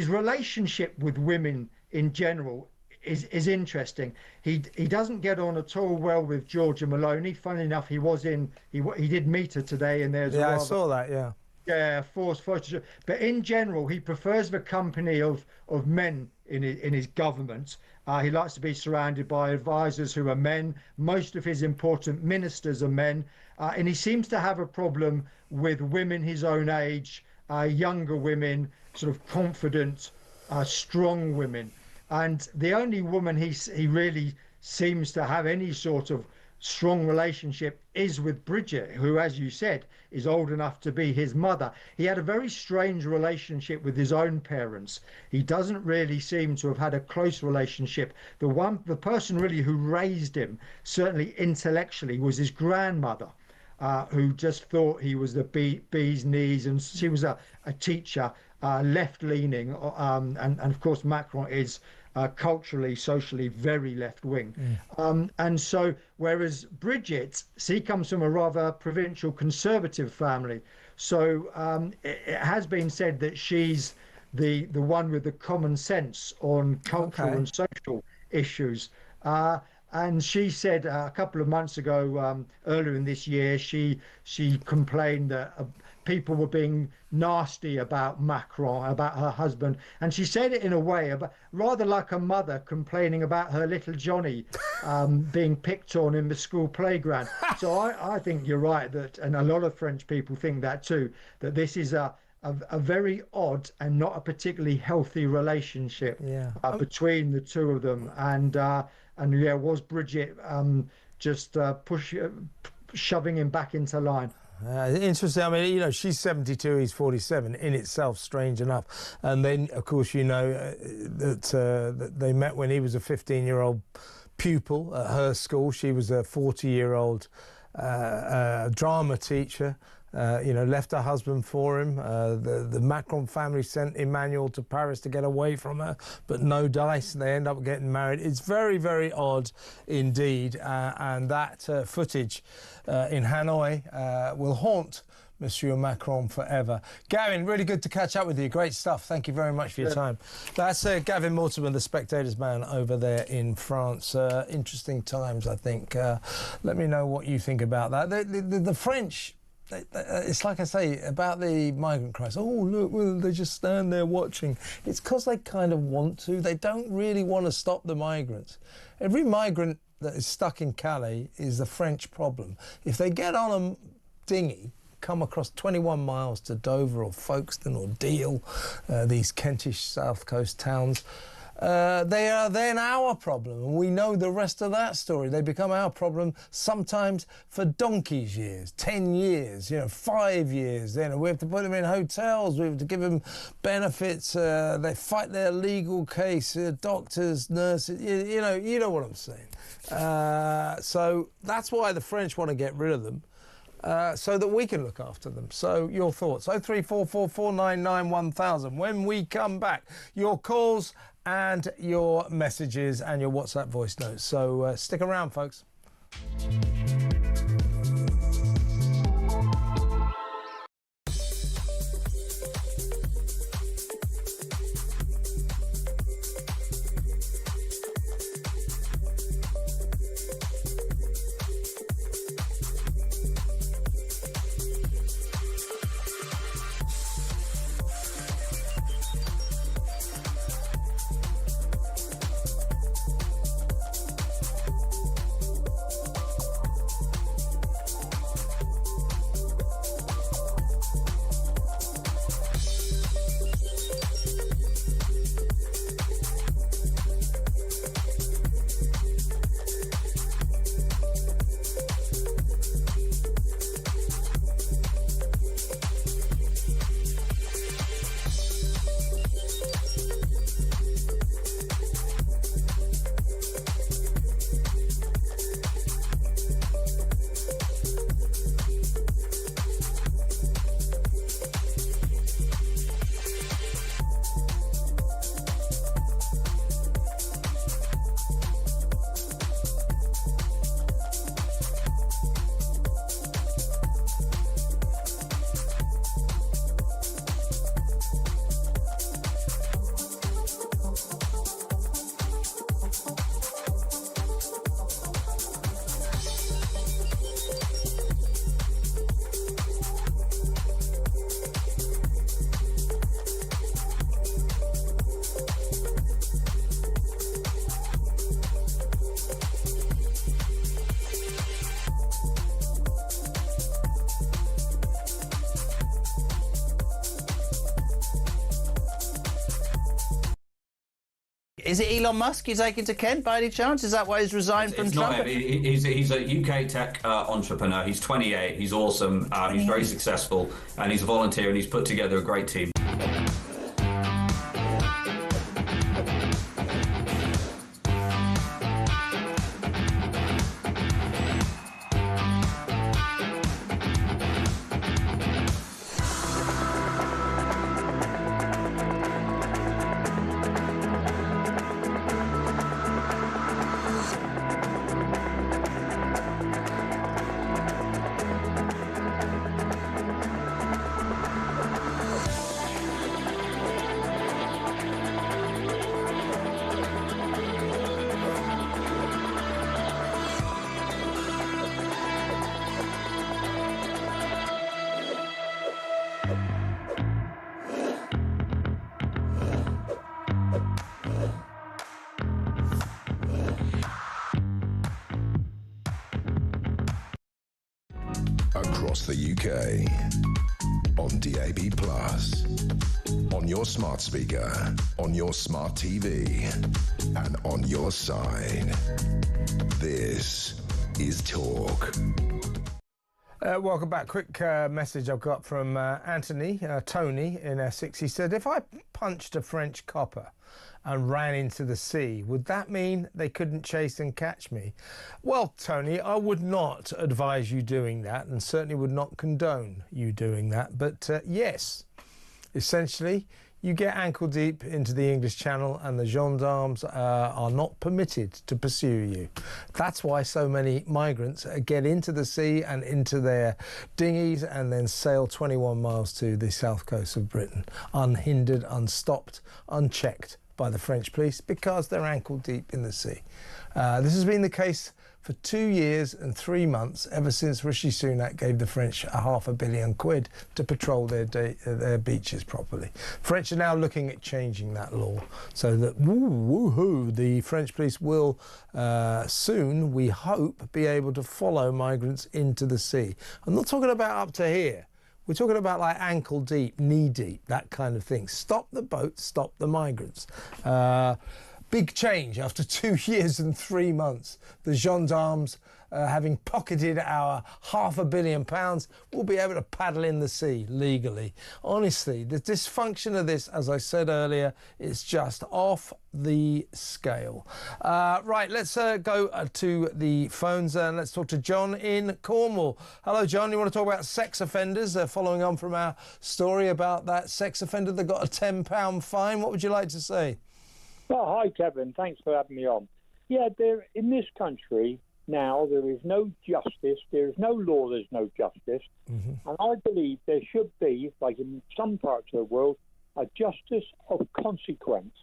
relationship with women in general is interesting. He doesn't get on at all well with Giorgia Meloni. Funny enough, he did meet her today, and there's I saw that. Yeah, forced photos. But in general, he prefers the company of men in his government. He likes to be surrounded by advisors who are men. Most of his important ministers are men. And he seems to have a problem with women his own age, younger women, sort of confident, strong women. And the only woman he really seems to have any sort of strong relationship is with Brigitte, who, as you said, is old enough to be his mother. He had a very strange relationship with his own parents. He doesn't really seem to have had a close relationship. The person really who raised him, certainly intellectually, was his grandmother, who just thought he was the bee's knees, and she was a teacher, left-leaning, and of course Macron is culturally, socially very left-wing. And so, whereas Brigitte, she comes from a rather provincial conservative family. So it has been said that she's the one with the common sense on cultural and social issues. And she said a couple of months ago, earlier in this year, she complained that people were being nasty about Macron, about her husband. And she said it in a way, rather like a mother complaining about her little Johnny being picked on in the school playground. So I think you're right, and a lot of French people think that too, that this is a very odd and not a particularly healthy relationship between the two of them. And was Brigitte just shoving him back into line? Interesting. I mean, she's 72, he's 47. In itself, strange enough. And then, of course, that they met when he was a 15-year-old pupil at her school. She was a 40-year-old drama teacher. left her husband for him. The Macron family sent Emmanuel to Paris to get away from her, but no dice. They end up getting married. It's very, very odd indeed. And that footage in Hanoi will haunt Monsieur Macron forever. Gavin, really good to catch up with you. Great stuff. Thank you very much for your time. That's Gavin Mortimer, the Spectator's man over there in France. Interesting times, I think. Let me know what you think about that. The French, it's like I say about the migrant crisis. Oh, look, well, they just stand there watching. It's because they kind of want to. They don't really want to stop the migrants. Every migrant that is stuck in Calais is the French problem. If they get on a dinghy, come across 21 miles to Dover or Folkestone or Deal, these Kentish South Coast towns, they are then our problem, and we know the rest of that story. They become our problem sometimes for donkey's years, 10 years, 5 years. We have to put them in hotels, we have to give them benefits, they fight their legal case, doctors, nurses, you know what I'm saying. So that's why the French want to get rid of them. So that we can look after them. So your thoughts, 03444991000. When we come back, your calls and your messages and your WhatsApp voice notes. So stick around, folks. Is it Elon Musk you're taking to Kent by any chance? Is that why he's resigned from Trump? Not him. He's a UK tech entrepreneur. He's 28. He's awesome. He's very successful, and he's a volunteer, and he's put together a great team. Across the UK, on DAB+, on your smart speaker, on your smart TV, and on your side. This is Talk. Welcome back. Quick message I've got from Anthony, Tony in Essex. He said, if I punched a French copper and ran into the sea, would that mean they couldn't chase and catch me? Well, Tony, I would not advise you doing that, and certainly would not condone you doing that. But yes, essentially, you get ankle deep into the English Channel and the gendarmes are not permitted to pursue you. That's why so many migrants get into the sea and into their dinghies and then sail 21 miles to the south coast of Britain, unhindered, unstopped, unchecked by the French police, because they're ankle deep in the sea. This has been the case for 2 years and 3 months, ever since Rishi Sunak gave the French £500 million to patrol their beaches properly. French are now looking at changing that law so that the French police will soon, we hope, be able to follow migrants into the sea. I'm not talking about up to here. We're talking about like ankle deep, knee deep, that kind of thing. Stop the boat, stop the migrants. Big change after 2 years and 3 months. The gendarmes, having pocketed our £500 million, will be able to paddle in the sea legally. Honestly, the dysfunction of this, as I said earlier, is just off the scale. Right, let's go to the phones and let's talk to John in Cornwall. Hello, John. You want to talk about sex offenders? Following on from our story about that sex offender that got a £10 fine. What would you like to say? Oh, hi, Kevin. Thanks for having me on. Yeah, in this country now, there is no justice. There is no law. There's no justice. Mm-hmm. And I believe there should be, like in some parts of the world, a justice of consequence.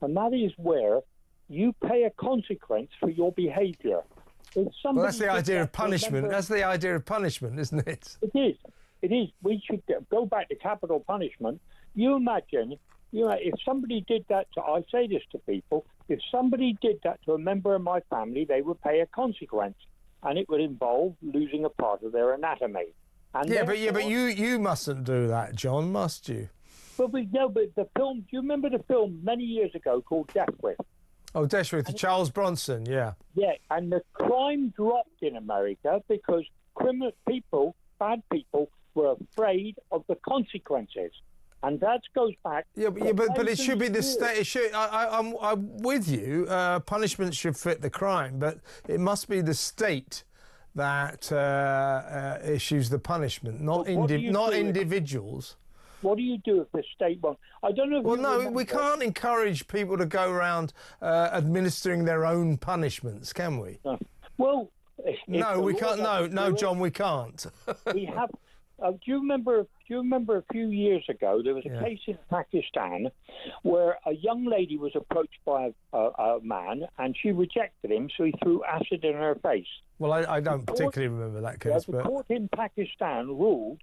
And that is where you pay a consequence for your behaviour. Well, that's the idea of punishment. That's the idea of punishment, isn't it? It is. It is. We should go back to capital punishment. You imagine... if somebody did that I say this to people, if somebody did that to a member of my family, they would pay a consequence, and it would involve losing a part of their anatomy. And but you mustn't do that, John, must you? But the film. Do you remember the film many years ago called Death Wish? Oh, Death Wish, Charles Bronson, yeah. Yeah, and the crime dropped in America because bad people, were afraid of the consequences. And that goes back. But it should be the state. I'm with you. Punishment should fit the crime, but it must be the state that issues the punishment, not individuals. What do you do if the state won't? I don't know. We can't encourage people to go around administering their own punishments, can we? Well, no, we can't. No, John, we can't. We have. Do you remember a few years ago there was a case in Pakistan where a young lady was approached by a man and she rejected him, so he threw acid in her face. Well, I don't particularly remember that case. The court in Pakistan ruled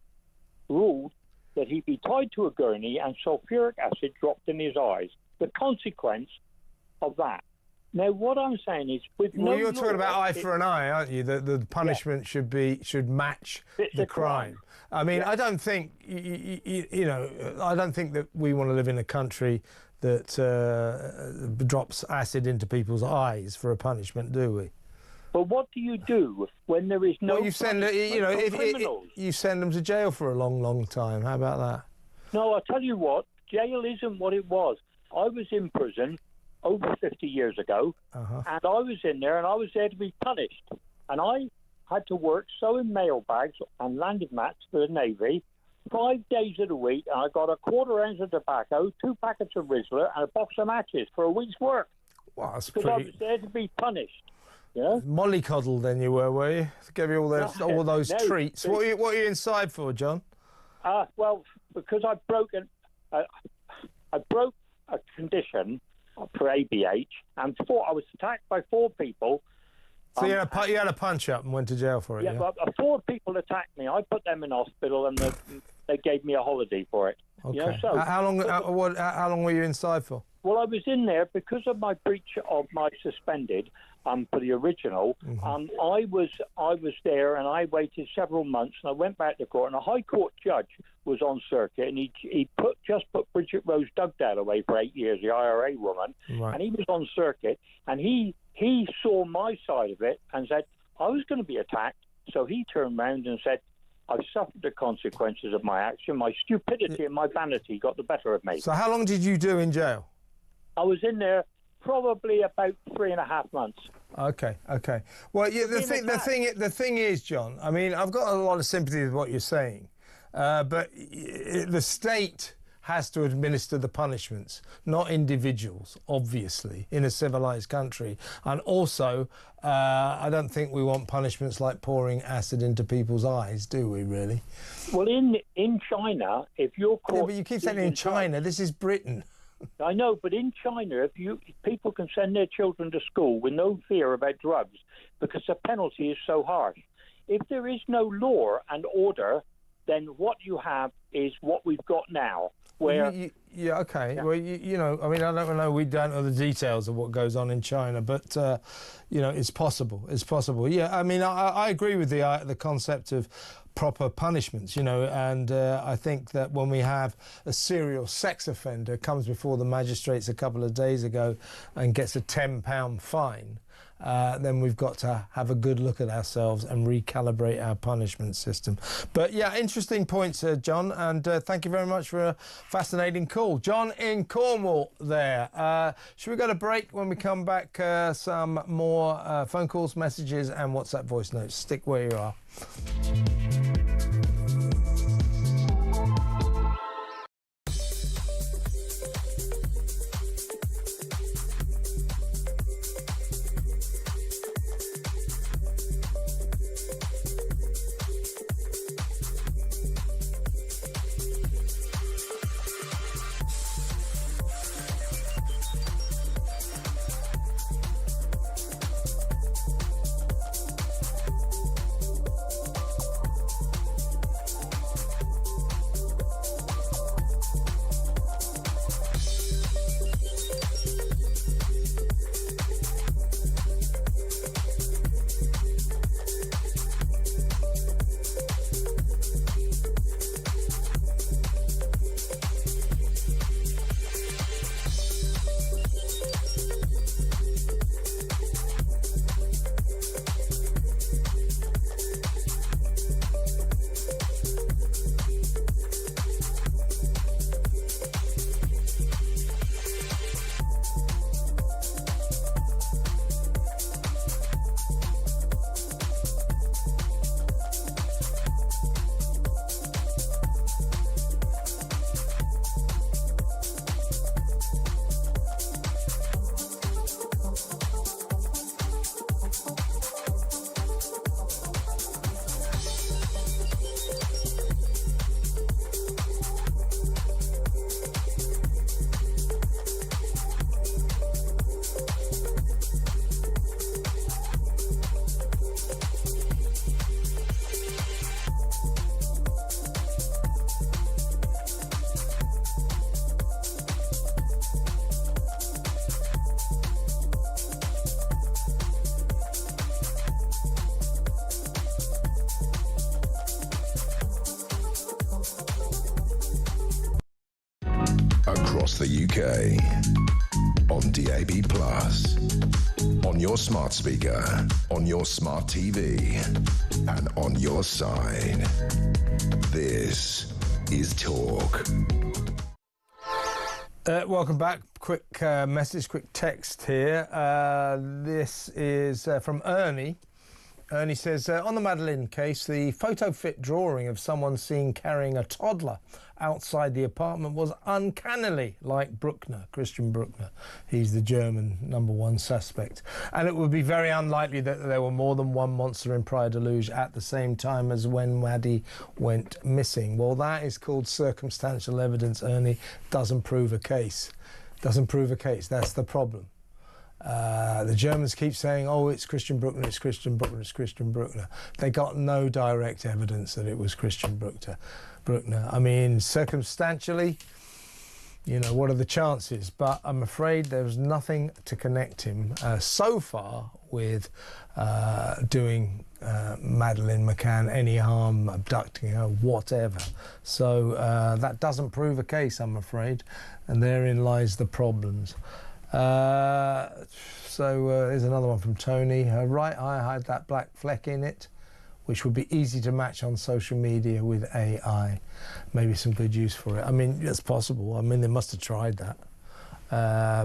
that he be tied to a gurney and sulfuric acid dropped in his eyes. The consequence of that. Now, what I'm saying is, you're talking about eye for an eye, aren't you? The punishment should match the crime. I mean, I don't think I don't think that we want to live in a country that drops acid into people's eyes for a punishment, do we? But what do you do when there is no? Well, you send you send them to jail for a long, long time. How about that? No, I tell you what, jail isn't what it was. I was in prison over 50 years ago, and I was in there, and I was there to be punished. And I had to work sewing mailbags and landing mats for the Navy 5 days of the week, and I got a quarter ounce of tobacco, 2 packets of Rizzler, and a box of matches for a week's work. Well, that's because I was there to be punished. Mollycoddle, then you were you? To give you all those treats. What are you inside for, John? Well, because I broke a condition for ABH, and I was attacked by 4 people. So you had a punch up and went to jail for it. Yeah, but 4 people attacked me. I put them in hospital, and they gave me a holiday for it. Okay. How long were you inside for? Well, I was in there because of my breach of my suspended for the original. I was there, and I waited several months, and I went back to court, and a High Court judge was on circuit, and he just put Bridget Rose Dugdale away for 8 years, the IRA woman, and he was on circuit, and he saw my side of it and said, I was going to be attacked, So he turned around and said, I've suffered the consequences of my action. My stupidity and my vanity got the better of me. So how long did you do in jail? I was in there probably about 3.5 months. Okay. Well, yeah, the thing is, John, I mean, I've got a lot of sympathy with what you're saying, but the state has to administer the punishments, not individuals, obviously, in a civilized country. And also, I don't think we want punishments like pouring acid into people's eyes, do we, really? Well, in China, if you're caught... Yeah, but you keep saying in China, this is Britain. I know, but in China, people can send their children to school with no fear about drugs because the penalty is so harsh. If there is no law and order, then what you have is what we've got now. Where yeah, okay. Yeah. Well, you know, I mean, I don't know. We don't know the details of what goes on in China, but you know, it's possible. It's possible. Yeah, I mean, I agree with the concept of proper punishments, you know, and I think that when we have a serial sex offender comes before the magistrates a couple of days ago and gets a £10 fine, then we've got to have a good look at ourselves and recalibrate our punishment system. But yeah, interesting points, John, and thank you very much for a fascinating call. John in Cornwall there. Should we go to break? When we come back, some more phone calls, messages and WhatsApp voice notes. Stick where you are. Across the UK, on DAB+, on your smart speaker, on your smart TV, and on your side. This is Talk. Welcome back. Quick message, quick text here. This is from Ernie. Ernie says, on the Madeleine case, the photo-fit drawing of someone seen carrying a toddler outside the apartment was uncannily like Bruckner, Christian Bruckner. He's the German #1 suspect. And it would be very unlikely that there were more than one monster in Praia de Luz at the same time as when Maddie went missing. Well, that is called circumstantial evidence, Ernie. Doesn't prove a case. Doesn't prove a case. That's the problem. The Germans keep saying, oh, it's Christian Bruckner, it's Christian Bruckner, it's Christian Bruckner. They got no direct evidence that it was Christian Bruckner. I mean, circumstantially, you know, what are the chances? But I'm afraid there's nothing to connect him so far with doing Madeleine McCann any harm, abducting her, whatever. So that doesn't prove a case, I'm afraid. And therein lies the problems. So here's another one from Tony. Her right eye had that black fleck in it. which would be easy to match on social media with AI. Maybe some good use for it. I mean, it's possible. I mean, they must have tried that.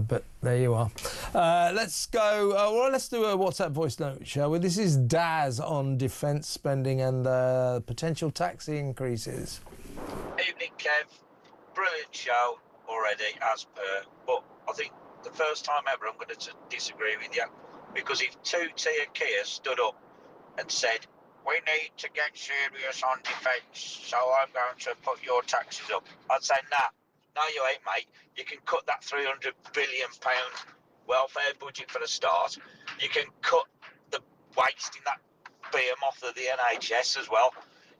But there you are. Let's go. Well, let's do a WhatsApp voice note, shall we? This is Daz on defence spending and potential tax increases. Evening, Kev. Brilliant show already, as per. But I think the first time ever I'm going to disagree with you, because if two-tier Kia stood up and said, "We need to get serious on defence, so I'm going to put your taxes up," I'd say, "Nah, no you ain't, mate. You can cut that £300 billion welfare budget for the start. You can cut the waste in that behemoth of the NHS as well.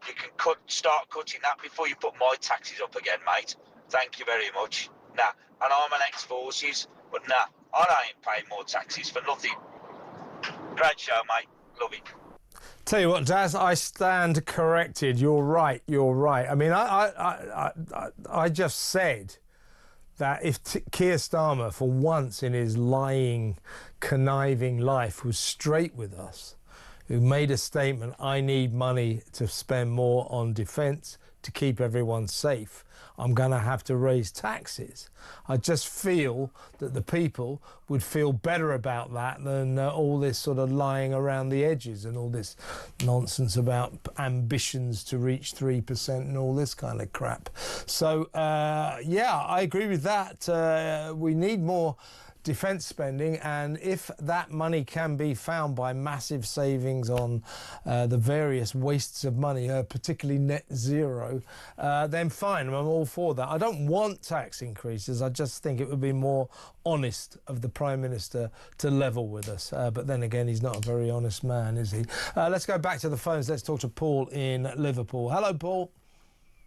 You can start cutting that before you put my taxes up again, mate. Thank you very much. Nah, and I'm an ex-forces, but nah, I ain't paying more taxes for nothing." Great show, mate. Love it. Tell you what, Daz, I stand corrected. You're right. You're right. I mean, I just said that if Keir Starmer, for once in his lying, conniving life, was straight with us, who made a statement, "I need money to spend more on defence to keep everyone safe, I'm going to have to raise taxes," I just feel that the people would feel better about that than all this sort of lying around the edges and all this nonsense about ambitions to reach 3% and all this kind of crap. So, yeah, I agree with that. We need more defence spending, and if that money can be found by massive savings on the various wastes of money, particularly net zero, then fine, I'm all for that. I don't want tax increases. I just think it would be more honest of the Prime Minister to level with us. But then again, he's not a very honest man, is he? Let's go back to the phones. Let's talk to Paul in Liverpool. Hello, Paul.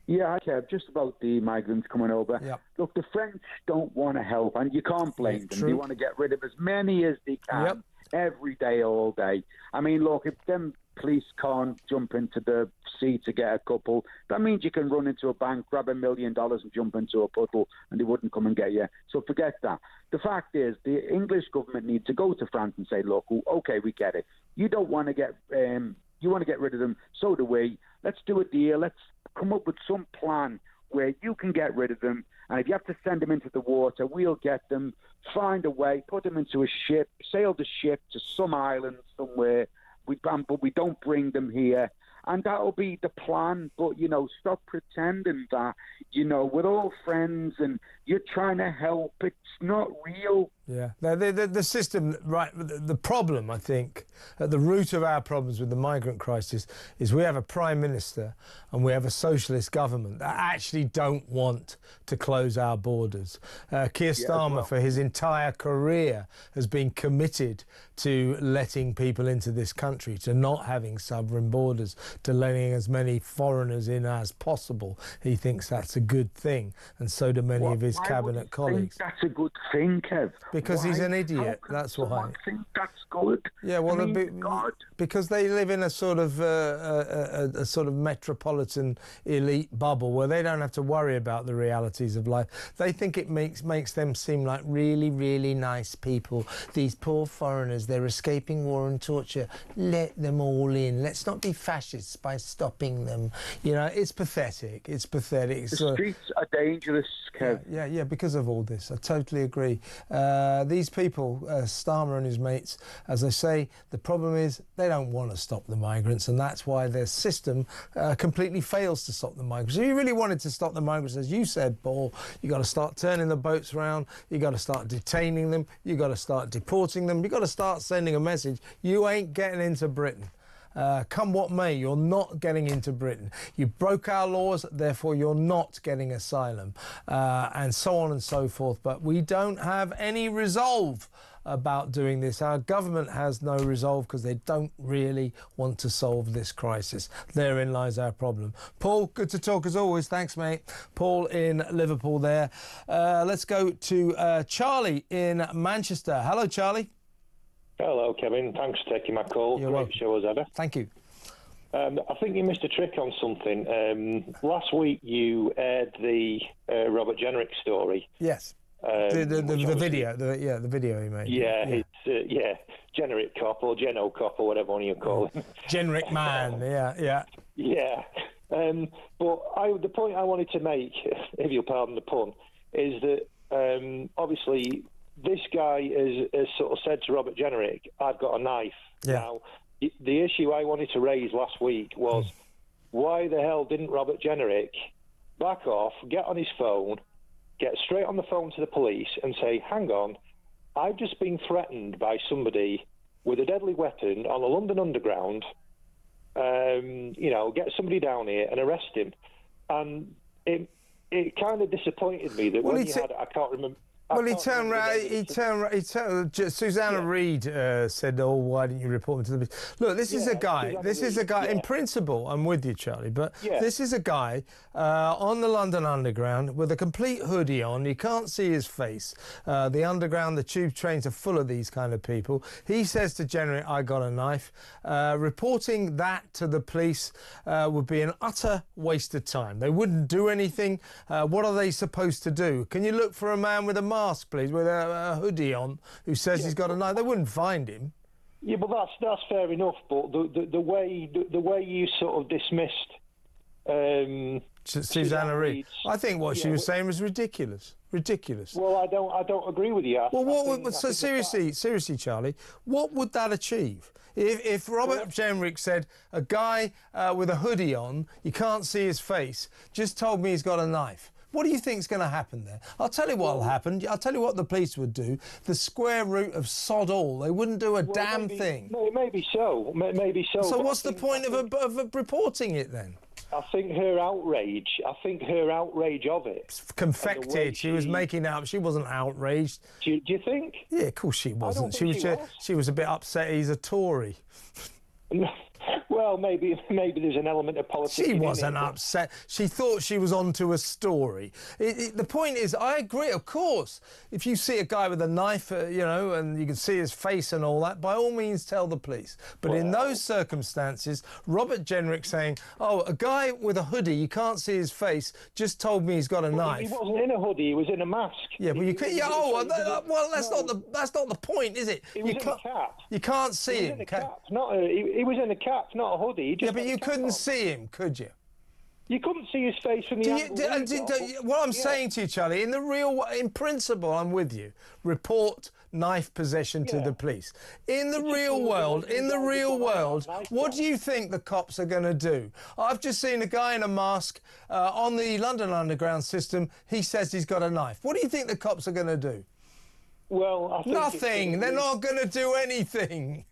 Yeah, okay, just about the migrants coming over. Yep. Look, the French don't want to help, and you can't blame them. They want to get rid of as many as they can every day, all day. I mean, look, if them police can't jump into the sea to get a couple, that means you can run into a bank, grab $1 million and jump into a puddle, and they wouldn't come and get you. So forget that. The fact is, the English government need to go to France and say, look, okay, we get it. You don't want to get... you want to get rid of them, so do we. Let's do a deal. Let's come up with some plan where you can get rid of them. And if you have to send them into the water, we'll get them, find a way, put them into a ship, sail the ship to some island somewhere, but we don't bring them here. And that'll be the plan. But, you know, stop pretending that, you know, we're all friends and you're trying to help. It's not real. Yeah, the system, right, the problem, I think, at the root of our problems with the migrant crisis is we have a Prime Minister and we have a socialist government that actually don't want to close our borders. Keir Starmer, for his entire career, has been committed to letting people into this country, to not having sovereign borders, to letting as many foreigners in as possible. He thinks that's a good thing, and so do many of his cabinet colleagues. That's a good thing, Kev. Because he's an idiot, that's why. I think that's good. Yeah, well, I mean, God. Because they live in a sort of a sort of metropolitan elite bubble where they don't have to worry about the realities of life. They think it makes them seem like really, really nice people. These poor foreigners, they're escaping war and torture. Let them all in. Let's not be fascists by stopping them. You know, it's pathetic. It's pathetic. The streets are dangerous, Kev. Yeah, because of all this. I totally agree. These people, Starmer and his mates, as I say, the problem is they don't want to stop the migrants, and that's why their system completely fails to stop the migrants. If you really wanted to stop the migrants, as you said, Paul, you got to start turning the boats around, you got to start detaining them, you got to start deporting them, you got to start sending a message. You ain't getting into Britain. Come what may, you're not getting into Britain. You broke our laws, therefore you're not getting asylum, and so on and so forth. But we don't have any resolve about doing this. Our government has no resolve because they don't really want to solve this crisis. Therein lies our problem. Paul, good to talk as always. Thanks, mate. Paul in Liverpool there. Let's go to Charlie in Manchester. Hello, Charlie. Hello, Kevin. Thanks for taking my call. Great show as ever. Thank you. I think you missed a trick on something. Last week you aired the Robert Jenrick story. Yes. The video, the video he made. Yeah, it's Jenrick cop or Geno cop or whatever one you call him. Jenrick man, yeah. Yeah, but the point I wanted to make, if you'll pardon the pun, is that obviously this guy has sort of said to Robert Jenrick, "I've got a knife." Yeah. Now, the issue I wanted to raise last week was why the hell didn't Robert Jenrick back off, get on his phone, get straight on the phone to the police and say, "Hang on, I've just been threatened by somebody with a deadly weapon on the London Underground. Get somebody down here and arrest him." And it kind of disappointed me that when he had, I can't remember. Well, he turned around. Susanna Reid said, "Oh, why didn't you report him to the police?" Look, this is a guy. In principle, I'm with you, Charlie, but this is a guy on the London Underground with a complete hoodie on. You can't see his face. The Underground, the tube trains are full of these kind of people. He says to Jenrick, "I got a knife." Reporting that to the police would be an utter waste of time. They wouldn't do anything. What are they supposed to do? Can you look for a man with a mask, please, with a hoodie on, who says he's got a knife? They wouldn't find him. Yeah, but that's fair enough. But the way you sort of dismissed Susanna Reid, I think what she was saying was ridiculous. Ridiculous. Well, I don't agree with you. Seriously, Charlie, what would that achieve? If Robert Jenrick said, "A guy with a hoodie on, you can't see his face, just told me he's got a knife," what do you think's going to happen there? I'll tell you what will happen. I'll tell you what the police would do. The square root of sod all. They wouldn't do a damn thing. Maybe so. Maybe so. So what's the point of reporting it then? I think her outrage of it. Confected. She was making out. She wasn't outraged. Do you think? Yeah, of course she wasn't. She was a bit upset he's a Tory. Well, maybe there's an element of politics. She wasn't upset. She thought she was onto a story. The point is, I agree, of course. If you see a guy with a knife, and you can see his face and all that, by all means tell the police. But in those circumstances, Robert Jenrick saying, "Oh, a guy with a hoodie, you can't see his face, just told me he's got a knife." He wasn't in a hoodie. He was in a mask. Yeah, but you could. Yeah, that's not the point, is it? He was in a cap. You can't see him. He was in a cap, not a hoodie. Yeah, but you couldn't see him, could you? You couldn't see his face from the angle. What I'm saying to you, Charlie, in principle, I'm with you. Report knife possession to the police. In the real world, what do you think the cops are going to do? I've just seen a guy in a mask on the London Underground system. He says he's got a knife. What do you think the cops are going to do? Well, I think nothing. They're not going to do anything.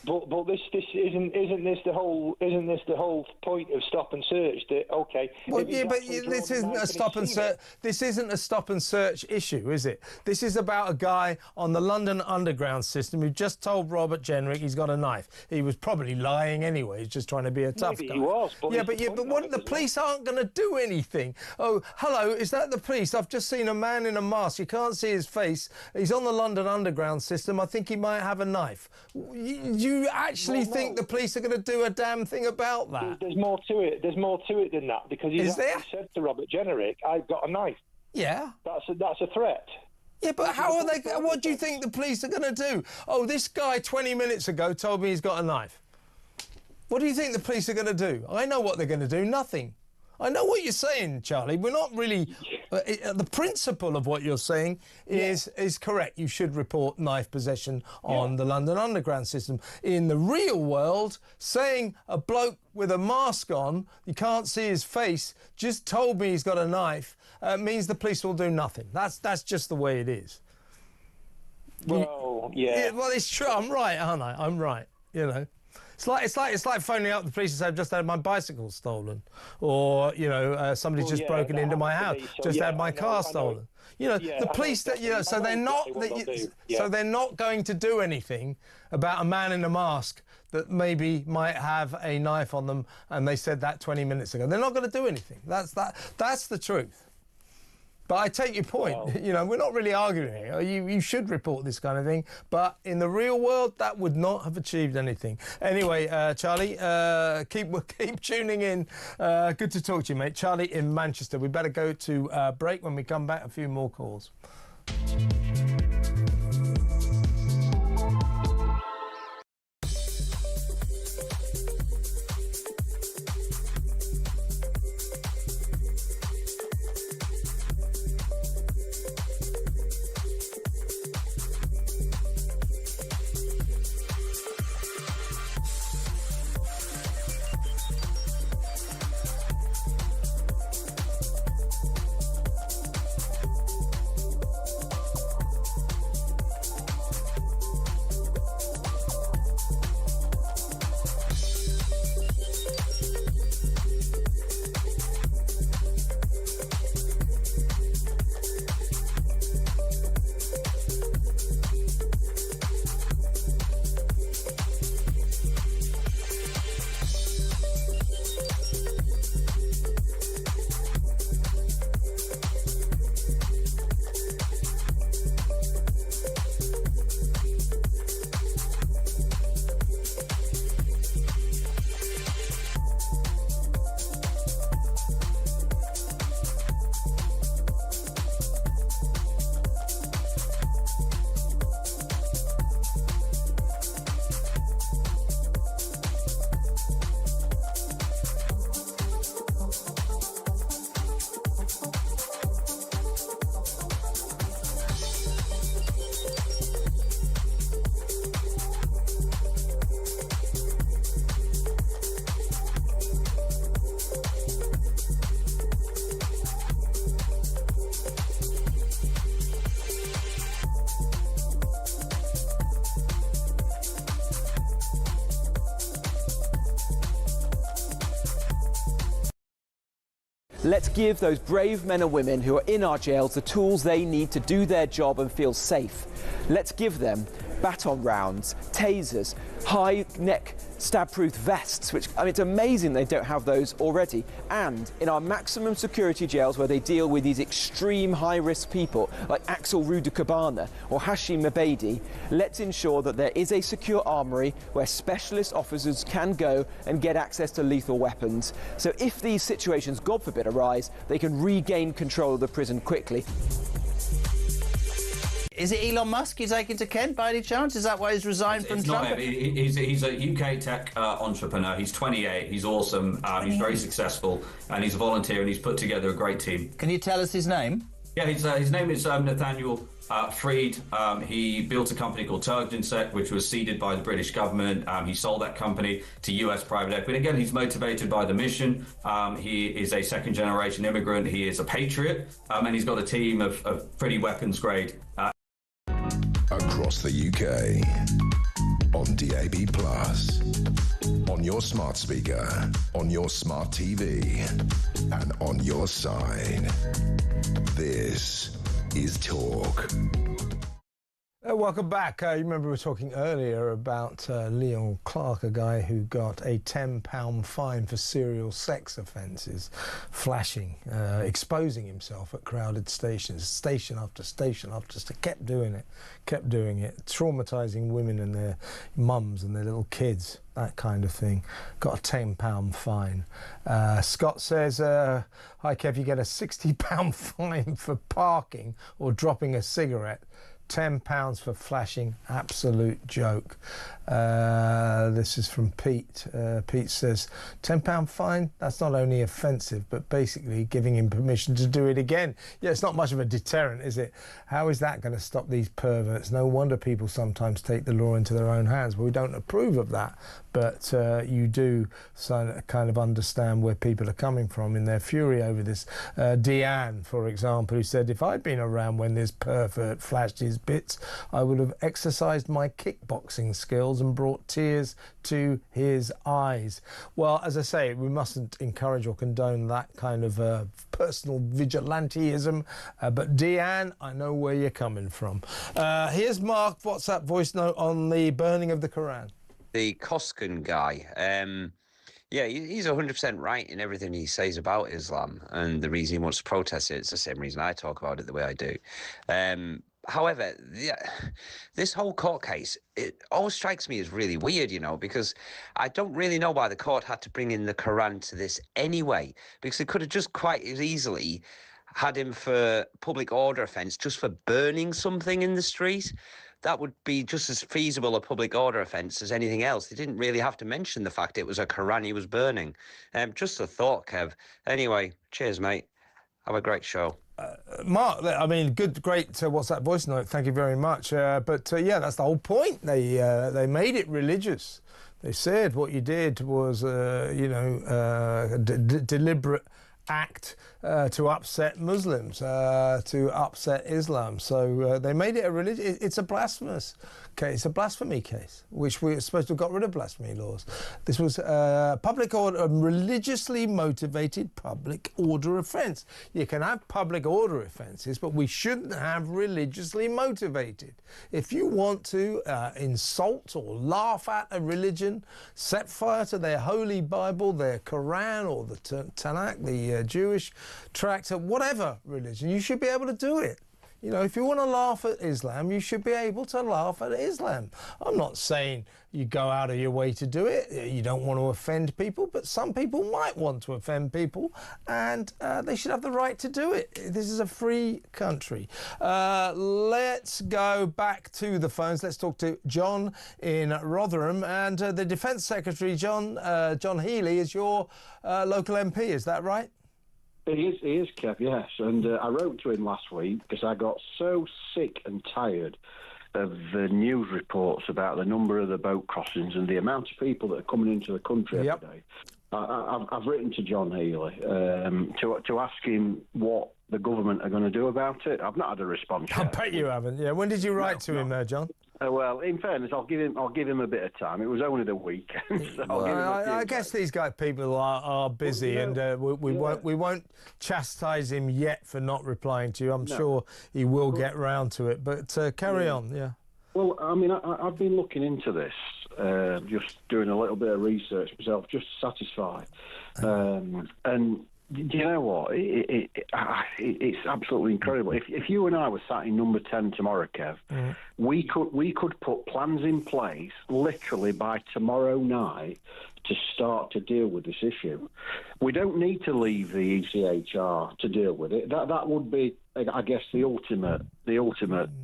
But this isn't this the whole point of stop and search? That okay? Well, yeah, but this isn't a stop and search. This isn't a stop and search issue, is it? This is about a guy on the London Underground system who just told Robert Jenrick he's got a knife. He was probably lying anyway. He's just trying to be a tough guy. He was. But the police aren't going to do anything. Oh, hello, is that the police? I've just seen a man in a mask. You can't see his face. He's on the London Underground system. I think he might have a knife. You actually think the police are going to do a damn thing about that? There's more to it. There's more to it than that, because he said to Robert Jenrick, "I've got a knife." Yeah. That's a threat. Yeah, but how are they? What do you think the police are going to do? Oh, this guy 20 minutes ago told me he's got a knife. What do you think the police are going to do? I know what they're going to do. Nothing. I know what you're saying, Charlie. We're not really... the principle of what you're saying is correct. You should report knife possession on the London Underground system. In the real world, saying a bloke with a mask on, you can't see his face, just told me he's got a knife, means the police will do nothing. That's just the way it is. Well, yeah. Well, it's true. I'm right, aren't I? I'm right, you know. It's like phoning up the police and saying, "I've just had my bicycle stolen," or somebody's just broken into my house, just had my car stolen. The police so they're not going to do anything about a man in a mask that maybe might have a knife on them, and they said that 20 minutes ago. They're not going to do anything. That's the truth. But I take your point. Well, we're not really arguing here. You should report this kind of thing. But in the real world, that would not have achieved anything. Anyway, Charlie, keep tuning in. Good to talk to you, mate. Charlie in Manchester. We better go to break. When we come back, a few more calls. Let's give those brave men and women who are in our jails the tools they need to do their job and feel safe. Let's give them baton rounds, tasers, high-neck stab-proof vests, which, I mean, it's amazing they don't have those already. And in our maximum security jails where they deal with these extreme high-risk people like Axel Rudakabana or Hashim Mabedi, let's ensure that there is a secure armoury where specialist officers can go and get access to lethal weapons. So if these situations, God forbid, arise, they can regain control of the prison quickly. Is it Elon Musk you're taking to Kent by any chance? Is that why he's resigned from Trump? Not him. He's a UK tech entrepreneur. He's 28. He's awesome. He's very successful, and he's a volunteer, and he's put together a great team. Can you tell us his name? Yeah, his name is Nathaniel Freed. He built a company called Turgensec, which was seeded by the British government. He sold that company to US private equity. Again, he's motivated by the mission. He is a second-generation immigrant. He is a patriot, and he's got a team of pretty weapons-grade. Across the UK, on DAB+, on your smart speaker, on your smart TV, and on your side. This is Talk. Welcome back. You remember we were talking earlier about Leon Clark, a guy who got a £10 fine for serial sex offences, flashing, exposing himself at crowded stations, station after station after station, kept doing it, traumatising women and their mums and their little kids, that kind of thing. Got a £10 fine. Scott says, hi Kev, you get a £60 fine for parking or dropping a cigarette. £10 for flashing, absolute joke. This is from Pete. Pete says, £10 fine? That's not only offensive, but basically giving him permission to do it again. Yeah, it's not much of a deterrent, is it? How is that going to stop these perverts? No wonder people sometimes take the law into their own hands. Well, we don't approve of that, but you do kind of understand where people are coming from in their fury over this. Deanne, for example, who said, if I'd been around when this pervert flashed his bits, I would have exercised my kickboxing skills and brought tears to his eyes. Well, as I say, we mustn't encourage or condone that kind of personal vigilanteism, but Deanne, I know where you're coming from. Here's Mark WhatsApp voice note on the burning of the Quran. The Koskan guy, yeah, he's 100% right in everything he says about Islam, and the reason he wants to protest it, it's the same reason I talk about it the way I do. However, this whole court case, it always strikes me as really weird, you know, because I don't really know why the court had to bring in the Quran to this anyway, because it could have just quite as easily had him for public order offence just for burning something in the street, that would be just as feasible a public order offence as anything else. They didn't really have to mention the fact it was a Quran he was burning. Just a thought, Kev. Anyway, cheers, mate. Have a great show. Mark, I mean, great WhatsApp voice note. Thank you very much. But yeah, that's the whole point. They made it religious. They said what you did was, deliberate act to upset Muslims, to upset Islam. So they made it a religion. It's a blasphemous case, it's a blasphemy case, which we're supposed to have got rid of blasphemy laws. This was public order, a religiously motivated public order offence. You can have public order offences, but we shouldn't have religiously motivated. If you want to insult or laugh at a religion, set fire to their holy Bible, their Quran, or the Tanakh, the Jewish tractor, whatever religion, you should be able to do it. You know, if you want to laugh at Islam, you should be able to laugh at Islam. I'm not saying you go out of your way to do it. You don't want to offend people, but some people might want to offend people, and they should have the right to do it. This is a free country. Let's go back to the phones. Let's talk to John in Rotherham, and the Defence Secretary, John Healey, is your local MP. Is that right? He is, Kev, yes. And I wrote to him last week because I got so sick and tired of the news reports about the number of the boat crossings and the amount of people that are coming into the country every day. I've written to John Healey to ask him what the government are going to do about it. I've not had a response yet. I bet you haven't. Yeah. When did you write to him, John? Well, in fairness, I'll give him a bit of time. It was only the weekend. So I guess these people are busy, and we won't chastise him yet for not replying to you. I'm sure he will get round to it. But carry on, yeah. Well, I mean, I've been looking into this, just doing a little bit of research myself, just to satisfy. And do you know what? It's absolutely incredible. If you and I were sat in number 10 tomorrow, Kev, we could put plans in place literally by tomorrow night to start to deal with this issue. We don't need to leave the ECHR to deal with it. That would be, I guess, the ultimate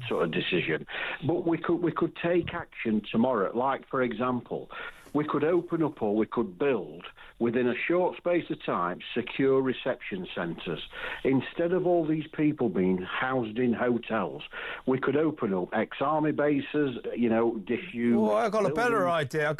sort of decision. But we could take action tomorrow. Like, for example, we could open up or we could build, within a short space of time, secure reception centres. Instead of all these people being housed in hotels, we could open up ex-army bases, disused... Well, I've got a better idea,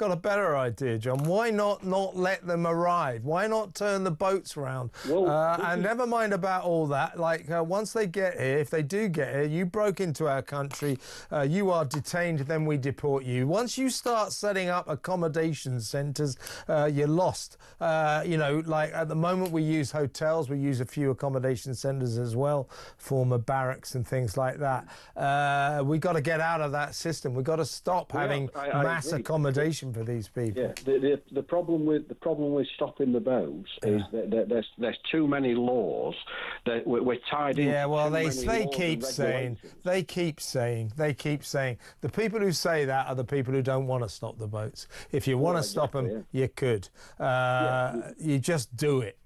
John. Why not let them arrive? Why not turn the boats around? And never mind about all that. Like, once they get here, if they do get here, you broke into our country, you are detained, then we deport you. Once you start setting up accommodation centres, you're lost. Like at the moment we use hotels, we use a few accommodation centres as well, former barracks and things like that. We got to get out of that system. We've got to stop having mass accommodation for these people. Yeah, the problem with stopping the boats is that there's too many laws that we're tied in. Yeah, well, they keep saying the people who say that are the people who don't want to stop the boats. If you want to stop them, you could. You just do it.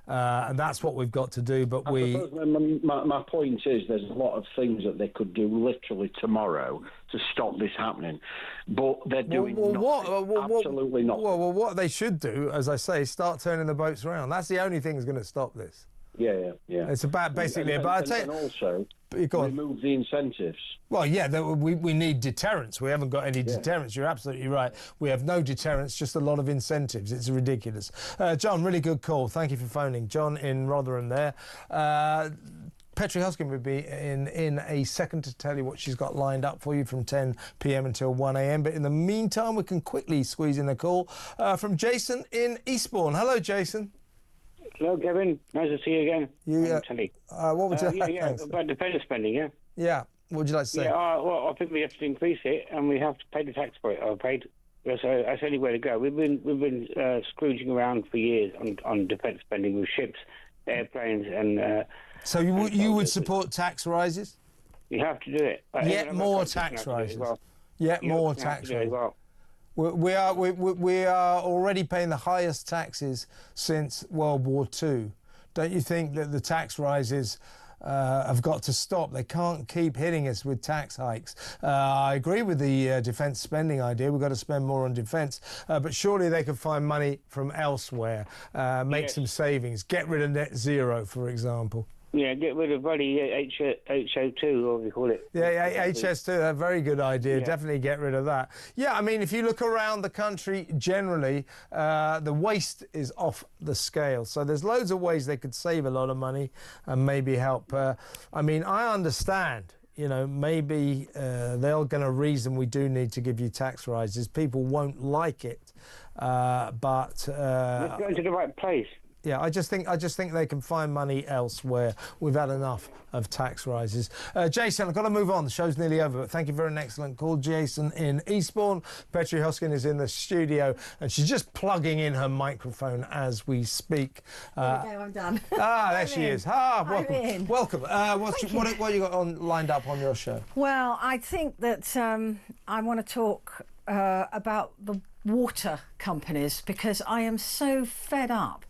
And that's what we've got to do. But my point is, there's a lot of things that they could do literally tomorrow to stop this happening, but they're doing absolutely nothing. Well, what they should do, as I say, start turning the boats around. That's the only thing that's going to stop this. Yeah. It's about basically and also remove the incentives. Well, yeah, we need deterrence. We haven't got any deterrence. You're absolutely right. We have no deterrence, just a lot of incentives. It's ridiculous. John, really good call. Thank you for phoning. John in Rotherham there. Petri Hoskin will be in a second to tell you what she's got lined up for you from 10 p.m. until 1 a.m. But in the meantime, we can quickly squeeze in a call from Jason in Eastbourne. Hello, Jason. Hello, Kevin. Nice to see you again. What would you like? Thanks. About defence spending, yeah? Yeah. What would you like to say? Well, I think we have to increase it, and we have to pay the tax for it. That's the only way to go. We've been scrooging around for years on defence spending with ships, airplanes, and. So you would support tax rises? You have to do it. Yet more tax rises. Yet more tax rises. We are already paying the highest taxes since World War II. Don't you think that the tax rises have got to stop? They can't keep hitting us with tax hikes. I agree with the defence spending idea. We've got to spend more on defence, but surely they could find money from elsewhere, make some savings, get rid of net zero, for example. Yeah, get rid of bloody HO2, or what do you call it? Yeah, HS2, a very good idea. Yeah. Definitely get rid of that. Yeah, I mean, if you look around the country generally, the waste is off the scale. So there's loads of ways they could save a lot of money and maybe help. I mean, I understand. You know, maybe they're going to reason we do need to give you tax rises. People won't like it, but let's go to the right place. Yeah, I just think they can find money elsewhere. We've had enough of tax rises. Jason, I've got to move on. The show's nearly over, but thank you for an excellent call, Jason in Eastbourne. Petri Hoskin is in the studio, and she's just plugging in her microphone as we speak. There we go, I'm done. There she is. Welcome. Welcome. What you got lined up on your show? Well, I think that I want to talk about the water companies, because I am so fed up.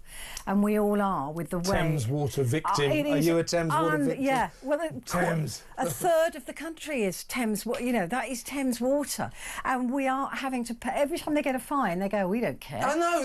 And we all are with the way... Thames water victim. Are you a Thames water victim? Yeah. Well, Thames. A third of the country is Thames. You know, that is Thames water. And we are having to pay... Every time they get a fine, they go, we don't care. I know.